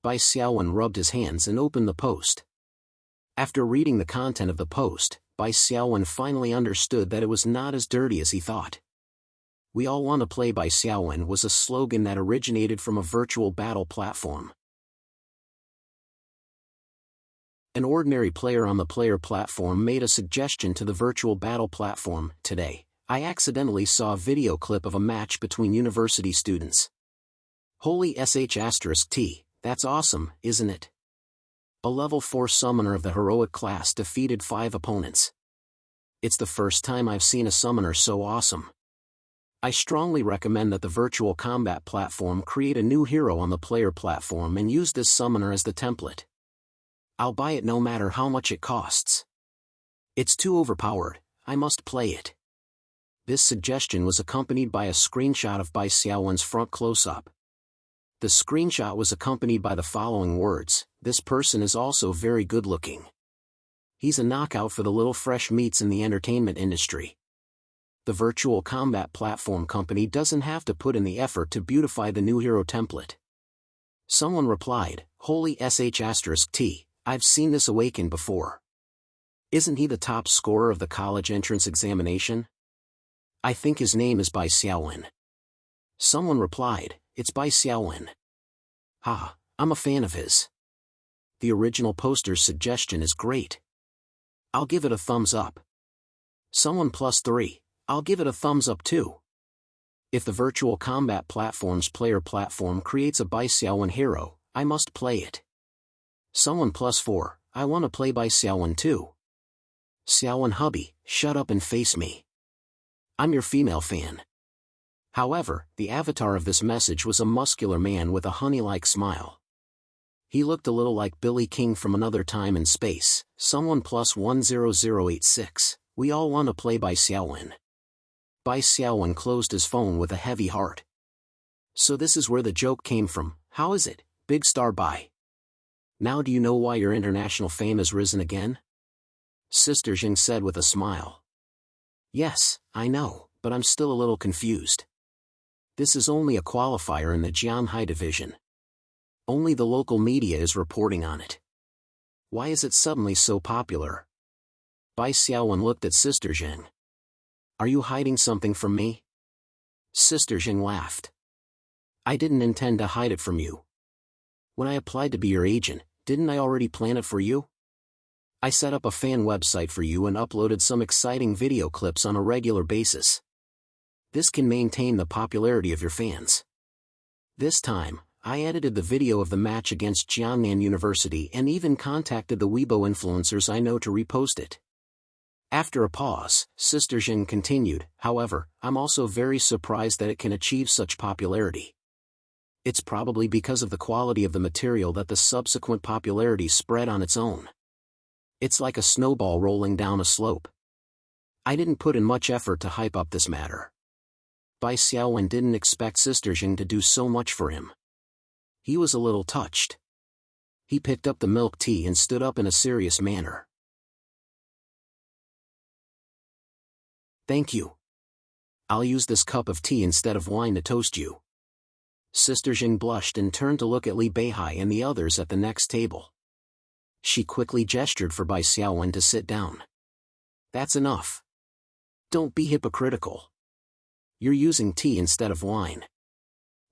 Bai Xiaowen rubbed his hands and opened the post. After reading the content of the post, Bai Xiaowen finally understood that it was not as dirty as he thought. "We all want to play Bai Xiaowen" was a slogan that originated from a virtual battle platform. An ordinary player on the player platform made a suggestion to the virtual battle platform. "Today, I accidentally saw a video clip of a match between university students. Holy sh*t, that's awesome, isn't it? A level 4 summoner of the heroic class defeated 5 opponents. It's the first time I've seen a summoner so awesome. I strongly recommend that the virtual combat platform create a new hero on the player platform and use this summoner as the template. I'll buy it no matter how much it costs. It's too overpowered, I must play it." This suggestion was accompanied by a screenshot of Bai Xiaowen's front close-up. The screenshot was accompanied by the following words: "This person is also very good-looking. He's a knockout for the little fresh meats in the entertainment industry." The virtual combat platform company doesn't have to put in the effort to beautify the new hero template. Someone replied, "Holy sh*t, I've seen this awaken before. Isn't he the top scorer of the college entrance examination? I think his name is Bai Xiaowen." Someone replied, "It's Bai Xiaowen. Ha, I'm a fan of his. The original poster's suggestion is great. I'll give it a thumbs up." Someone +3, "I'll give it a thumbs up too. If the virtual combat platform's player platform creates a Bai Xiaowen hero, I must play it." Someone +4, "I want to play Bai Xiaowen too." "Xiaowen hubby, shut up and face me. I'm your female fan." However, the avatar of this message was a muscular man with a honey-like smile. He looked a little like Billy King from another time and space. Someone +10086, "We all want to play Bai Xiaowen." Bai Xiaowen closed his phone with a heavy heart. "So this is where the joke came from, how is it, big star Bai? Now do you know why your international fame has risen again?" Sister Jing said with a smile. "Yes, I know, but I'm still a little confused." This is only a qualifier in the Jianhai division. Only the local media is reporting on it. Why is it suddenly so popular? Bai Xiaowen looked at Sister Zheng. Are you hiding something from me? Sister Zheng laughed. I didn't intend to hide it from you. When I applied to be your agent, didn't I already plan it for you? I set up a fan website for you and uploaded some exciting video clips on a regular basis. This can maintain the popularity of your fans. This time, I edited the video of the match against Jiangnan University and even contacted the Weibo influencers I know to repost it. After a pause, Sister Zheng continued, however, I'm also very surprised that it can achieve such popularity. It's probably because of the quality of the material that the subsequent popularity spread on its own. It's like a snowball rolling down a slope. I didn't put in much effort to hype up this matter. Bai Xiaowen didn't expect Sister Zheng to do so much for him. He was a little touched. He picked up the milk tea and stood up in a serious manner. Thank you. I'll use this cup of tea instead of wine to toast you. Sister Zheng blushed and turned to look at Li Beihai and the others at the next table. She quickly gestured for Bai Xiaowen to sit down. That's enough. Don't be hypocritical. You're using tea instead of wine.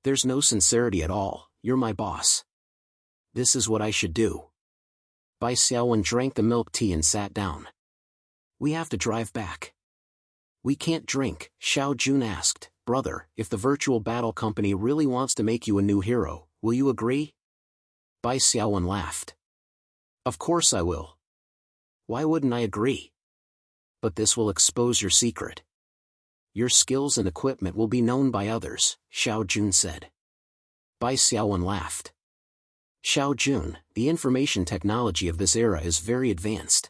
There's no sincerity at all, you're my boss. This is what I should do. Bai Xiaowen drank the milk tea and sat down. We have to drive back. We can't drink, Xiao Jun asked. Brother, if the virtual battle company really wants to make you a new hero, will you agree? Bai Xiaowen laughed. Of course I will. Why wouldn't I agree? But this will expose your secret. Your skills and equipment will be known by others, Xiao Jun said. Bai Xiaowen laughed. Xiao Jun, the information technology of this era is very advanced.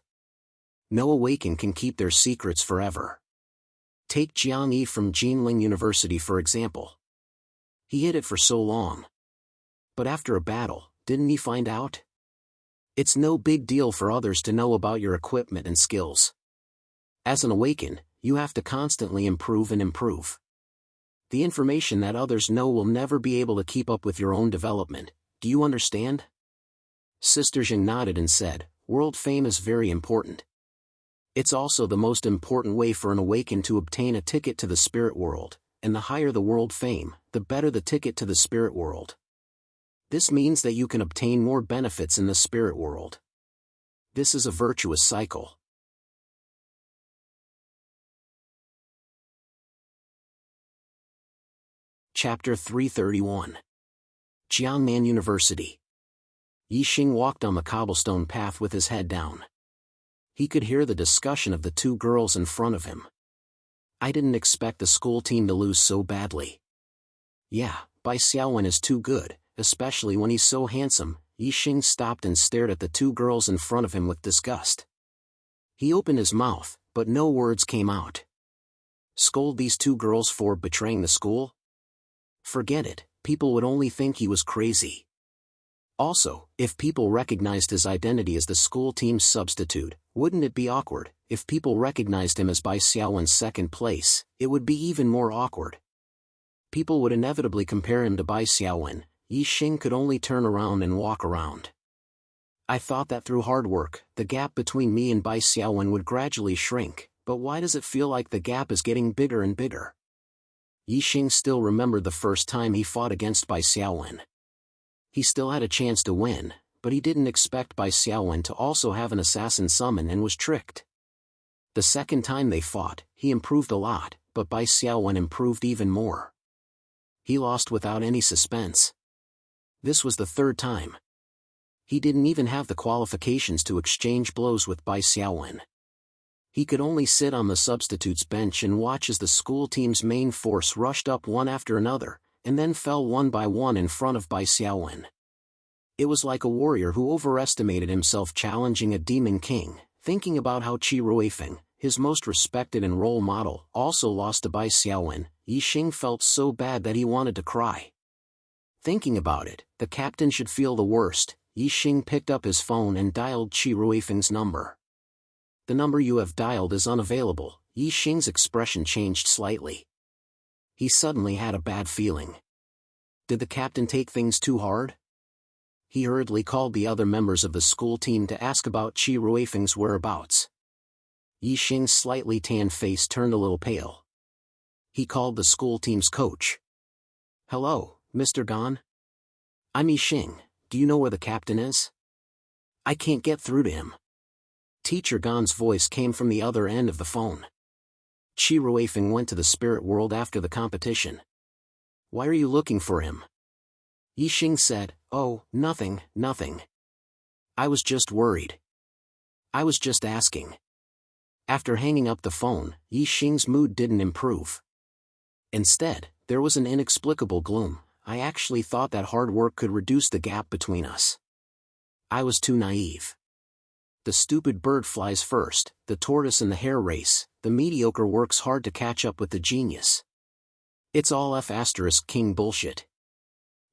No awakened can keep their secrets forever. Take Jiang Yi from Jinling University for example. He hid it for so long. But after a battle, didn't he find out? It's no big deal for others to know about your equipment and skills. As an awakened, you have to constantly improve and improve. The information that others know will never be able to keep up with your own development, do you understand? Sister Zheng nodded and said, world fame is very important. It's also the most important way for an awakened to obtain a ticket to the spirit world, and the higher the world fame, the better the ticket to the spirit world. This means that you can obtain more benefits in the spirit world. This is a virtuous cycle. Chapter 331. Jiangnan University. Yixing walked on the cobblestone path with his head down. He could hear the discussion of the two girls in front of him. I didn't expect the school team to lose so badly. Yeah, Bai Xiaowen is too good, especially when he's so handsome. Yixing stopped and stared at the two girls in front of him with disgust. He opened his mouth, but no words came out. Scold these two girls for betraying the school? Forget it, people would only think he was crazy. Also, if people recognized his identity as the school team's substitute, wouldn't it be awkward? If people recognized him as Bai Xiaowen's second place, it would be even more awkward. People would inevitably compare him to Bai Xiaowen. Yixing could only turn around and walk around. I thought that through hard work, the gap between me and Bai Xiaowen would gradually shrink, but why does it feel like the gap is getting bigger and bigger? Yixing still remembered the first time he fought against Bai Xiaowen. He still had a chance to win, but he didn't expect Bai Xiaowen to also have an assassin summon and was tricked. The second time they fought, he improved a lot, but Bai Xiaowen improved even more. He lost without any suspense. This was the third time. He didn't even have the qualifications to exchange blows with Bai Xiaowen. He could only sit on the substitutes bench and watch as the school team's main force rushed up one after another, and then fell one by one in front of Bai Xiaowen. It was like a warrior who overestimated himself challenging a demon king, thinking about how Qi Ruifeng, his most respected and role model, also lost to Bai Xiaowen. Yixing felt so bad that he wanted to cry. Thinking about it, the captain should feel the worst. Yixing picked up his phone and dialed Qi Ruifeng's number. The number you have dialed is unavailable. Yixing's expression changed slightly. He suddenly had a bad feeling. Did the captain take things too hard? He hurriedly called the other members of the school team to ask about Qi Ruifeng's whereabouts. Yi Xing's slightly tanned face turned a little pale. He called the school team's coach. "Hello, Mr. Gan? I'm Yi Xing. Do you know where the captain is? I can't get through to him." Teacher Gan's voice came from the other end of the phone. "Qi Ruifeng went to the spirit world after the competition. Why are you looking for him?" Yi Xing said, "Oh, nothing. I was just worried. I was just asking." After hanging up the phone, Yi Xing's mood didn't improve. Instead, there was an inexplicable gloom. "I actually thought that hard work could reduce the gap between us. I was too naive. The stupid bird flies first, the tortoise in the hare race, the mediocre works hard to catch up with the genius. It's all F***king bullshit.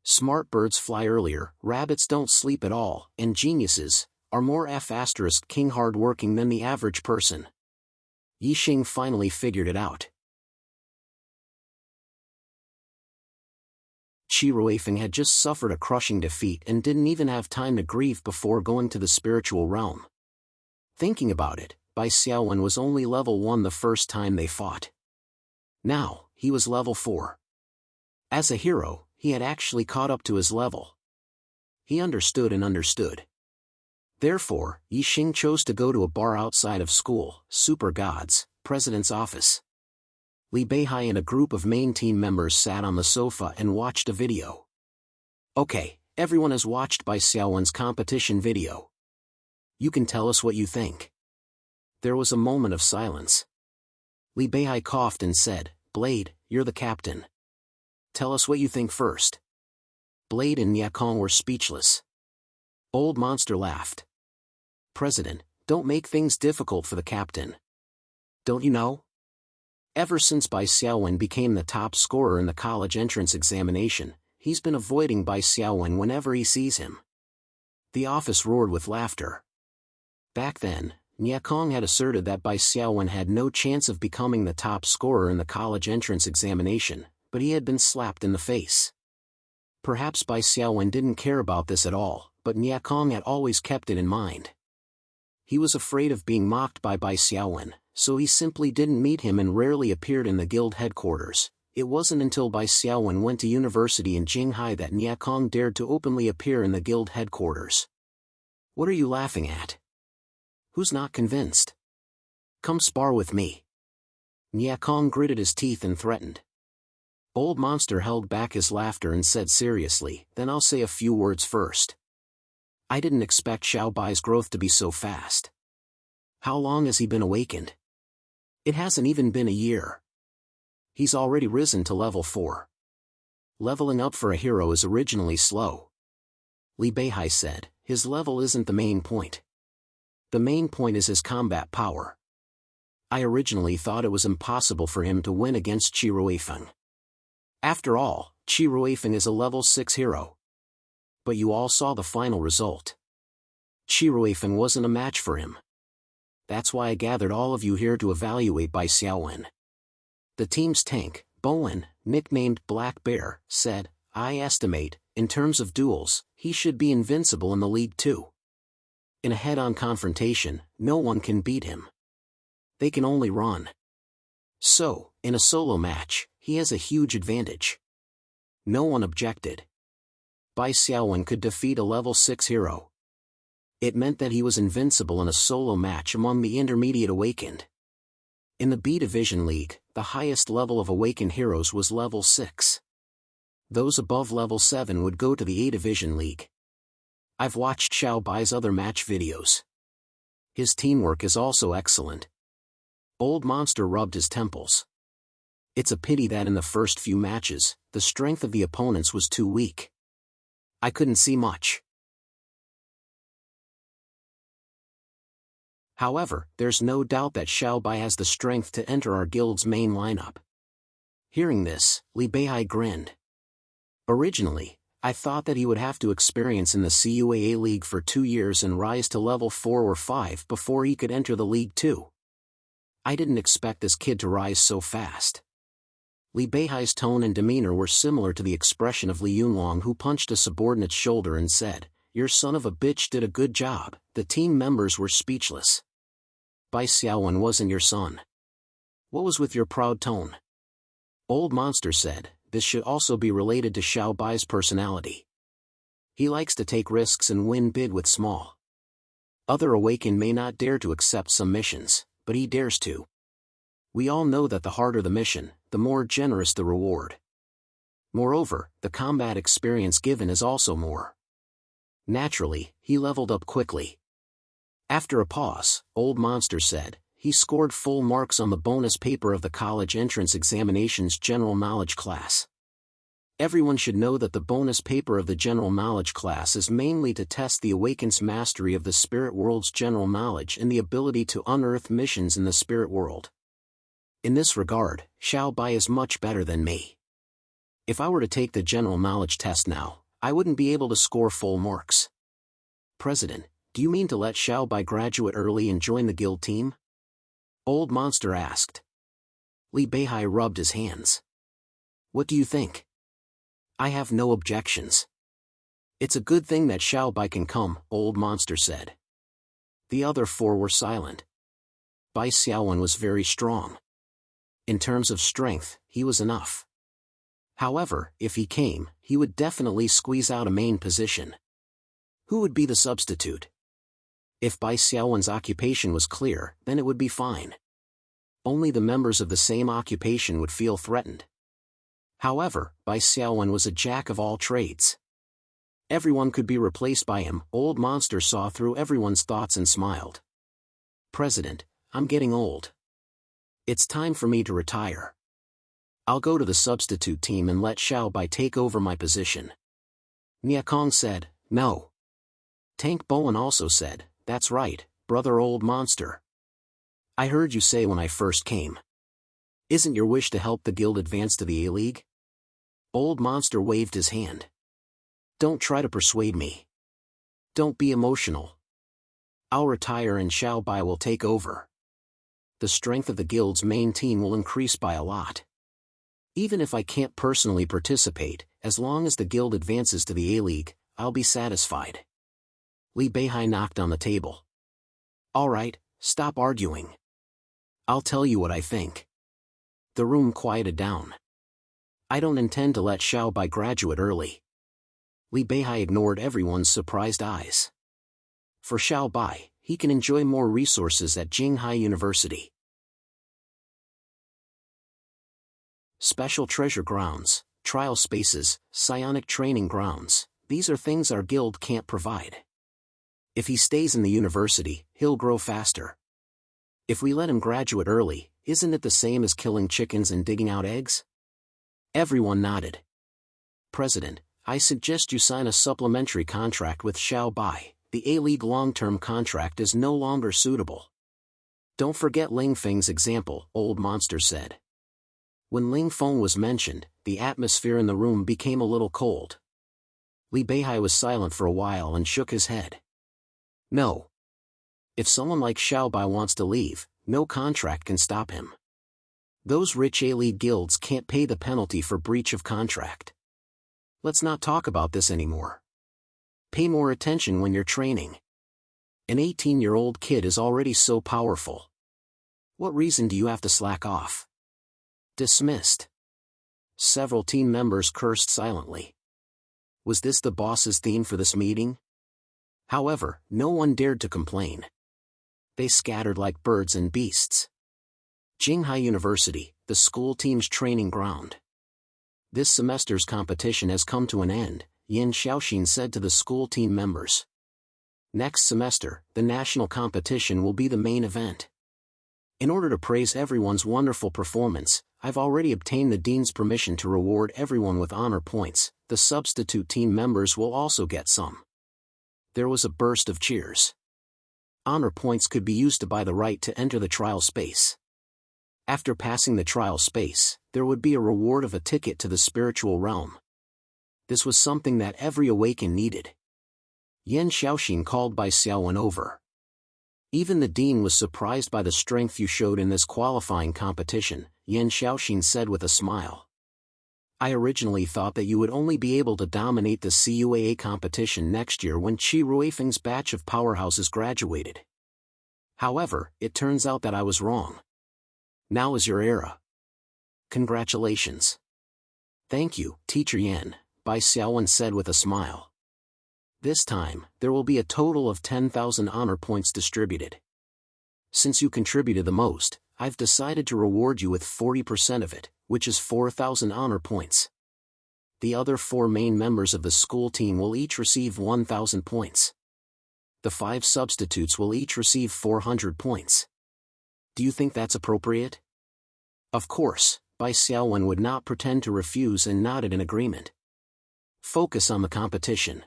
Smart birds fly earlier, rabbits don't sleep at all, and geniuses are more F***king hard-working than the average person." Yi Xing finally figured it out. Qi Ruifeng had just suffered a crushing defeat and didn't even have time to grieve before going to the spiritual realm. Thinking about it, Bai Xiaowen was only level 1 the first time they fought. Now, he was level 4. As a hero, he had actually caught up to his level. He understood and understood. Therefore, Yi Xing chose to go to a bar outside of school, Super God's president's office. Li Beihai and a group of main team members sat on the sofa and watched a video. "Okay, everyone has watched Bai Xiaowen's competition video. You can tell us what you think." There was a moment of silence. Li Beihai coughed and said, "Blade, you're the captain. Tell us what you think first." Blade and Nyakong were speechless. Old Monster laughed. "President, don't make things difficult for the captain. Don't you know? Ever since Bai Xiaowen became the top scorer in the college entrance examination, he's been avoiding Bai Xiaowen whenever he sees him." The office roared with laughter. Back then, Nyakong had asserted that Bai Xiaowen had no chance of becoming the top scorer in the college entrance examination, but he had been slapped in the face. Perhaps Bai Xiaowen didn't care about this at all, but Nyakong had always kept it in mind. He was afraid of being mocked by Bai Xiaowen, so he simply didn't meet him and rarely appeared in the guild headquarters. It wasn't until Bai Xiaowen went to university in Jinghai that Nyakong dared to openly appear in the guild headquarters. "What are you laughing at? Who's not convinced? Come spar with me." Nyakong gritted his teeth and threatened. Old Monster held back his laughter and said seriously, "Then I'll say a few words first. I didn't expect Xiao Bai's growth to be so fast. How long has he been awakened? It hasn't even been a year. He's already risen to level 4. Leveling up for a hero is originally slow." Li Beihai said, "His level isn't the main point. The main point is his combat power. I originally thought it was impossible for him to win against Qi Ruifeng. After all, Qi Ruifeng is a level 6 hero. But you all saw the final result. Qi Ruifeng wasn't a match for him. That's why I gathered all of you here to evaluate Bai Xiaowen." The team's tank, Bowen, nicknamed Black Bear, said, "I estimate, in terms of duels, he should be invincible in the League 2. In a head-on confrontation, no one can beat him. They can only run. So, in a solo match, he has a huge advantage." No one objected. Bai Xiaowen could defeat a level 6 hero. It meant that he was invincible in a solo match among the intermediate awakened. In the B Division League, the highest level of awakened heroes was level 6. Those above level 7 would go to the A Division League. I've watched Xiao Bai's other match videos. His teamwork is also excellent. Old Monster rubbed his temples. It's a pity that in the first few matches, the strength of the opponents was too weak. I couldn't see much. However, there's no doubt that Xiao Bai has the strength to enter our guild's main lineup." Hearing this, Li Beihai grinned. "Originally, I thought that he would have to experience in the CUAA League for 2 years and rise to level 4 or 5 before he could enter the League 2. I didn't expect this kid to rise so fast. Li Beihai's tone and demeanor were similar to the expression of Li Yunlong, who punched a subordinate's shoulder and said, "Your son of a bitch did a good job." The team members were speechless. Bai Xiaowen wasn't your son. What was with your proud tone? Old Monster said, this should also be related to Xiao Bai's personality. He likes to take risks and win big with small. Other Awakened may not dare to accept some missions, but he dares to. We all know that the harder the mission, the more generous the reward. Moreover, the combat experience given is also more. Naturally, he leveled up quickly. After a pause, Old Monster said, he scored full marks on the bonus paper of the college entrance examinations general knowledge class. Everyone should know that the bonus paper of the general knowledge class is mainly to test the Awakened's mastery of the spirit world's general knowledge and the ability to unearth missions in the spirit world. In this regard, Xiao Bai is much better than me. If I were to take the general knowledge test now, I wouldn't be able to score full marks. President, do you mean to let Xiao Bai graduate early and join the guild team? Old Monster asked. Li Beihai rubbed his hands. What do you think? I have no objections. It's a good thing that Xiao Bai can come, Old Monster said. The other four were silent. Bai Xiaowen was very strong. In terms of strength, he was enough. However, if he came, he would definitely squeeze out a main position. Who would be the substitute? If Bai Xiaowen's occupation was clear, then it would be fine. Only the members of the same occupation would feel threatened. However, Bai Xiaowen was a jack of all trades. Everyone could be replaced by him. Old Monster saw through everyone's thoughts and smiled. President, I'm getting old. It's time for me to retire. I'll go to the substitute team and let Xiao Bai take over my position. Niakong said, no. Tank Bowen also said, that's right, brother Old Monster. I heard you say when I first came. Isn't your wish to help the guild advance to the A-League? Old Monster waved his hand. Don't try to persuade me. Don't be emotional. I'll retire and Xiao Bai will take over. The strength of the guild's main team will increase by a lot. Even if I can't personally participate, as long as the guild advances to the A-League, I'll be satisfied. Li Beihai knocked on the table. All right, stop arguing. I'll tell you what I think. The room quieted down. I don't intend to let Xiao Bai graduate early. Li Beihai ignored everyone's surprised eyes. For Xiao Bai, he can enjoy more resources at Jinghai University. Special treasure grounds, trial spaces, psionic training grounds, these are things our guild can't provide. If he stays in the university, he'll grow faster. If we let him graduate early, isn't it the same as killing chickens and digging out eggs? Everyone nodded. President, I suggest you sign a supplementary contract with Xiao Bai. The A-League long-term contract is no longer suitable. Don't forget Ling Feng's example, Old Monster said. When Ling Feng was mentioned, the atmosphere in the room became a little cold. Li Beihai was silent for a while and shook his head. No. If someone like Xiao Bai wants to leave, no contract can stop him. Those rich A-League guilds can't pay the penalty for breach of contract. Let's not talk about this anymore. Pay more attention when you're training. An 18-year-old kid is already so powerful. What reason do you have to slack off? Dismissed. Several team members cursed silently. Was this the boss's theme for this meeting? However, no one dared to complain. They scattered like birds and beasts. Jinghai University, the school team's training ground. This semester's competition has come to an end, Yin Xiaoxin said to the school team members. Next semester, the national competition will be the main event. In order to praise everyone's wonderful performance, I've already obtained the dean's permission to reward everyone with honor points. The substitute team members will also get some. There was a burst of cheers. Honor points could be used to buy the right to enter the trial space. After passing the trial space, there would be a reward of a ticket to the spiritual realm. This was something that every awakened needed. Yin Xiaoxin called Bai Xiaowen over. Even the dean was surprised by the strength you showed in this qualifying competition. Yan Xiaoxin said with a smile. I originally thought that you would only be able to dominate the CUAA competition next year when Qi Ruifeng's batch of powerhouses graduated. However, it turns out that I was wrong. Now is your era. Congratulations. Thank you, Teacher Yan, Bai Xiaowen said with a smile. This time, there will be a total of 10,000 honor points distributed. Since you contributed the most, I've decided to reward you with 40% of it, which is 4,000 honor points. The other 4 main members of the school team will each receive 1,000 points. The 5 substitutes will each receive 400 points. Do you think that's appropriate? Of course, Bai Xiaowen would not pretend to refuse and nodded in agreement. Focus on the competition.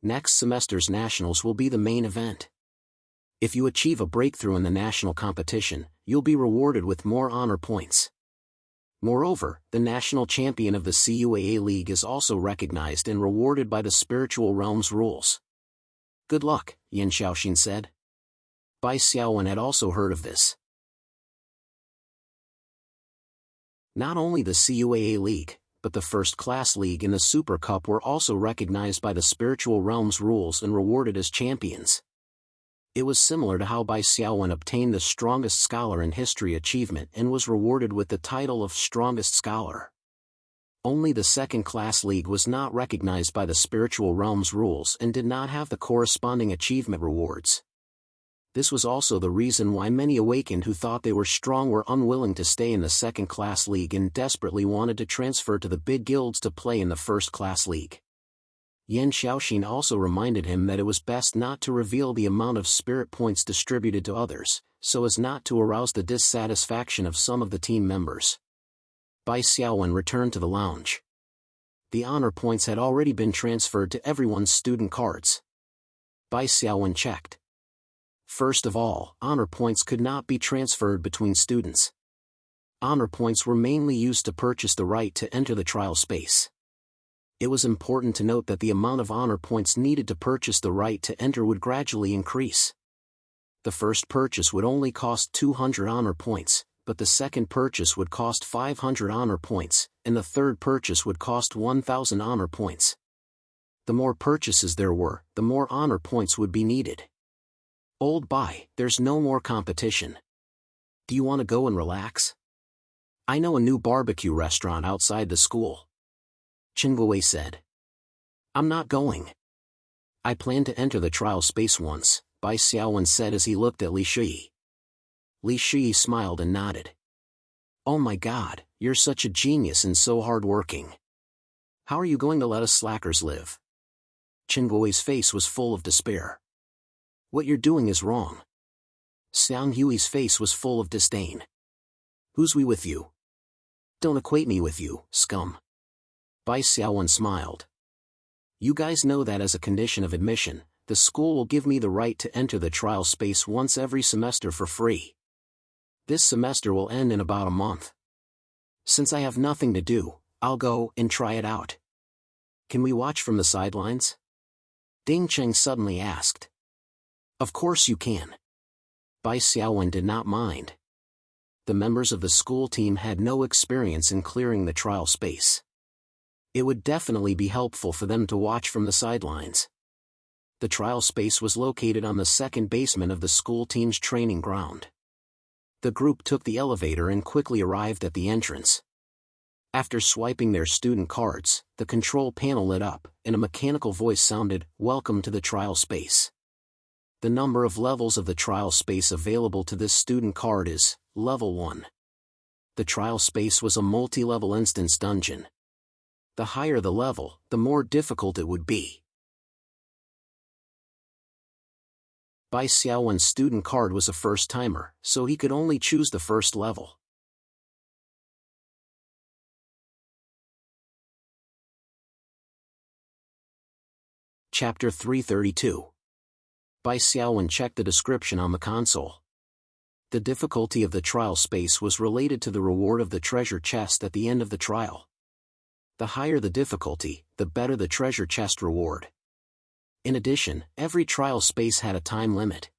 Next semester's nationals will be the main event. If you achieve a breakthrough in the national competition, you'll be rewarded with more honor points. Moreover, the national champion of the CUAA League is also recognized and rewarded by the spiritual realm's rules. Good luck, Yan Xiaoxin said. Bai Xiaowen had also heard of this. Not only the CUAA League, but the first-class league and the Super Cup were also recognized by the spiritual realm's rules and rewarded as champions. It was similar to how Bai Xiaowen obtained the strongest scholar in history achievement and was rewarded with the title of strongest scholar. Only the second-class league was not recognized by the spiritual realm's rules and did not have the corresponding achievement rewards. This was also the reason why many awakened who thought they were strong were unwilling to stay in the second-class league and desperately wanted to transfer to the big guilds to play in the first-class league. Yan Xiaoxin also reminded him that it was best not to reveal the amount of spirit points distributed to others, so as not to arouse the dissatisfaction of some of the team members. Bai Xiaowen returned to the lounge. The honor points had already been transferred to everyone's student cards. Bai Xiaowen checked. First of all, honor points could not be transferred between students. Honor points were mainly used to purchase the right to enter the trial space. It was important to note that the amount of honor points needed to purchase the right to enter would gradually increase. The first purchase would only cost 200 honor points, but the second purchase would cost 500 honor points, and the third purchase would cost 1,000 honor points. The more purchases there were, the more honor points would be needed. Old Bai, there's no more competition. Do you want to go and relax? I know a new barbecue restaurant outside the school. Qingguowei said. I'm not going. I plan to enter the trial space once, Bai Xiaowen said as he looked at Li Shi. Li Shi smiled and nodded. Oh my god, you're such a genius and so hard-working. How are you going to let us slackers live? Qingguowei's face was full of despair. What you're doing is wrong. Xiang Hui's face was full of disdain. Who's we with you? Don't equate me with you, scum. Bai Xiaowen smiled. You guys know that as a condition of admission, the school will give me the right to enter the trial space once every semester for free. This semester will end in about a month. Since I have nothing to do, I'll go and try it out. Can we watch from the sidelines? Ding Cheng suddenly asked. Of course you can. Bai Xiaowen did not mind. The members of the school team had no experience in clearing the trial space. It would definitely be helpful for them to watch from the sidelines. The trial space was located on the second basement of the school team's training ground. The group took the elevator and quickly arrived at the entrance. After swiping their student cards, the control panel lit up, and a mechanical voice sounded, "Welcome to the trial space. The number of levels of the trial space available to this student card is Level 1. The trial space was a multi-level instance dungeon. The higher the level, the more difficult it would be. Bai Xiaowen's student card was a first-timer, so he could only choose the first level. Chapter 332. Bai Xiaowen checked the description on the console. The difficulty of the trial space was related to the reward of the treasure chest at the end of the trial. The higher the difficulty, the better the treasure chest reward. In addition, every trial space had a time limit.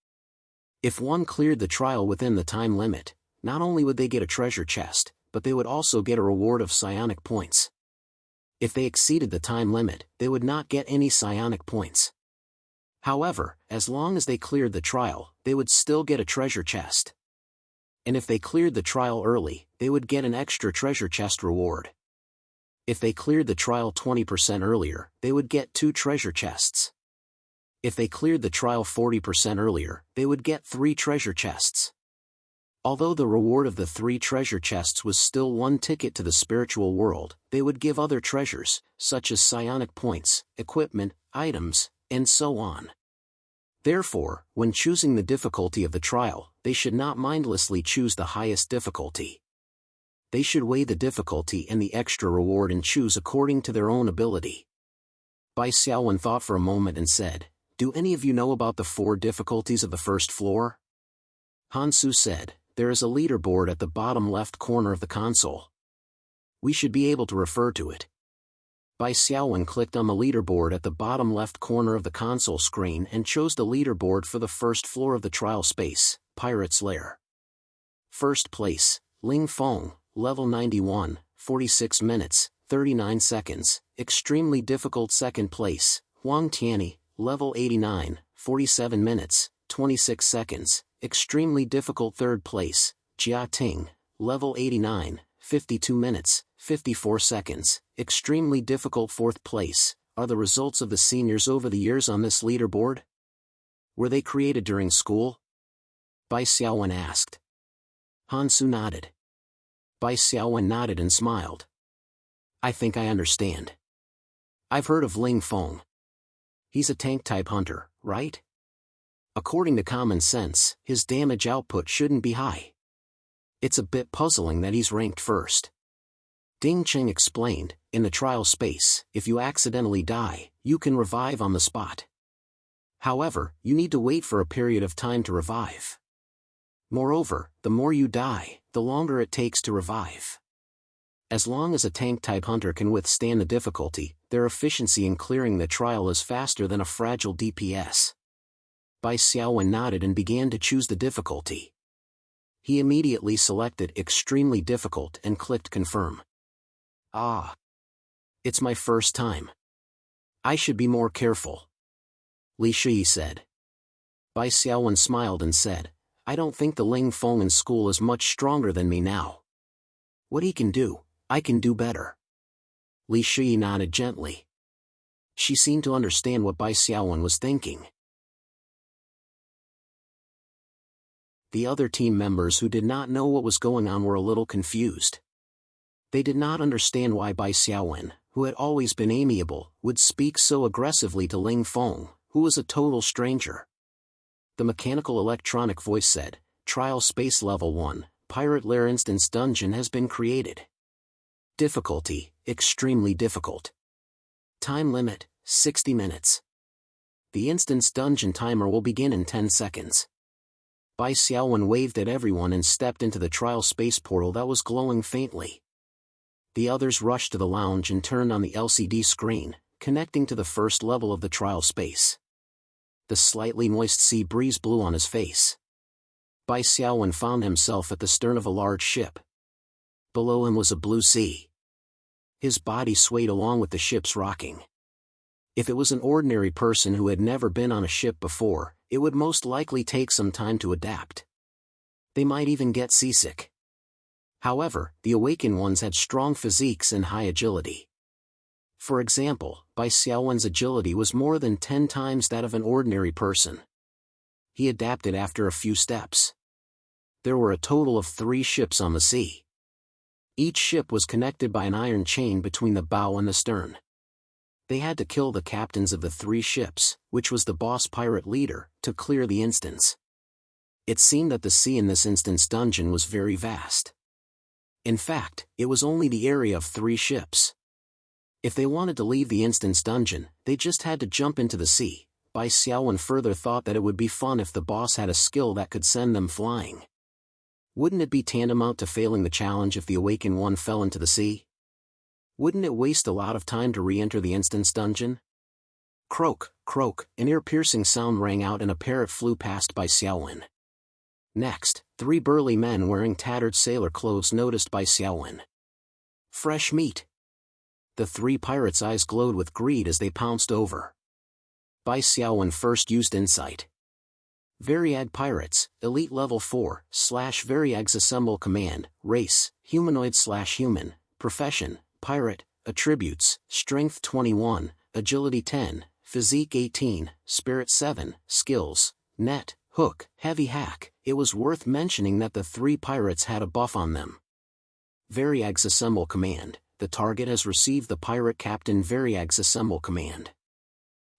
If one cleared the trial within the time limit, not only would they get a treasure chest, but they would also get a reward of psionic points. If they exceeded the time limit, they would not get any psionic points. However, as long as they cleared the trial, they would still get a treasure chest. And if they cleared the trial early, they would get an extra treasure chest reward. If they cleared the trial 20% earlier, they would get 2 treasure chests. If they cleared the trial 40% earlier, they would get 3 treasure chests. Although the reward of the 3 treasure chests was still 1 ticket to the spiritual world, they would give other treasures, such as psionic points, equipment, items, and so on. Therefore, when choosing the difficulty of the trial, they should not mindlessly choose the highest difficulty. They should weigh the difficulty and the extra reward and choose according to their own ability. Bai Xiaowen thought for a moment and said, "Do any of you know about the 4 difficulties of the first floor?" Han Su said, "There is a leaderboard at the bottom left corner of the console. We should be able to refer to it." Bai Xiaowen clicked on the leaderboard at the bottom left corner of the console screen and chose the leaderboard for the first floor of the trial space, Pirate's Lair. First place, Ling Feng, level 91, 46 minutes, 39 seconds, extremely difficult. Second place, Huang Tianyi, level 89, 47 minutes, 26 seconds, extremely difficult. Third place, Jia Ting, level 89, 52 minutes, 54 seconds, extremely difficult. Fourth place, are the results of the seniors over the years on this leaderboard? Were they created during school? Bai Xiaowen asked. Han Su nodded. Bai Xiaowen nodded and smiled. "I think I understand. I've heard of Ling Feng. He's a tank-type hunter, right? According to common sense, his damage output shouldn't be high. It's a bit puzzling that he's ranked first." Ding Cheng explained, "In the trial space, if you accidentally die, you can revive on the spot. However, you need to wait for a period of time to revive. Moreover, the more you die, the longer it takes to revive. As long as a tank-type hunter can withstand the difficulty, their efficiency in clearing the trial is faster than a fragile DPS." Bai Xiaowen nodded and began to choose the difficulty. He immediately selected Extremely Difficult and clicked Confirm. "Ah. It's my first time. I should be more careful," Li Shi said. Bai Xiaowen smiled and said, "I don't think the Ling Feng in school is much stronger than me now. What he can do, I can do better." Li Shi nodded gently. She seemed to understand what Bai Xiaowen was thinking. The other team members who did not know what was going on were a little confused. They did not understand why Bai Xiaowen, who had always been amiable, would speak so aggressively to Ling Feng, who was a total stranger. The mechanical electronic voice said, "Trial Space Level 1, Pirate Lair Instance Dungeon has been created. Difficulty, Extremely Difficult. Time limit, 60 minutes. The instance dungeon timer will begin in 10 seconds." Bai Xiaowen waved at everyone and stepped into the trial space portal that was glowing faintly. The others rushed to the lounge and turned on the LCD screen, connecting to the first level of the trial space. The slightly moist sea breeze blew on his face. Bai Xiaowen found himself at the stern of a large ship. Below him was a blue sea. His body swayed along with the ship's rocking. If it was an ordinary person who had never been on a ship before, it would most likely take some time to adapt. They might even get seasick. However, the awakened ones had strong physiques and high agility. For example, Bai Xiaowen's agility was more than 10 times that of an ordinary person. He adapted after a few steps. There were a total of 3 ships on the sea. Each ship was connected by an iron chain between the bow and the stern. They had to kill the captains of the 3 ships, which was the boss pirate leader, to clear the instance. It seemed that the sea in this instance dungeon was very vast. In fact, it was only the area of 3 ships. If they wanted to leave the instance dungeon, they just had to jump into the sea. Bai Xiaowen further thought that it would be fun if the boss had a skill that could send them flying. Wouldn't it be tantamount to failing the challenge if the awakened one fell into the sea? Wouldn't it waste a lot of time to re-enter the instance dungeon? Croak, croak, an ear-piercing sound rang out and a parrot flew past Bai Xiaowen. Next, 3 burly men wearing tattered sailor clothes noticed Bai Xiaowen. Fresh meat. The 3 pirates' eyes glowed with greed as they pounced over. Bai Xiaowen first used insight. Variag Pirates, Elite Level 4, Variags Assemble Command, Race, Humanoid/Human, Profession, Pirate, Attributes, Strength 21, Agility 10, Physique 18, Spirit 7, Skills, Net, Hook, Heavy Hack. It was worth mentioning that the 3 pirates had a buff on them. Variags Assemble Command, the target has received the Pirate Captain Variags Assemble Command.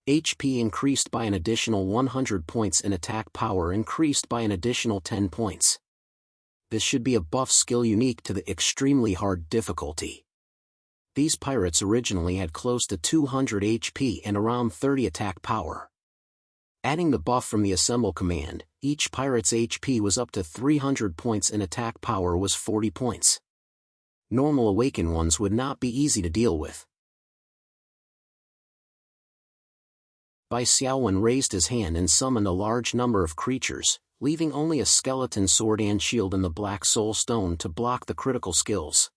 HP increased by an additional 100 points and attack power increased by an additional 10 points. This should be a buff skill unique to the extremely hard difficulty. These pirates originally had close to 200 HP and around 30 attack power. Adding the buff from the Assemble command, each pirate's HP was up to 300 points and attack power was 40 points. Normal awakened ones would not be easy to deal with. Bai Xiaowen raised his hand and summoned a large number of creatures, leaving only a skeleton sword and shield and the Black Soul Stone to block the critical skills.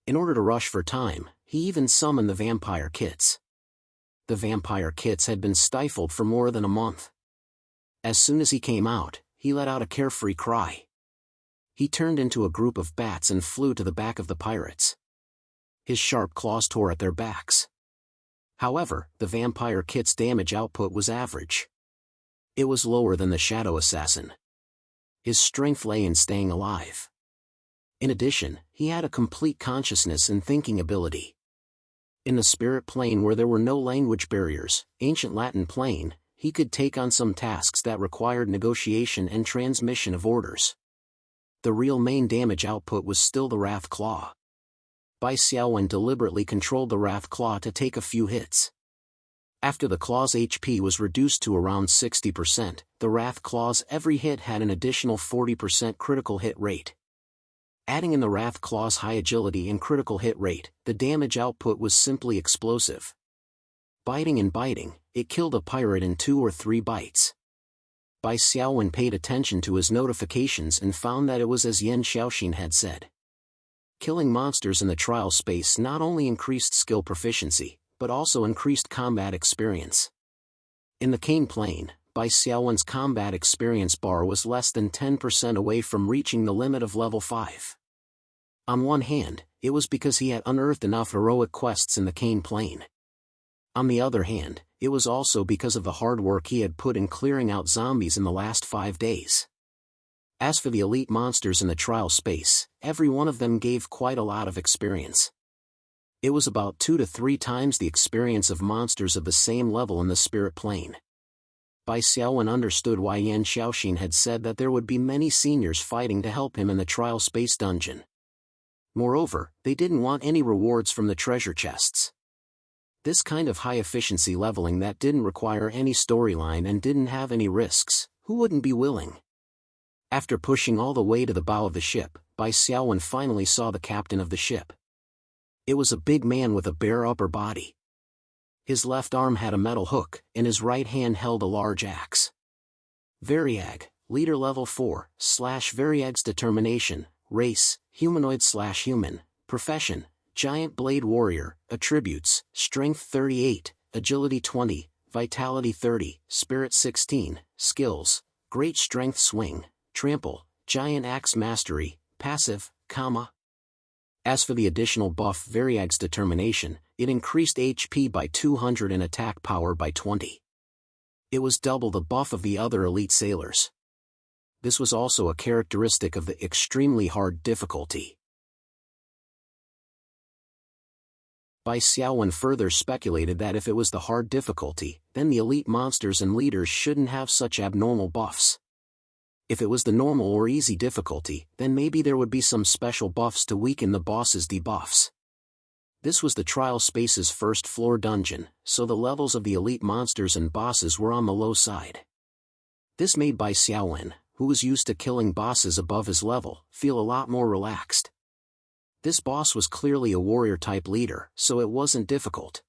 In order to rush for time, he even summoned the vampire kits. The vampire kits had been stifled for more than a month. As soon as he came out, he let out a carefree cry. He turned into a group of bats and flew to the back of the pirates. His sharp claws tore at their backs. However, the vampire kit's damage output was average. It was lower than the Shadow Assassin. His strength lay in staying alive. In addition, he had a complete consciousness and thinking ability. In the spirit plane where there were no language barriers, ancient Latin plane, he could take on some tasks that required negotiation and transmission of orders. The real main damage output was still the Wrath Claw. Bai Xiaowen deliberately controlled the Wrath Claw to take a few hits. After the Claw's HP was reduced to around 60%, the Wrath Claw's every hit had an additional 40% critical hit rate. Adding in the Wrath Claw's high agility and critical hit rate, the damage output was simply explosive. Biting and biting, it killed a pirate in 2 or 3 bites. Bai Xiaowen paid attention to his notifications and found that it was as Yan Xiaoxin had said. Killing monsters in the trial space not only increased skill proficiency, but also increased combat experience. In the Cane Plane, Bai Xiaowen's combat experience bar was less than 10% away from reaching the limit of level 5. On one hand, it was because he had unearthed enough heroic quests in the Cane Plane. On the other hand, it was also because of the hard work he had put in clearing out zombies in the last 5 days. As for the elite monsters in the trial space, every one of them gave quite a lot of experience. It was about 2 to 3 times the experience of monsters of the same level in the spirit plane. Bai Xiaowen understood why Yan Xiaoxin had said that there would be many seniors fighting to help him in the trial space dungeon. Moreover, they didn't want any rewards from the treasure chests. This kind of high-efficiency leveling that didn't require any storyline and didn't have any risks, who wouldn't be willing? After pushing all the way to the bow of the ship, Bai Xiaowen finally saw the captain of the ship. It was a big man with a bare upper body. His left arm had a metal hook, and his right hand held a large axe. Variag, Leader Level 4, Variag's Determination, Race, Humanoid/Human, Profession, Giant Blade Warrior, Attributes, Strength 38, Agility 20, Vitality 30, Spirit 16, Skills, Great Strength Swing, Trample, Giant Axe Mastery, Passive, As for the additional buff Variag's Determination, it increased HP by 200 and attack power by 20. It was double the buff of the other elite sailors. This was also a characteristic of the extremely hard difficulty. Bai Xiaowen further speculated that if it was the hard difficulty, then the elite monsters and leaders shouldn't have such abnormal buffs. If it was the normal or easy difficulty, then maybe there would be some special buffs to weaken the boss's debuffs. This was the trial space's first floor dungeon, so the levels of the elite monsters and bosses were on the low side. This made Bai Xiaowen, who was used to killing bosses above his level, feel a lot more relaxed. This boss was clearly a warrior-type leader, so it wasn't difficult.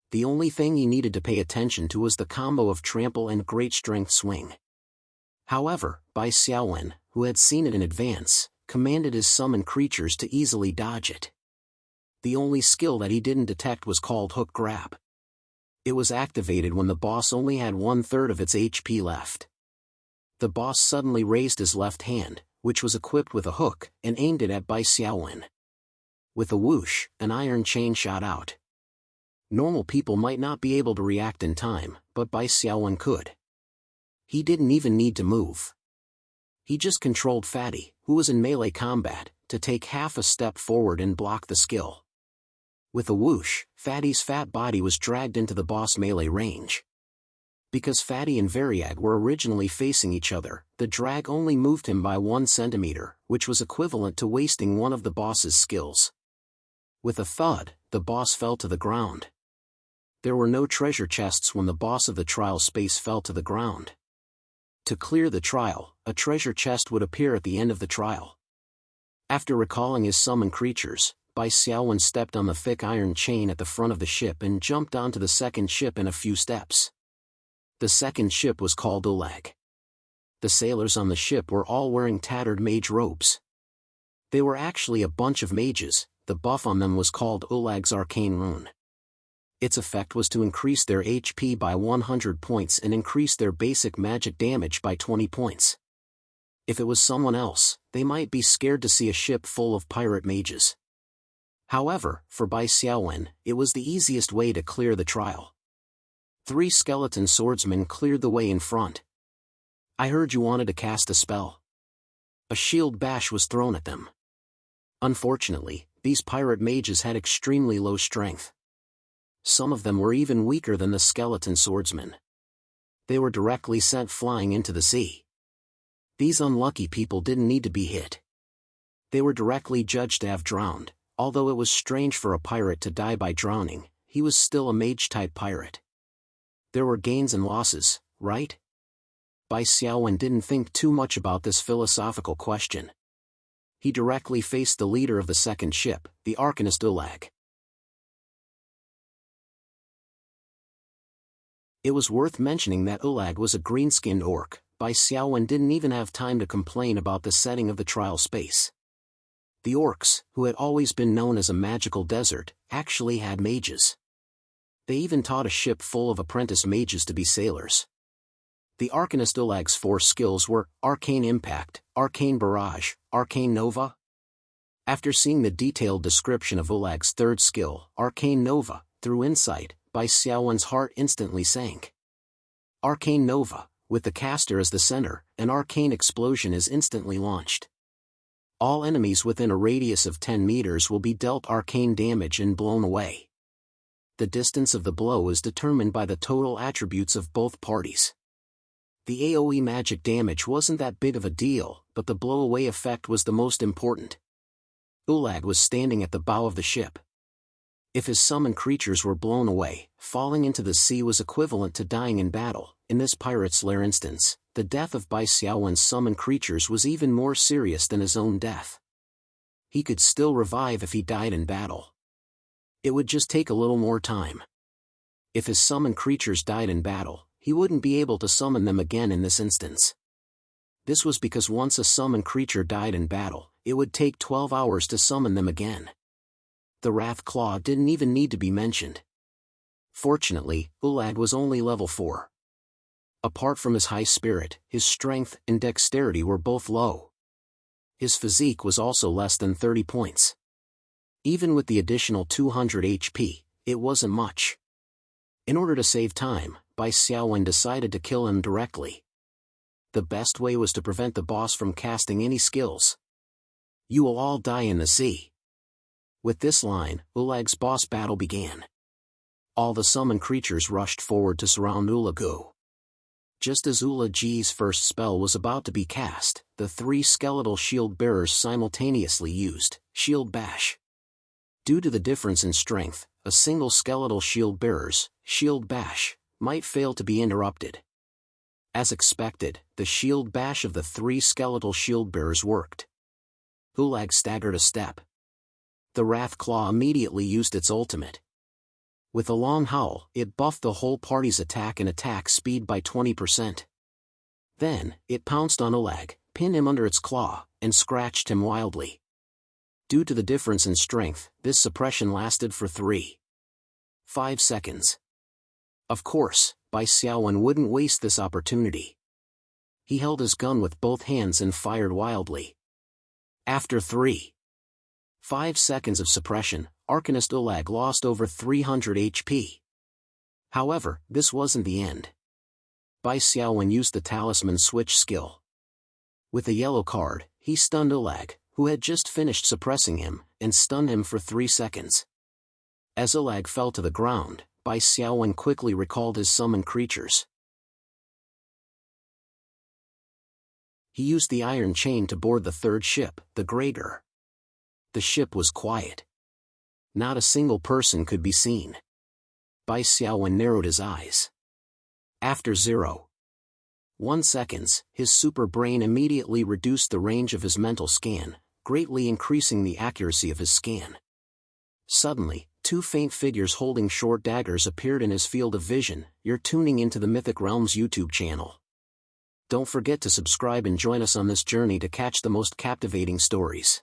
The only thing he needed to pay attention to was the combo of Trample and Great Strength Swing. However, Bai Xiaowen, who had seen it in advance, commanded his summoned creatures to easily dodge it. The only skill that he didn't detect was called Hook Grab. It was activated when the boss only had 1/3 of its HP left. The boss suddenly raised his left hand, which was equipped with a hook, and aimed it at Bai Xiaowen. With a whoosh, an iron chain shot out. Normal people might not be able to react in time, but Bai Xiaowen could. He didn't even need to move. He just controlled Fatty, who was in melee combat, to take half a step forward and block the skill. With a whoosh, Fatty's fat body was dragged into the boss melee range. Because Fatty and Variag were originally facing each other, the drag only moved him by 1 centimeter, which was equivalent to wasting one of the boss's skills. With a thud, the boss fell to the ground. There were no treasure chests when the boss of the trial space fell to the ground. To clear the trial, a treasure chest would appear at the end of the trial. After recalling his summoned creatures, Bai Xiaowen stepped on the thick iron chain at the front of the ship and jumped onto the second ship in a few steps. The second ship was called Ulag. The sailors on the ship were all wearing tattered mage robes. They were actually a bunch of mages. The buff on them was called Ulag's Arcane Rune. Its effect was to increase their HP by 100 points and increase their basic magic damage by 20 points. If it was someone else, they might be scared to see a ship full of pirate mages. However, for Bai Xiaowen, it was the easiest way to clear the trial. 3 skeleton swordsmen cleared the way in front. I heard you wanted to cast a spell. A shield bash was thrown at them. Unfortunately, these pirate mages had extremely low strength. Some of them were even weaker than the skeleton swordsmen. They were directly sent flying into the sea. These unlucky people didn't need to be hit. They were directly judged to have drowned. Although it was strange for a pirate to die by drowning, he was still a mage-type pirate. There were gains and losses, right? Bai Xiaowen didn't think too much about this philosophical question. He directly faced the leader of the second ship, the Arcanist Ulag. It was worth mentioning that Ulag was a green-skinned orc. Bai Xiaowen didn't even have time to complain about the setting of the trial space. The orcs, who had always been known as a magical desert, actually had mages. They even taught a ship full of apprentice mages to be sailors. The Arcanist Ulag's 4 skills were Arcane Impact, Arcane Barrage, Arcane Nova. After seeing the detailed description of Ulag's 3rd skill, Arcane Nova, through insight, Bai Xiaowen's heart instantly sank. Arcane Nova, with the caster as the center, an arcane explosion is instantly launched. All enemies within a radius of 10 meters will be dealt arcane damage and blown away. The distance of the blow is determined by the total attributes of both parties. The AoE magic damage wasn't that big of a deal, but the blow-away effect was the most important. Ulag was standing at the bow of the ship. If his summoned creatures were blown away, falling into the sea was equivalent to dying in battle. In this pirate's lair instance, the death of Bai Xiaowen's summoned creatures was even more serious than his own death. He could still revive if he died in battle. It would just take a little more time. If his summoned creatures died in battle, he wouldn't be able to summon them again in this instance. This was because once a summoned creature died in battle, it would take 12 hours to summon them again. The Wrath Claw didn't even need to be mentioned. Fortunately, Ulag was only level 4. Apart from his high spirit, his strength and dexterity were both low. His physique was also less than 30 points. Even with the additional 200 HP, it wasn't much. In order to save time, Bai Xiaowen decided to kill him directly. The best way was to prevent the boss from casting any skills. You will all die in the sea. With this line, Ulag's boss battle began. All the summoned creatures rushed forward to surround Ulagu. Just as Ulag's first spell was about to be cast, the 3 skeletal shield bearers simultaneously used Shield Bash. Due to the difference in strength, a single skeletal shield bearer's Shield Bash might fail to be interrupted. As expected, the Shield Bash of the 3 skeletal shield bearers worked. Ulag staggered a step. The Wrath Claw immediately used its ultimate. With a long howl, it buffed the whole party's attack and attack speed by 20%. Then, it pounced on Oleg, pinned him under its claw, and scratched him wildly. Due to the difference in strength, this suppression lasted for 3.5 seconds. Of course, Bai Xiaowen wouldn't waste this opportunity. He held his gun with both hands and fired wildly. After 3.5 seconds of suppression, Arcanist Oleg lost over 300 HP. However, this wasn't the end. Bai Xiaowen used the talisman switch skill. With a yellow card, he stunned Oleg, who had just finished suppressing him, and stunned him for 3 seconds. As Oleg fell to the ground, Bai Xiaowen quickly recalled his summoned creatures. He used the iron chain to board the third ship, the Greater. The ship was quiet. Not a single person could be seen. Bai Xiaowen narrowed his eyes. After 0.1 seconds, his super brain immediately reduced the range of his mental scan, greatly increasing the accuracy of his scan. Suddenly, 2 faint figures holding short daggers appeared in his field of vision. You're tuning into the Mythic Realms YouTube channel. Don't forget to subscribe and join us on this journey to catch the most captivating stories.